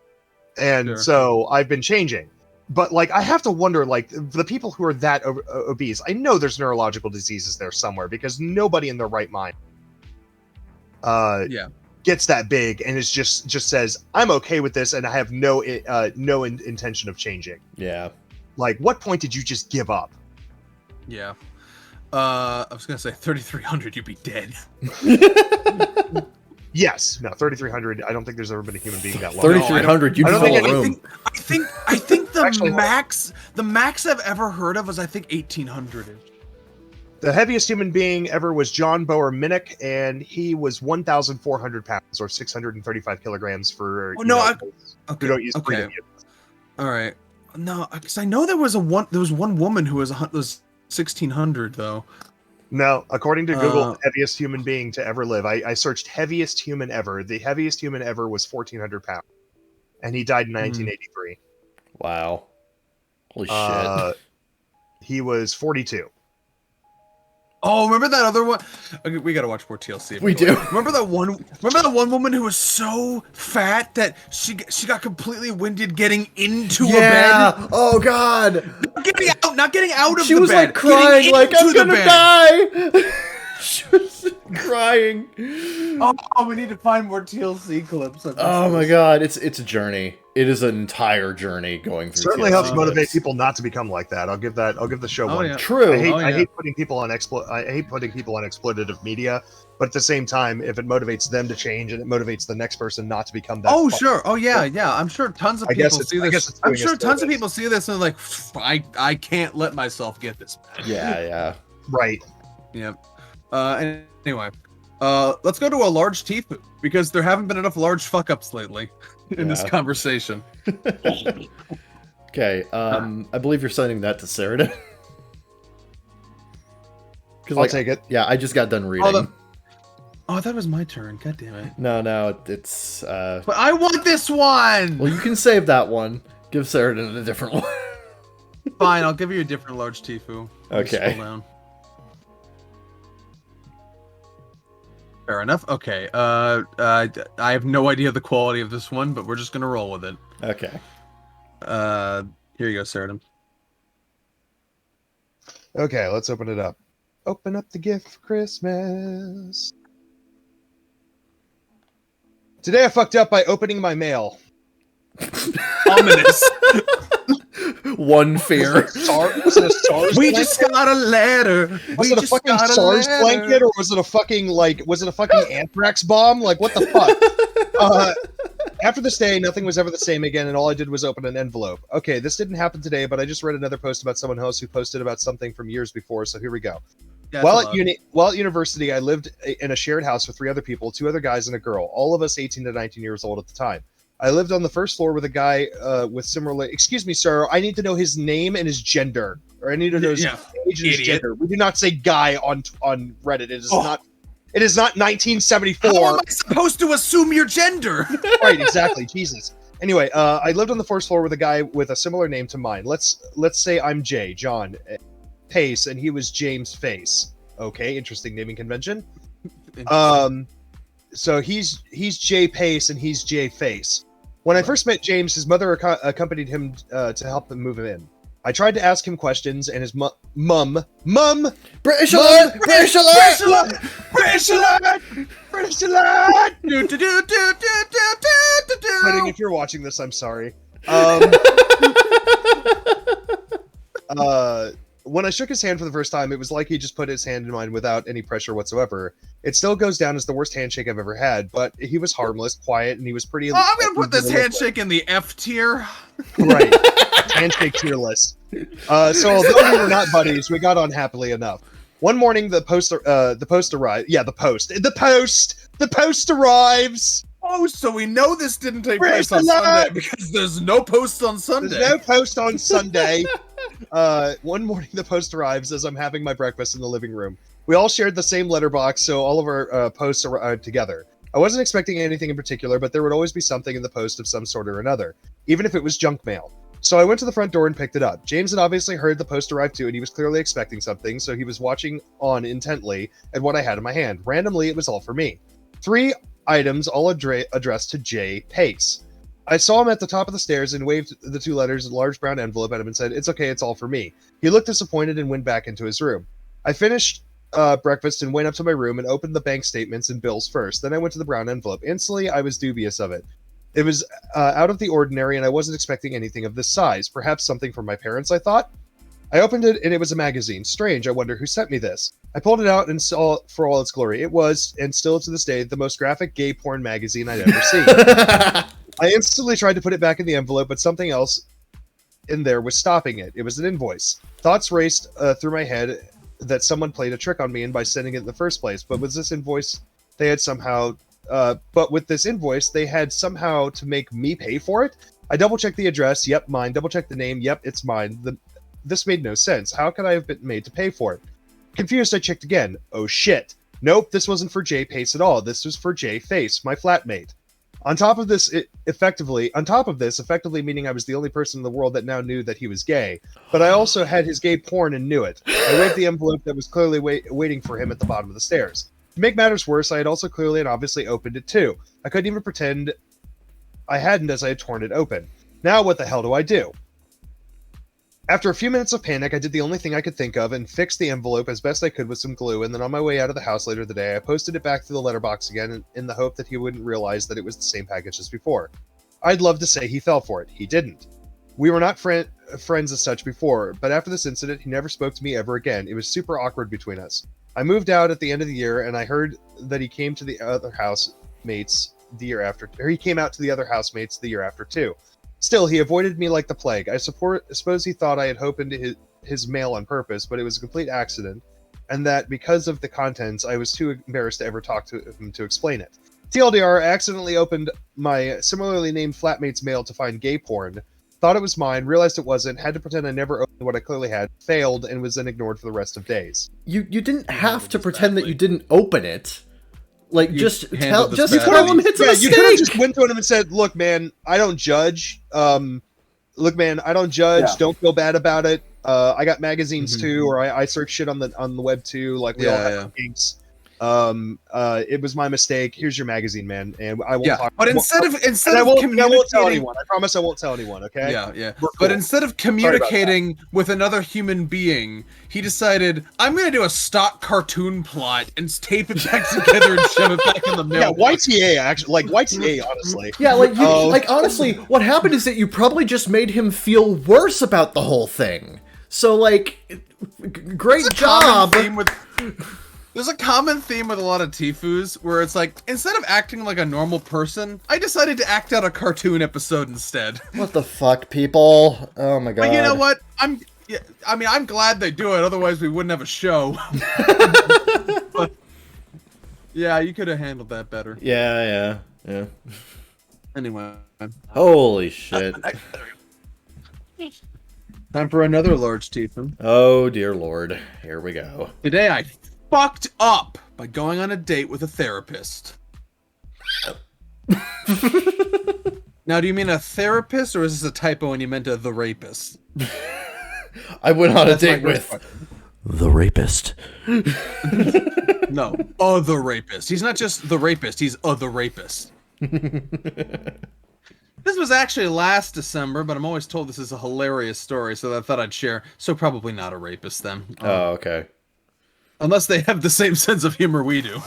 And so I've been changing. But like, I have to wonder, like, the people who are that obese, I know there's neurological diseases there somewhere, because nobody in their right mind gets that big and is just says, I'm okay with this and I have no intention of changing. Yeah. Like, what point did you just give up? Yeah. I was gonna say 3,300, you'd be dead. Yes. No, 3,300. I don't think there's ever been a human being that long. 3,300. You'd fill a room. I think the max I've ever heard of was, I think, 1,800. The heaviest human being ever was John Boer Minnick, and he was 1,400 pounds or 635 kilograms for. Oh, no, who don't use freedom. All right. No, because I know there was one woman who was 1,600 though. No, according to Google, heaviest human being to ever live. I searched heaviest human ever. The heaviest human ever was 1,400 pounds, and he died in 1983. Wow. Holy shit. He was 42. Oh, remember that other one? Okay, we gotta watch more TLC. We do. Remember that one woman who was so fat that she got completely winded getting into a bed? Oh god. Not getting out of the bed. She was like crying, like, I'm gonna die. She was crying. Oh, we need to find more TLC clips of this. Oh my god, it's a journey. It is an entire journey going through. Certainly TLC helps motivate people not to become like that. I'll give the show one. Yeah. True. I hate putting people on exploitative media, but at the same time, if it motivates them to change and it motivates the next person not to become that. Oh sure. Oh yeah. I'm sure tons of people see this. I'm sure tons of people see this and they're like, I can't let myself get this. Yeah. Right. Yep. Anyway, let's go to a large Tifu, because there haven't been enough large fuck-ups lately in this conversation. Okay, I believe you're sending that to Sarah. I'll take it. Yeah, I just got done reading. Oh, that was my turn. God damn it. No, it's... But I want this one! Well, you can save that one. Give Sarah a different one. Fine, I'll give you a different large Tifu. Okay. Scroll down. Fair enough. Okay. I have no idea the quality of this one, but we're just gonna roll with it. Okay. Here you go, Sarah. Okay, let's open it up. Open up the gift for Christmas. Today I fucked up by opening my mail. Ominous. One fear. Was it a SARS We blanket? just got a letter. Was it a fucking SARS blanket, or was it a fucking anthrax bomb? Like, what the fuck? After this day, nothing was ever the same again, and all I did was open an envelope. Okay, this didn't happen today, but I just read another post about someone else who posted about something from years before, so here we go. Yeah, While at university, I lived in a shared house with 3 other people, 2 other guys and a girl, all of us 18 to 19 years old at the time. I lived on the first floor with a guy with similar... Excuse me, sir, I need to know his name and his gender. Or I need to know his age and his gender. We do not say guy on Reddit. It is not... It is not 1974. How am I supposed to assume your gender? Right, exactly. Jesus. Anyway, I lived on the first floor with a guy with a similar name to mine. Let's say I'm John Pace, and he was James Face. Okay, interesting naming convention. So he's J Pace and he's J Face. When I first met James, his mother accompanied him to help him move him in. I tried to ask him questions, and his mum, British alert! British alert! British alert! British alert! Pudding, if you're watching this, I'm sorry. When I shook his hand for the first time, it was like he just put his hand in mine without any pressure whatsoever. It still goes down as the worst handshake I've ever had, but he was harmless, quiet, and he was pretty... I'm gonna put this handshake in the F tier. Right. Handshake tier list. So although we were not buddies, we got on happily enough. One morning, the post arrived. Yeah, the post arrives. Oh, so we know this didn't take place on Sunday because there's no post on Sunday. There's no post on Sunday. One morning, the post arrives as I'm having my breakfast in the living room. We all shared the same letterbox, so all of our posts arrived together. I wasn't expecting anything in particular, but there would always be something in the post of some sort or another, even if it was junk mail. So I went to the front door and picked it up. James had obviously heard the post arrive too, and he was clearly expecting something, so he was watching on intently at what I had in my hand. Randomly, it was all for me. 3 items, all addressed to J. Pace. I saw him at the top of the stairs and waved the 2 letters in a large brown envelope at him and said, "It's okay, it's all for me." He looked disappointed and went back into his room. I finished breakfast and went up to my room and opened the bank statements and bills first. Then I went to the brown envelope. Instantly, I was dubious of it. It was out of the ordinary, and I wasn't expecting anything of this size. Perhaps something from my parents, I thought. I opened it, and it was a magazine. Strange, I wonder who sent me this. I pulled it out and saw, for all its glory, it was, and still to this day, the most graphic gay porn magazine I'd ever seen. I instantly tried to put it back in the envelope, but something else in there was stopping it. It was an invoice. Thoughts raced through my head that someone played a trick on me and by sending it in the first place. But with this invoice, they had somehow to make me pay for it. I double-checked the address. Yep, mine. Double-checked the name. Yep, it's mine. This made no sense. How could I have been made to pay for it? Confused, I checked again. Oh shit. Nope, this wasn't for J Pace at all. This was for J Face, my flatmate. On top of this, effectively meaning I was the only person in the world that now knew that he was gay. But I also had his gay porn and knew it. I waved the envelope that was clearly waiting for him at the bottom of the stairs. To make matters worse, I had also clearly and obviously opened it too. I couldn't even pretend I hadn't, as I had torn it open. Now what the hell do I do? After a few minutes of panic, I did the only thing I could think of and fixed the envelope as best I could with some glue, and then on my way out of the house later the day, I posted it back to the letterbox again in the hope that he wouldn't realize that it was the same package as before. I'd love to say he fell for it. He didn't. We were not friends as such before, but after this incident, he never spoke to me ever again. It was super awkward between us. I moved out at the end of the year, and I heard that he came to the other housemates the year after, or he came out to the other housemates the year after too. Still, he avoided me like the plague. I suppose he thought I had opened his mail on purpose, but it was a complete accident. and that because of the contents, I was too embarrassed to ever talk to him to explain it. TLDR, I accidentally opened my similarly named flatmate's mail to find gay porn, thought it was mine, realized it wasn't, had to pretend I never opened what I clearly had, failed, and was then ignored for the rest of days. You didn't have to pretend that you didn't open it. Like, just tell him it's a mistake! You could have just went to him and said, look, man, I don't judge. Don't feel bad about it. I got magazines too, or I search shit on the web too, like we all have kinks. It was my mistake. Here's your magazine, man, and I won't talk. But instead of I won't tell anyone. I promise I won't tell anyone. Okay. Yeah. But instead of communicating with another human being, he decided, I'm gonna do a stock cartoon plot and tape it back together and shove it back in the mail. Yeah, YTA actually, YTA, honestly. Yeah, honestly, what happened is that you probably just made him feel worse about the whole thing. So, great job. There's a common theme with a lot of Tifus where it's like, instead of acting like a normal person, I decided to act out a cartoon episode instead. What the fuck, people? Oh my god. But you know what? I'm glad they do it, otherwise we wouldn't have a show. But, yeah, you could have handled that better. Yeah. Anyway. Holy shit. Time for another large Tifu. Oh dear lord. Here we go. Today I fucked up by going on a date with a therapist. Now, do you mean a therapist, or is this a typo and you meant the rapist? I went on a date with the rapist. No, the rapist. He's not just the rapist, he's the rapist. This was actually last December, but I'm always told this is a hilarious story, so I thought I'd share. So probably not a rapist then. Oh, okay. Unless they have the same sense of humor we do.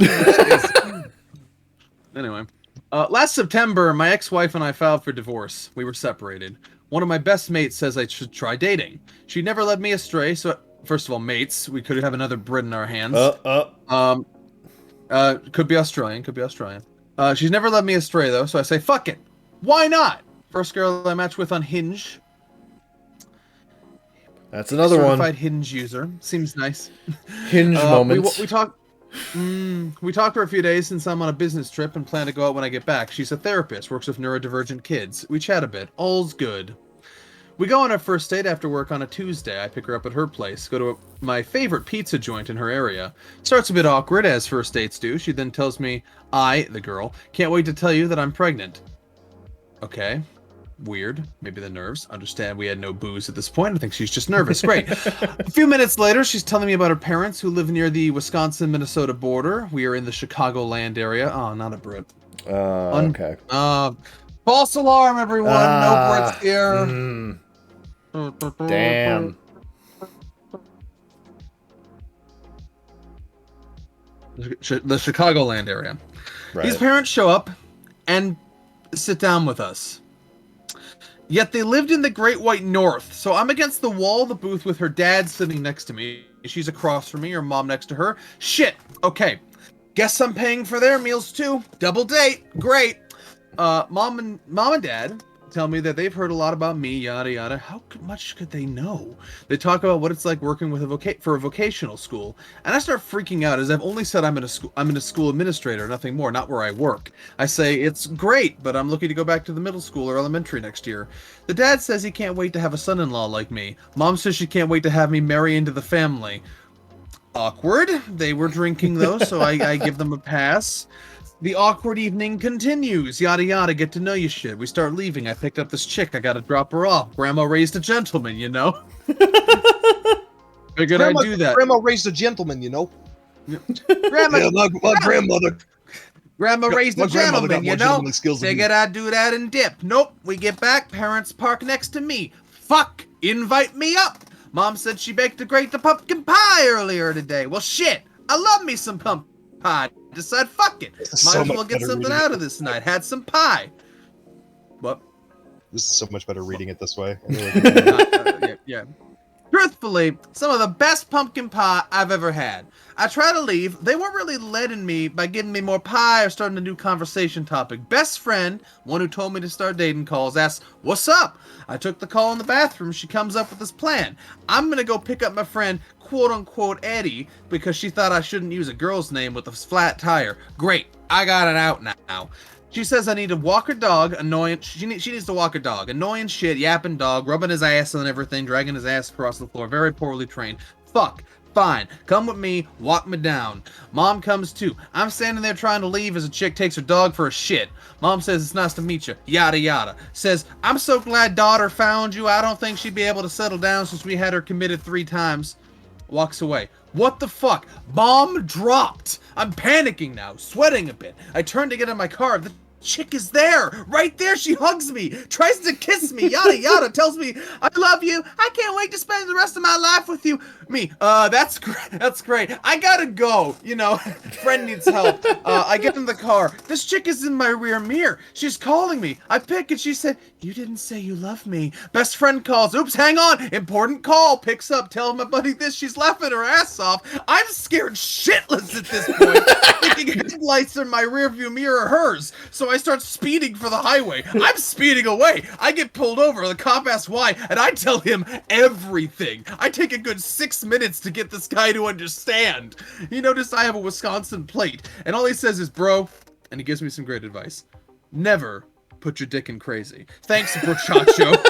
Anyway. Last September, my ex-wife and I filed for divorce. We were separated. One of my best mates says I should try dating. She never led me astray, so... First of all, mates, we could have another Brit in our hands. Could be Australian, she's never led me astray, though, so I say, fuck it. Why not? First girl I matched with on Hinge. That's another Certified Hinge user. Seems nice. Hinge moment. We talked for a few days since I'm on a business trip and plan to go out when I get back. She's a therapist, works with neurodivergent kids. We chat a bit. All's good. We go on our first date after work on a Tuesday. I pick her up at her place, go to my favorite pizza joint in her area. Starts a bit awkward, as first dates do. She then tells me, the girl, can't wait to tell you that I'm pregnant. Okay. Weird. Maybe the nerves. Understand we had no booze at this point. I think she's just nervous. Great. A few minutes later, she's telling me about her parents who live near the Wisconsin-Minnesota border. We are in the Chicagoland area. Oh, not a Brit. Okay. False alarm, everyone. No Brits here. Damn. The Chicagoland area. Right. These parents show up and sit down with us. Yet they lived in the Great White North, so I'm against the wall of the booth with her dad sitting next to me. She's across from me, her mom next to her. Shit. Okay. Guess I'm paying for their meals too. Double date. Great. Mom and dad tell me that they've heard a lot about me, yada yada. How much could they know? They talk about what it's like working with a vocational school, and I start freaking out as I've only said I'm in a school administrator, nothing more, not where I work. I say it's great, but I'm looking to go back to the middle school or elementary next year. The dad says he can't wait to have a son-in-law like me. Mom says she can't wait to have me marry into the family. Awkward. They were drinking though, so I give them a pass. The awkward evening continues, yada yada, get to know you shit. We start leaving. I picked up this chick, I gotta drop her off. Grandma raised a gentleman, you know? Figured I'd do that. Grandma raised a gentleman, you know? Grandma, yeah, my grandmother. Grandma raised a gentleman, you know? Figured I'd do that and dip. Nope, we get back, parents park next to me. Fuck, invite me up. Mom said she baked the pumpkin pie earlier today. Well shit, I love me some pumpkin pie. Decide, fuck it. Might as well get something out of this night. Had some pie. What? This is so much better reading it this way. Yeah. Truthfully, some of the best pumpkin pie I've ever had. I try to leave. They weren't really letting me by giving me more pie or starting a new conversation topic. Best friend, one who told me to start dating calls, asks, what's up? I took the call in the bathroom. She comes up with this plan. I'm going to go pick up my friend quote-unquote Eddie because she thought I shouldn't use a girl's name with a flat tire. Great, I got it out now. She says I need to walk her dog, annoying. She needs to walk her dog. Annoying shit, yapping dog, rubbing his ass and everything, dragging his ass across the floor. Very poorly trained. Fuck. Fine. Come with me, walk me down. Mom comes too. I'm standing there trying to leave as a chick takes her dog for a shit. Mom says it's nice to meet you. Yada yada. Says, I'm so glad daughter found you. I don't think she'd be able to settle down since we had her committed 3 times. Walks away. What the fuck? Bomb dropped. I'm panicking now, sweating a bit. I turn to get in my car. The chick is there, right there. She hugs me, tries to kiss me, yada yada, tells me I love you. I can't wait to spend the rest of my life with you. Me, that's great. I gotta go. You know, friend needs help. I get in the car. This chick is in my rear mirror. She's calling me. I pick and she said, "You didn't say you love me." Best friend calls. Oops, hang on. Important call. Picks up. Tell my buddy this. She's laughing her ass off. I'm scared shitless at this point. Thinking headlights in my rearview mirror are hers. So I start speeding for the highway. I'm speeding away. I get pulled over. The cop asks why, and I tell him everything. I take a good 6 minutes to get this guy to understand. He noticed I have a Wisconsin plate, and all he says is, bro, and he gives me some great advice. Never put your dick in crazy. Thanks, Brochacho.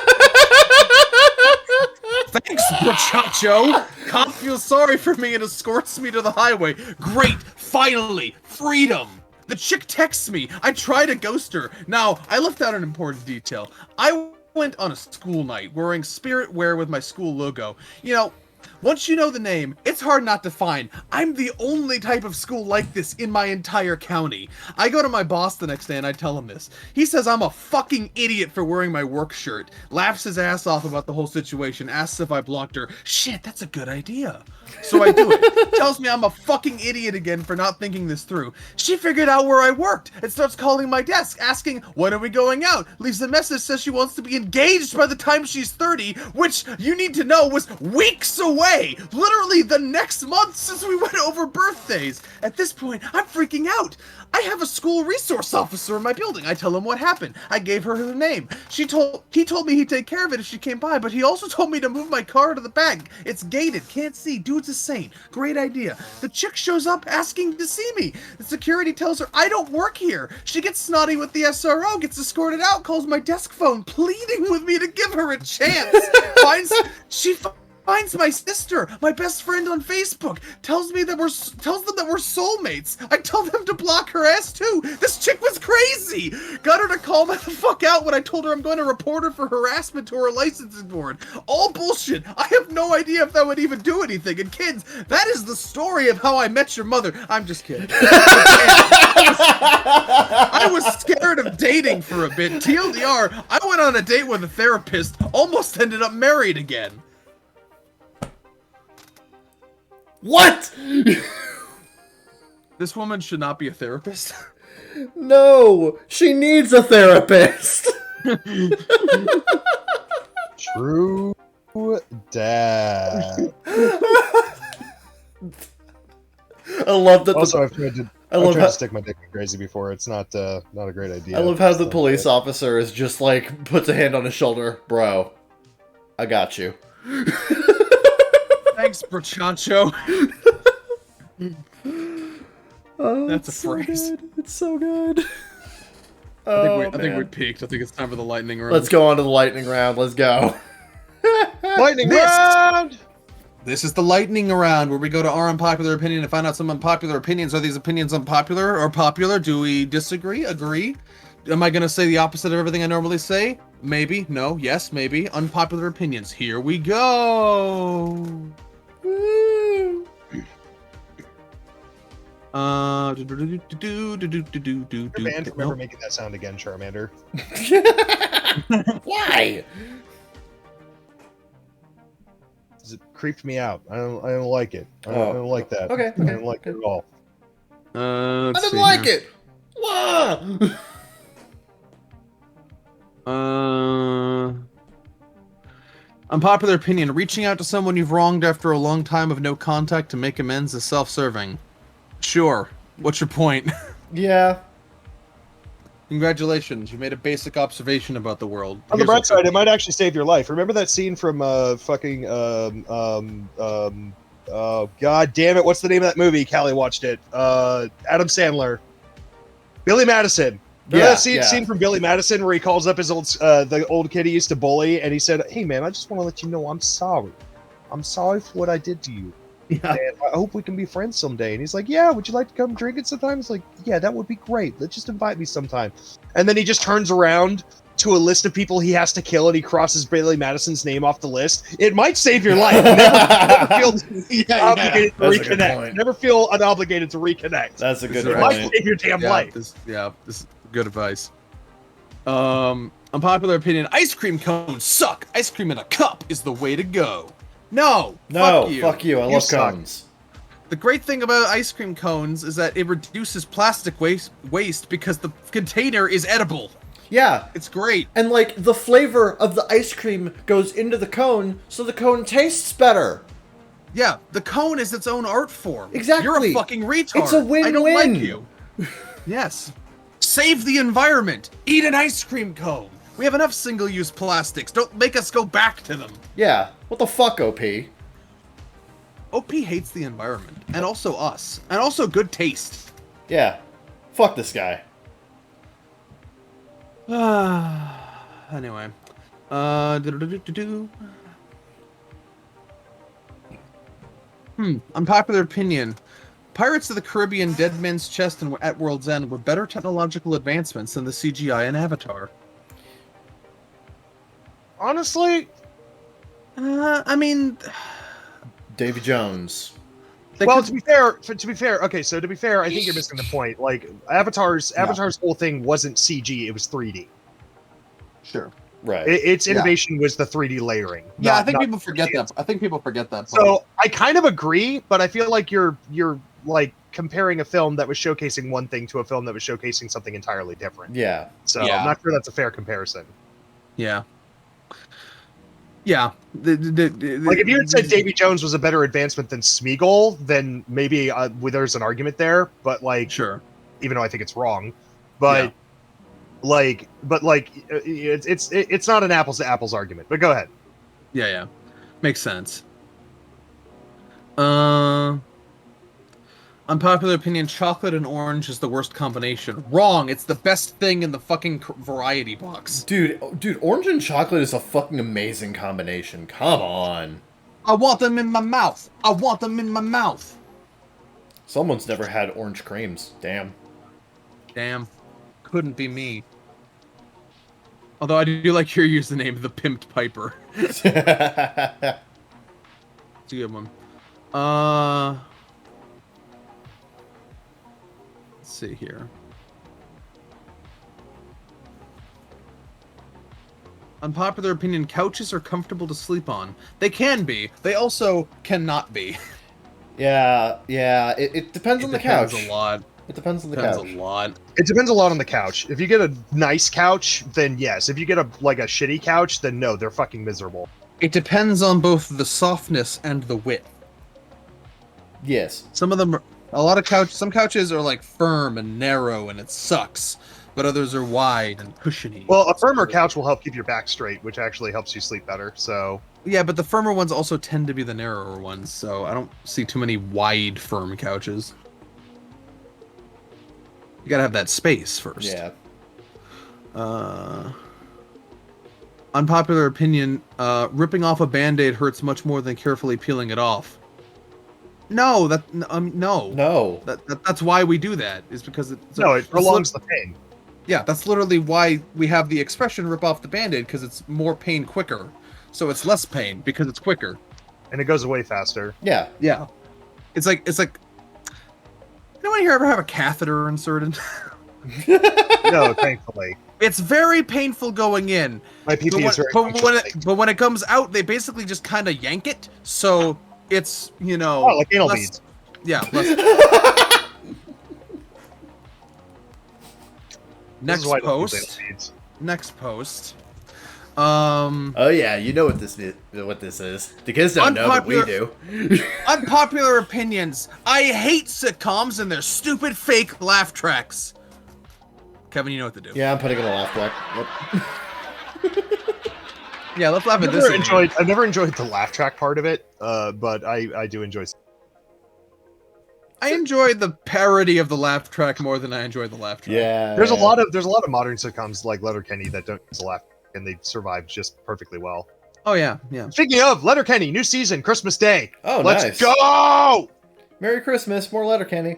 Thanks, Brochacho. Cop feels sorry for me and escorts me to the highway. Great, finally, freedom. The chick texts me. I try to ghost her. Now, I left out an important detail. I went on a school night wearing spirit wear with my school logo. You know, once you know the name, it's hard not to find. I'm the only type of school like this in my entire county. I go to my boss the next day and I tell him this. He says I'm a fucking idiot for wearing my work shirt. Laughs his ass off about the whole situation. Asks if I blocked her. Shit, that's a good idea. So I do it. Tells me I'm a fucking idiot again for not thinking this through. She figured out where I worked and starts calling my desk, asking, when are we going out? Leaves a message, says she wants to be engaged by the time she's 30, which, you need to know, was weeks away. Literally the next month since we went over birthdays. At this point, I'm freaking out. I have a school resource officer in my building. I tell him what happened. I gave her her name. He told me he'd take care of it if she came by, but he also told me to move my car to the back. It's gated, can't see. Dude's a saint. Great idea. The chick shows up asking to see me. The security tells her I don't work here. She gets snotty with the SRO, gets escorted out, calls my desk phone, pleading with me to give her a chance. Finds my sister, my best friend on Facebook, tells them that we're soulmates. I tell them to block her ass too. This chick was crazy. Got her to call me the fuck out when I told her I'm going to report her for harassment to her licensing board. All bullshit. I have no idea if that would even do anything. And kids, that is the story of how I met your mother. I'm just kidding. I was scared of dating for a bit. TLDR, I went on a date with a therapist, almost ended up married again. What? This woman should not be a therapist. No, she needs a therapist. True dad. I love that. Also, I've tried to stick my dick in crazy before. It's not a great idea. I love how the police officer is just like puts a hand on his shoulder, bro. I got you. Thanks, Brachancho. Oh, that's a phrase. So it's so good. I think we peaked. I think it's time for the lightning round. Let's go on to the lightning round. Let's go. Lightning round! This is the lightning round where we go to our unpopular opinion and find out some unpopular opinions. Are these opinions unpopular or popular? Do we disagree? Agree? Am I going to say the opposite of everything I normally say? Maybe. No. Yes. Maybe. Unpopular opinions. Here we go. Woo. Remember making that sound again, Charmander. Why? It creeped me out. I don't like it. I don't like that. Okay. I don't like it at all. I didn't like it. Whoa. Unpopular opinion. Reaching out to someone you've wronged after a long time of no contact to make amends is self-serving. Sure. What's your point? Yeah. Congratulations. You made a basic observation about the world. On the bright side, it might actually save your life. Remember that scene from Oh god damn it! What's the name of that movie? Callie watched it. Adam Sandler. Billy Madison. Remember that scene from Billy Madison where he calls up his the old kid he used to bully, and he said, "Hey man, I just want to let you know I'm sorry. I'm sorry for what I did to you. Yeah. And I hope we can be friends someday." And he's like, "Yeah, would you like to come drinking sometime?" It's like, "Yeah, that would be great. Let's just invite me sometime." And then he just turns around to a list of people he has to kill, and he crosses Billy Madison's name off the list. It might save your life. Never feel obligated to reconnect. Never feel unobligated to reconnect. That's a good point. It might save your damn life. This is good advice. Unpopular opinion: ice cream cones suck. Ice cream in a cup is the way to go. No, fuck you. I love cones. The great thing about ice cream cones is that it reduces plastic waste because the container is edible. Yeah. It's great. And, like, the flavor of the ice cream goes into the cone, so the cone tastes better. Yeah, the cone is its own art form. Exactly. You're a fucking retard. It's a win-win. I don't like you. Yes. Save the environment. Eat an ice cream cone. We have enough single-use plastics. Don't make us go back to them. Yeah. What the fuck, OP? OP hates the environment. And also us. And also good taste. Yeah. Fuck this guy. Anyway. Unpopular opinion. Pirates of the Caribbean, Dead Man's Chest, and At World's End were better technological advancements than the CGI in Avatar. Honestly, I mean, Davy Jones. Well, to be fair, okay. So to be fair, I think you're missing the point. Like Avatar's whole thing wasn't CG; it was 3D. Sure. Right. Its innovation was the 3D layering. Yeah, I think people forget that. I think people forget that. So I kind of agree, but I feel like you're like comparing a film that was showcasing one thing to a film that was showcasing something entirely different. Yeah. So I'm not sure that's a fair comparison. Yeah. Yeah. Like if you had said Davy Jones was a better advancement than Smeagol, then maybe there's an argument there. But like, sure, even though I think it's wrong, but it's not an apples to apples argument. But go ahead. Yeah, makes sense. Unpopular opinion: chocolate and orange is the worst combination. Wrong. It's the best thing in the fucking variety box. Dude, orange and chocolate is a fucking amazing combination. Come on. I want them in my mouth. I want them in my mouth. Someone's never had orange creams. Damn. Couldn't be me. Although I do like your username, the Pimped Piper. It's a good one. Let's see here. Unpopular opinion: couches are comfortable to sleep on. They can be. They also cannot be. Yeah. It depends on the couch. A lot. It depends on the couch. A lot. It depends a lot on the couch. If you get a nice couch, then yes. If you get a shitty couch, then no, they're fucking miserable. It depends on both the softness and the width. Yes. Some couches are like firm and narrow and it sucks, but others are wide and cushiony. Well, a firmer couch will help keep your back straight, which actually helps you sleep better. So yeah, but the firmer ones also tend to be the narrower ones, so I don't see too many wide, firm couches. You gotta have that space first. Yeah. Unpopular opinion: ripping off a Band-Aid hurts much more than carefully peeling it off. No, no. That's why we do that. Is because it prolongs the pain. Yeah, that's literally why we have the expression "rip off the Band-Aid," because it's more pain quicker. So it's less pain because it's quicker. And it goes away faster. Yeah. Yeah. It's like anyone here ever have a catheter inserted? No, thankfully. It's very painful going in. My PP is very but when it comes out, they basically just kind of yank it. So it's, like anal beads. Yeah. Next post. Oh yeah, you know what this is. The kids don't know, but we do. Unpopular opinions. I hate sitcoms and their stupid fake laugh tracks. Kevin, you know what to do. Yeah, I'm putting in a laugh track. Yep. Yeah, let's laugh at this. I've never enjoyed the laugh track part of it, but I do enjoy. I enjoy the parody of the laugh track more than I enjoy the laugh track. Yeah, there's a lot of modern sitcoms like Letterkenny that don't use a laugh track, and they survive just perfectly well. Oh yeah, yeah. Speaking of Letterkenny, new season, Christmas Day. Oh, let's nice. go! Merry Christmas, more Letterkenny.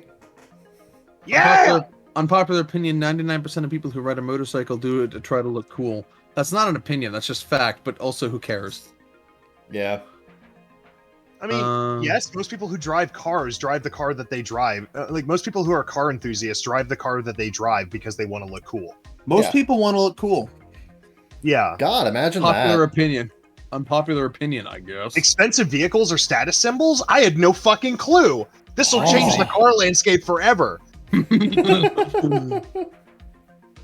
Yeah. Unpopular opinion: 99% of people who ride a motorcycle do it to try to look cool. That's not an opinion. That's just fact. But also, who cares? Yeah. I mean, yes, most people who drive cars drive the car that they drive. Like, most people who are car enthusiasts drive the car that they drive because they want to look cool. Most people want to look cool. Yeah. God, imagine Popular opinion. Unpopular opinion, I guess. Expensive vehicles are status symbols? I had no fucking clue. This will change the car landscape forever.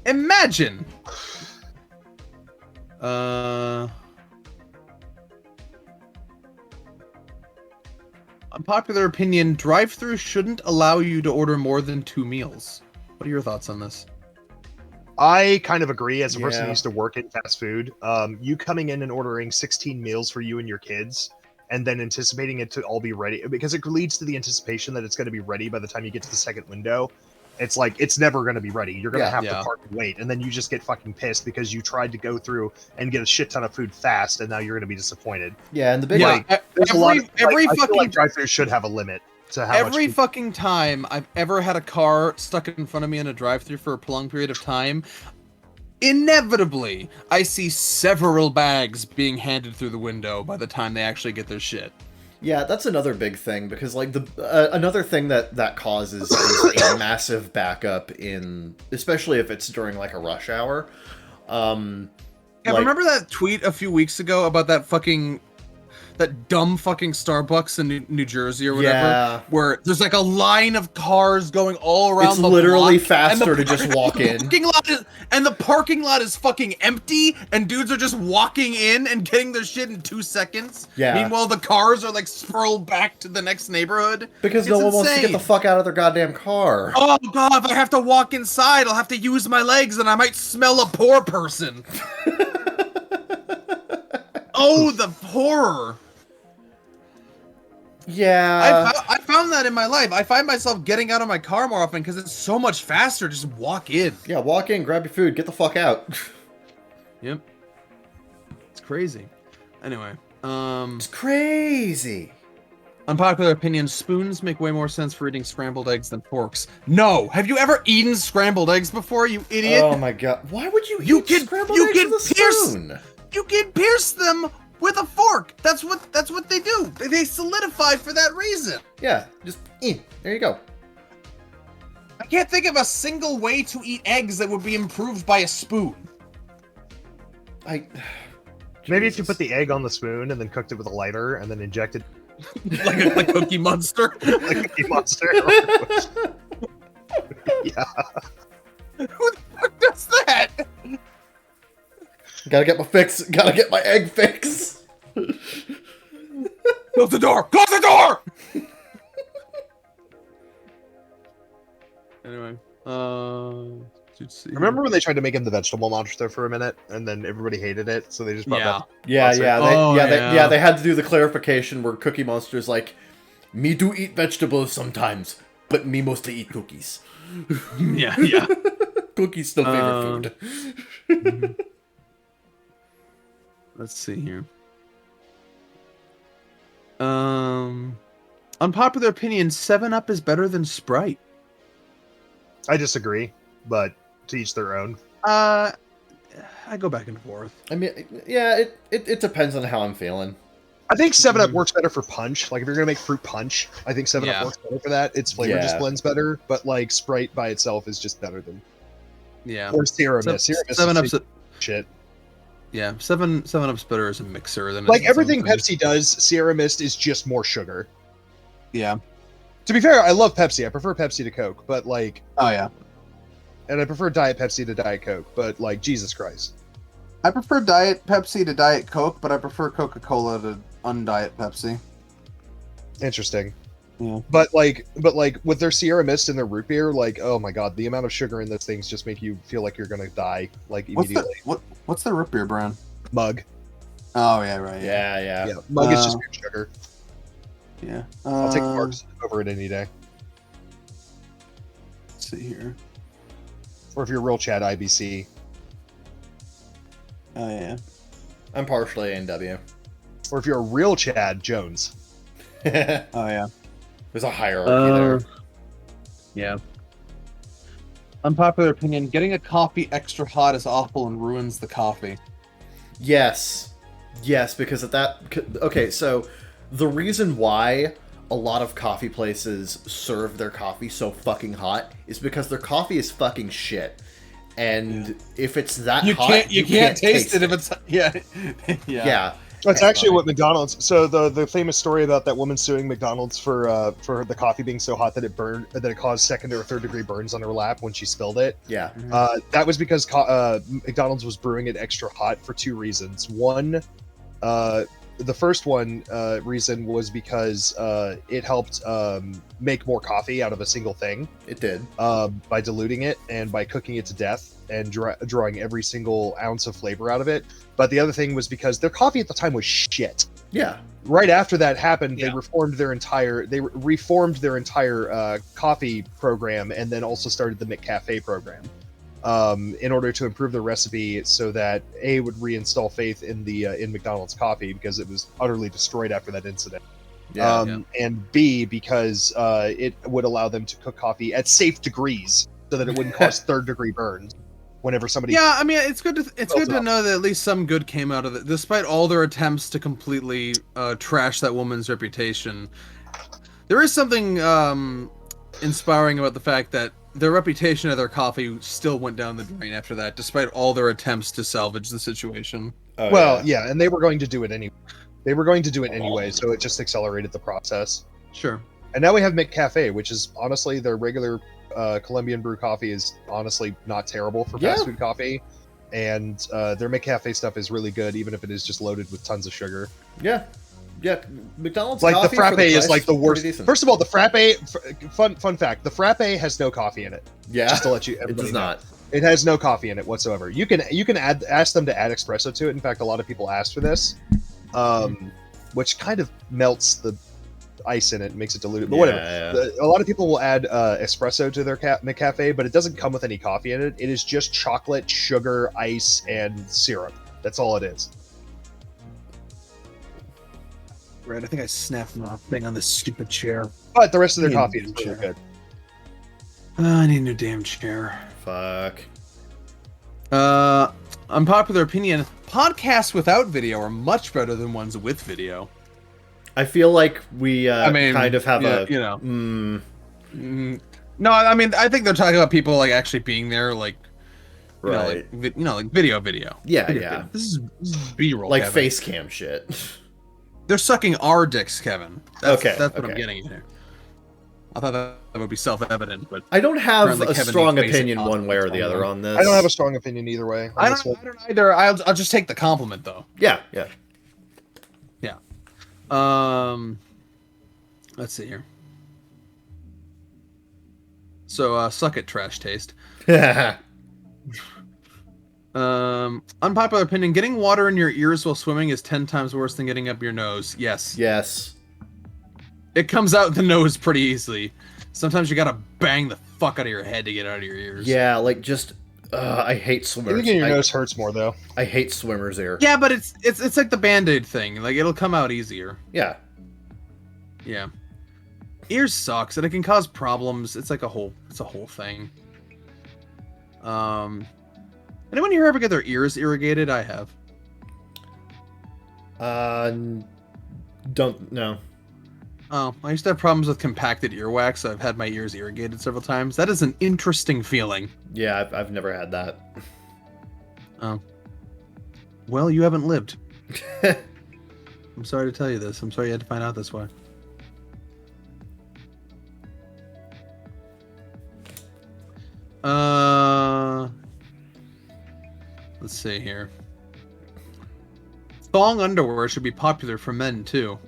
Imagine. Unpopular opinion, drive-thru shouldn't allow you to order more than 2 meals. What are your thoughts on this? I kind of agree. As a person who used to work in fast food, you coming in and ordering 16 meals for you and your kids, and then anticipating it to all be ready, because it leads to the anticipation that it's going to be ready by the time you get to the second window. It's like, it's never going to be ready. You're going to have to park and wait, and then you just get fucking pissed because you tried to go through and get a shit ton of food fast, and now you're going to be disappointed. Yeah, and the big every fucking drive-thru should have a limit to how every fucking time I've ever had a car stuck in front of me in a drive-thru for a prolonged period of time, inevitably I see several bags being handed through the window by the time they actually get their shit. Yeah, that's another big thing, because like another thing that causes is a massive backup in, especially if it's during like a rush hour. Remember that tweet a few weeks ago about that dumb fucking Starbucks in New Jersey or whatever, where there's like a line of cars going all around the block. It's literally faster to just walk in. And the parking lot is fucking empty, and dudes are just walking in and getting their shit in 2 seconds. Yeah. Meanwhile, the cars are like spurled back to the next neighborhood. Because no one wants to get the fuck out of their goddamn car. Oh god, if I have to walk inside, I'll have to use my legs and I might smell a poor person. Oh, the horror. Yeah. I found that in my life. I find myself getting out of my car more often because it's so much faster. Just walk in. Yeah, walk in, grab your food, get the fuck out. Yep. It's crazy. Anyway, it's crazy. Unpopular opinion, spoons make way more sense for eating scrambled eggs than forks. No! Have you ever eaten scrambled eggs before, you idiot? Oh my god. Why would you eat scrambled eggs with a spoon? You can pierce them with a fork. That's what they do. They solidify for that reason. Yeah, just there you go. I can't think of a single way to eat eggs that would be improved by a spoon. Maybe if you put the egg on the spoon and then cooked it with a lighter and then injected like Cookie Monster. Like Cookie Monster. Yeah. Who the fuck does that? Gotta get my fix. Gotta get my egg fix. Close the door! Close the door! Anyway, remember when they tried to make him the vegetable monster for a minute, and then everybody hated it, so they just brought back they had to do the clarification where Cookie Monster's like, me do eat vegetables sometimes, but me mostly eat cookies. Yeah. Cookies still favorite food. Mm-hmm. Let's see here. Unpopular opinion, 7-Up is better than Sprite. I disagree, but to each their own. I go back and forth. I mean, yeah, it depends on how I'm feeling. I think 7-Up works better for punch. Like, if you're gonna make fruit punch, I think 7-Up works better for that. Its flavor just blends better, but like Sprite by itself is just better than. Yeah. Or Sierra Mist. Sierra Mist 7-Up's shit. Yeah, 7-Up's better as a mixer than like everything Pepsi does. Sierra Mist is just more sugar. Yeah. To be fair, I love Pepsi. I prefer Pepsi to Coke, but like. Oh yeah. And I prefer Diet Pepsi to Diet Coke, but like Jesus Christ. I prefer Diet Pepsi to Diet Coke, but I prefer Coca-Cola to undiet Pepsi. Interesting. Yeah. But like with their Sierra Mist and their root beer, like, oh my god, the amount of sugar in those things just make you feel like you're gonna die like immediately. What's the root beer brand? Mug. Oh yeah, right. Yeah. Mug is just pure sugar. Yeah. I'll take Mark's over it any day. Let's see here. Or if you're real Chad, IBC. Oh yeah. I'm partially A&W. Or if you're a real Chad, Jones. Oh yeah. There's a hierarchy there. Yeah. Unpopular opinion: getting a coffee extra hot is awful and ruins the coffee. Yes, because at that... Okay, so the reason why a lot of coffee places serve their coffee so fucking hot is because their coffee is fucking shit. And if it's that hot, you can't taste it if it's... Yeah. That's actually what McDonald's. So the famous story about that woman suing McDonald's for the coffee being so hot that it caused second or third degree burns on her lap when she spilled it. Yeah. That was because McDonald's was brewing it extra hot for two reasons. One, the first one reason was because it helped make more coffee out of a single thing. It did. By diluting it and by cooking it to death and drawing every single ounce of flavor out of it. But the other thing was because their coffee at the time was shit. Yeah. Right after that happened, they reformed their entire coffee program and then also started the McCafe program in order to improve the recipe so that A, would reinstall faith in in McDonald's coffee because it was utterly destroyed after that incident. And B, because it would allow them to cook coffee at safe degrees so that it wouldn't cause third degree burns whenever somebody... Yeah, I mean, it's good to know that at least some good came out of it, despite all their attempts to completely trash that woman's reputation. There is something inspiring about the fact that their reputation of their coffee still went down the drain after that, despite all their attempts to salvage the situation. And they were going to do it anyway. So it just accelerated the process. Sure. And now we have McCafe, which is honestly their regular Colombian brew coffee is honestly not terrible for fast food coffee. And their McCafe stuff is really good, even if it is just loaded with tons of sugar. Yeah. McDonald's like coffee the frappe is like the worst. First of all, the frappe. Fun fact: the frappe has no coffee in it. Yeah, just to let you. It does not. It has no coffee in it whatsoever. You can ask them to add espresso to it. In fact, a lot of people asked for this, which kind of melts the ice in it and makes it diluted. But whatever. A lot of people will add espresso to their McCafe, but it doesn't come with any coffee in it. It is just chocolate, sugar, ice, and syrup. That's all it is. Right, I think I snapped my thing on this stupid chair. But the rest of their coffee is really good. I need a new damn chair. Fuck. Unpopular opinion: podcasts without video are much better than ones with video. I feel like we kind of have No, I mean, I think they're talking about people like actually being there, like right, like video. Yeah. This is B-roll, like Kevin. face cam shit. They're sucking our dicks, Kevin. That's what okay. I'm getting here. I thought that would be self-evident, but I don't have a strong opinion one way or the other on this. I don't have a strong opinion either way. I don't either. I'll just take the compliment though. Yeah. Let's see here. So, suck it, trash taste. Unpopular opinion: getting water in your ears while swimming is 10 times worse than getting up your nose. Yes. It comes out the nose pretty easily. Sometimes you gotta bang the fuck out of your head to get out of your ears. Yeah, like just I hate swimmers. Thinking your nose hurts more though. I hate swimmers' ear. Yeah, but it's like the Band-Aid thing. Like it'll come out easier. Yeah. Ears sucks and it can cause problems. It's like a whole thing. Anyone here ever get their ears irrigated? I have. Don't know. Oh, I used to have problems with compacted earwax, so I've had my ears irrigated several times. That is an interesting feeling. Yeah, I've never had that. Oh. Well, you haven't lived. I'm sorry to tell you this. I'm sorry you had to find out this way. Let's see here. Thong underwear should be popular for men, too.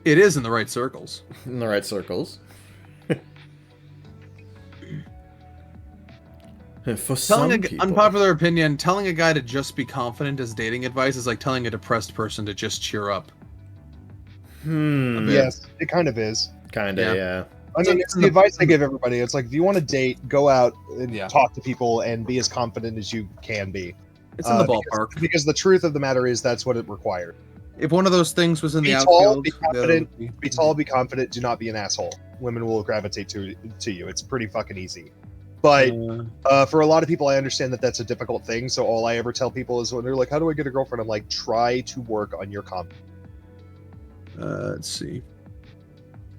It is in the right circles. In the right circles. For some people. Unpopular opinion, telling a guy to just be confident as dating advice is like telling a depressed person to just cheer up. Yes, it kind of is. Kinda, yeah. I mean, it's the advice I give everybody. It's like, if you want to date, go out and talk to people and be as confident as you can be. It's in the ballpark. Because the truth of the matter is that's what it required. If one of those things was in the Be outfield... confident, be tall, be confident, do not be an asshole. Women will gravitate to you. It's pretty fucking easy. But for a lot of people, I understand that that's a difficult thing. So all I ever tell people is when they're like, how do I get a girlfriend? I'm like, try to work on your confidence. Let's see.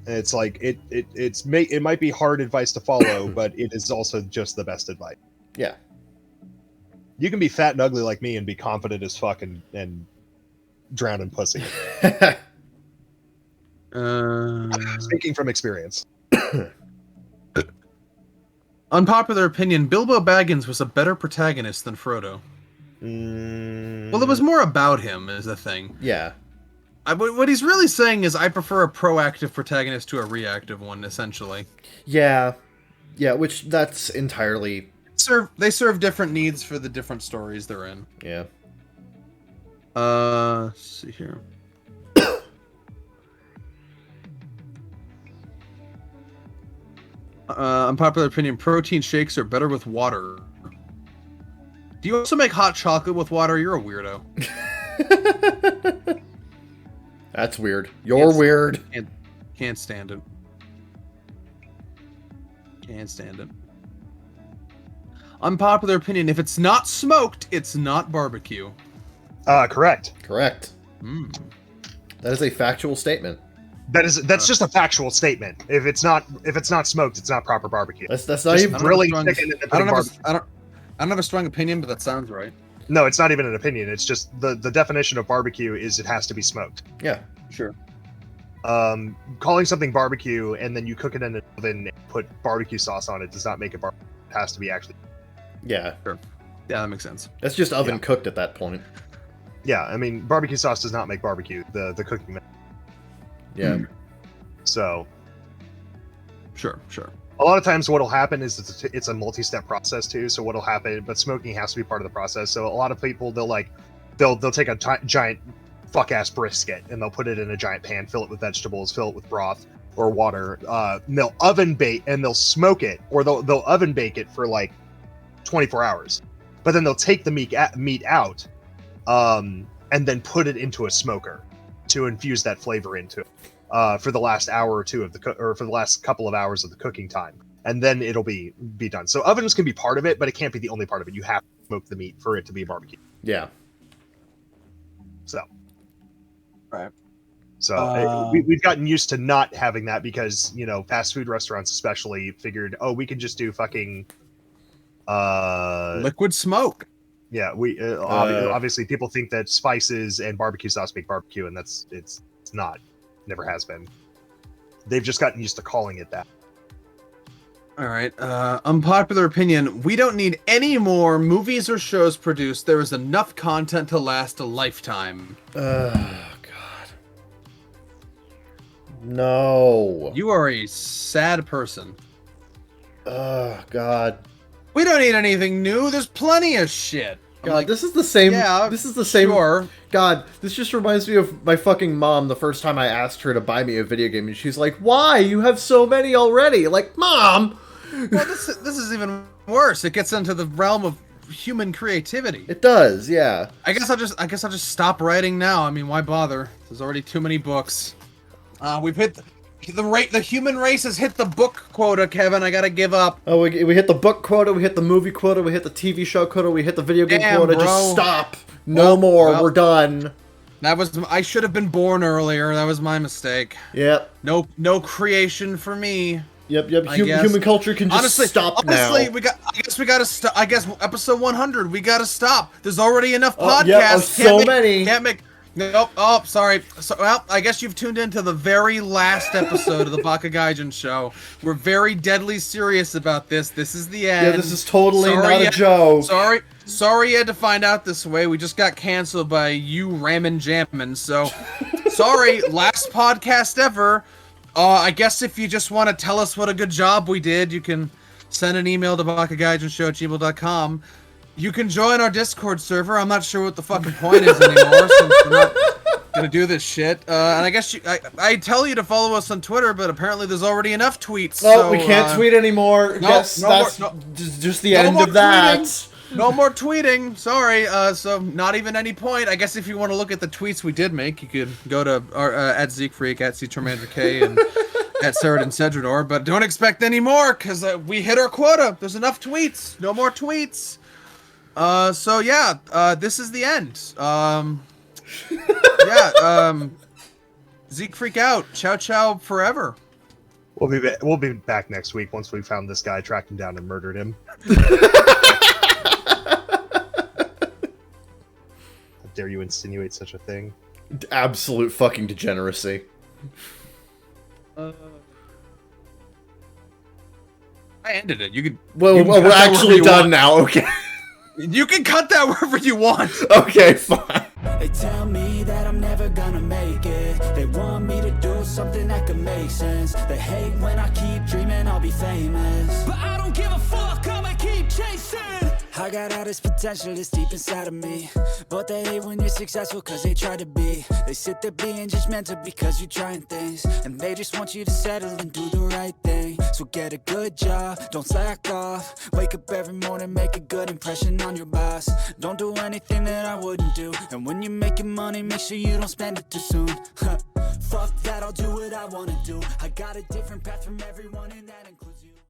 And it's like, it might be hard advice to follow, but it is also just the best advice. Yeah. You can be fat and ugly like me and be confident as fuck and drown in pussy. Speaking from experience. Unpopular opinion, Bilbo Baggins was a better protagonist than Frodo. Well, it was more about him, is the thing. Yeah. What he's really saying is I prefer a proactive protagonist to a reactive one, essentially. Yeah. Yeah, which that's entirely... They serve different needs for the different stories they're in. Yeah. Let's see here. Unpopular opinion, protein shakes are better with water. Do you also make hot chocolate with water? You're a weirdo. That's weird. You're weird. Can't stand it. Can't stand it. Unpopular opinion, if it's not smoked, it's not barbecue. Correct. Correct. That is a factual statement. That's just a factual statement. If it's not smoked, it's not proper barbecue. That's not even grilling chicken and putting barbecue. I don't have a strong opinion, but that sounds right. No, it's not even an opinion. It's just the definition of barbecue is it has to be smoked. Yeah, sure. Calling something barbecue and then you cook it in an oven and put barbecue sauce on it does not make it barbecue. It has to be actually. Yeah. Sure. Yeah, that makes sense. That's just oven cooked at that point. Yeah, I mean, barbecue sauce does not make barbecue. The cooking. Yeah. So. Sure. A lot of times what'll happen is it's a multi-step process too. So what'll happen, but smoking has to be part of the process. So a lot of people, they'll take a giant fuck-ass brisket and they'll put it in a giant pan, fill it with vegetables, fill it with broth or water. And they'll oven bake and they'll smoke it, or they'll oven bake it for like 24 hours. But then they'll take the meat out and then put it into a smoker to infuse that flavor into it. For the last hour or two or for the last couple of hours of the cooking time, and then it'll be done. So ovens can be part of it, but it can't be the only part of it. You have to smoke the meat for it to be barbecue. Yeah. So. Right. So we've gotten used to not having that because fast food restaurants especially figured, we can just do fucking liquid smoke. Yeah, obviously people think that spices and barbecue sauce make barbecue, and it's not. Never has been. They've just gotten used to calling it that. All right. Unpopular opinion. We don't need any more movies or shows produced. There is enough content to last a lifetime. God. No. You are a sad person. God. We don't need anything new. There's plenty of shit. God, this is the same. Yeah, this is the same. Sure. God, this just reminds me of my fucking mom the first time I asked her to buy me a video game, and she's like, "Why? You have so many already." Like, Mom. Well, this is even worse. It gets into the realm of human creativity. It does, yeah. I guess I'll just stop writing now. I mean, why bother? There's already too many books. We've hit the human race has hit the book quota, Kevin. I gotta give up. Oh, we hit the book quota, we hit the movie quota, we hit the TV show quota, we hit the video game quota. Bro. Just stop. No more. We're done. I should have been born earlier. That was my mistake. Yep. No creation for me. Yep. Human culture can just stop now. Honestly, we gotta stop. I guess episode 100, we gotta stop. There's already enough podcasts. So many. Can't make. Nope. Oh, sorry. So, well, I guess you've tuned into the very last episode of the Baka Gaijin show. We're very deadly serious about this. This is the end. Yeah, this is totally not a joke. Sorry you had to find out this way. We just got canceled by you ramen jammin'. So, sorry. Last podcast ever. I guess if you just want to tell us what a good job we did, you can send an email to bakagaijinshow@gmail.com. You can join our Discord server. I'm not sure what the fucking point is anymore since we're not gonna do this shit. And I guess I tell you to follow us on Twitter, but apparently there's already enough tweets. No, so, we can't tweet anymore. No, yes, that's just the end of that. Tweeting. No more tweeting. Sorry. So not even any point. I guess if you want to look at the tweets we did make, you could go to our at ZekeFreak, at CTormanderK, and at Saradin Sedrador. But don't expect any more because we hit our quota. There's enough tweets. No more tweets. So yeah, this is the end. Zeke freak out. Ciao ciao forever. We'll be back next week once we found this guy, tracked him down, and murdered him. How dare you insinuate such a thing? Absolute fucking degeneracy. I ended it. You could. Well, we're actually done now. Okay. You can cut that wherever you want. Okay, fine. They tell me that I'm never gonna make it. They want me to do something that could make sense. They hate when I keep dreaming I'll be famous, but I don't give a fuck, I'ma keep chasing. I got all this potential that's deep inside of me, but they hate when you're successful cause they try to be. They sit there being judgmental because you're trying things, and they just want you to settle and do the right thing. So get a good job, don't slack off. Wake up every morning, make a good impression on your boss. Don't do anything that I wouldn't do, and when you're making money, make sure you don't spend it too soon. Fuck that, I'll do what I wanna do. I got a different path from everyone, and that includes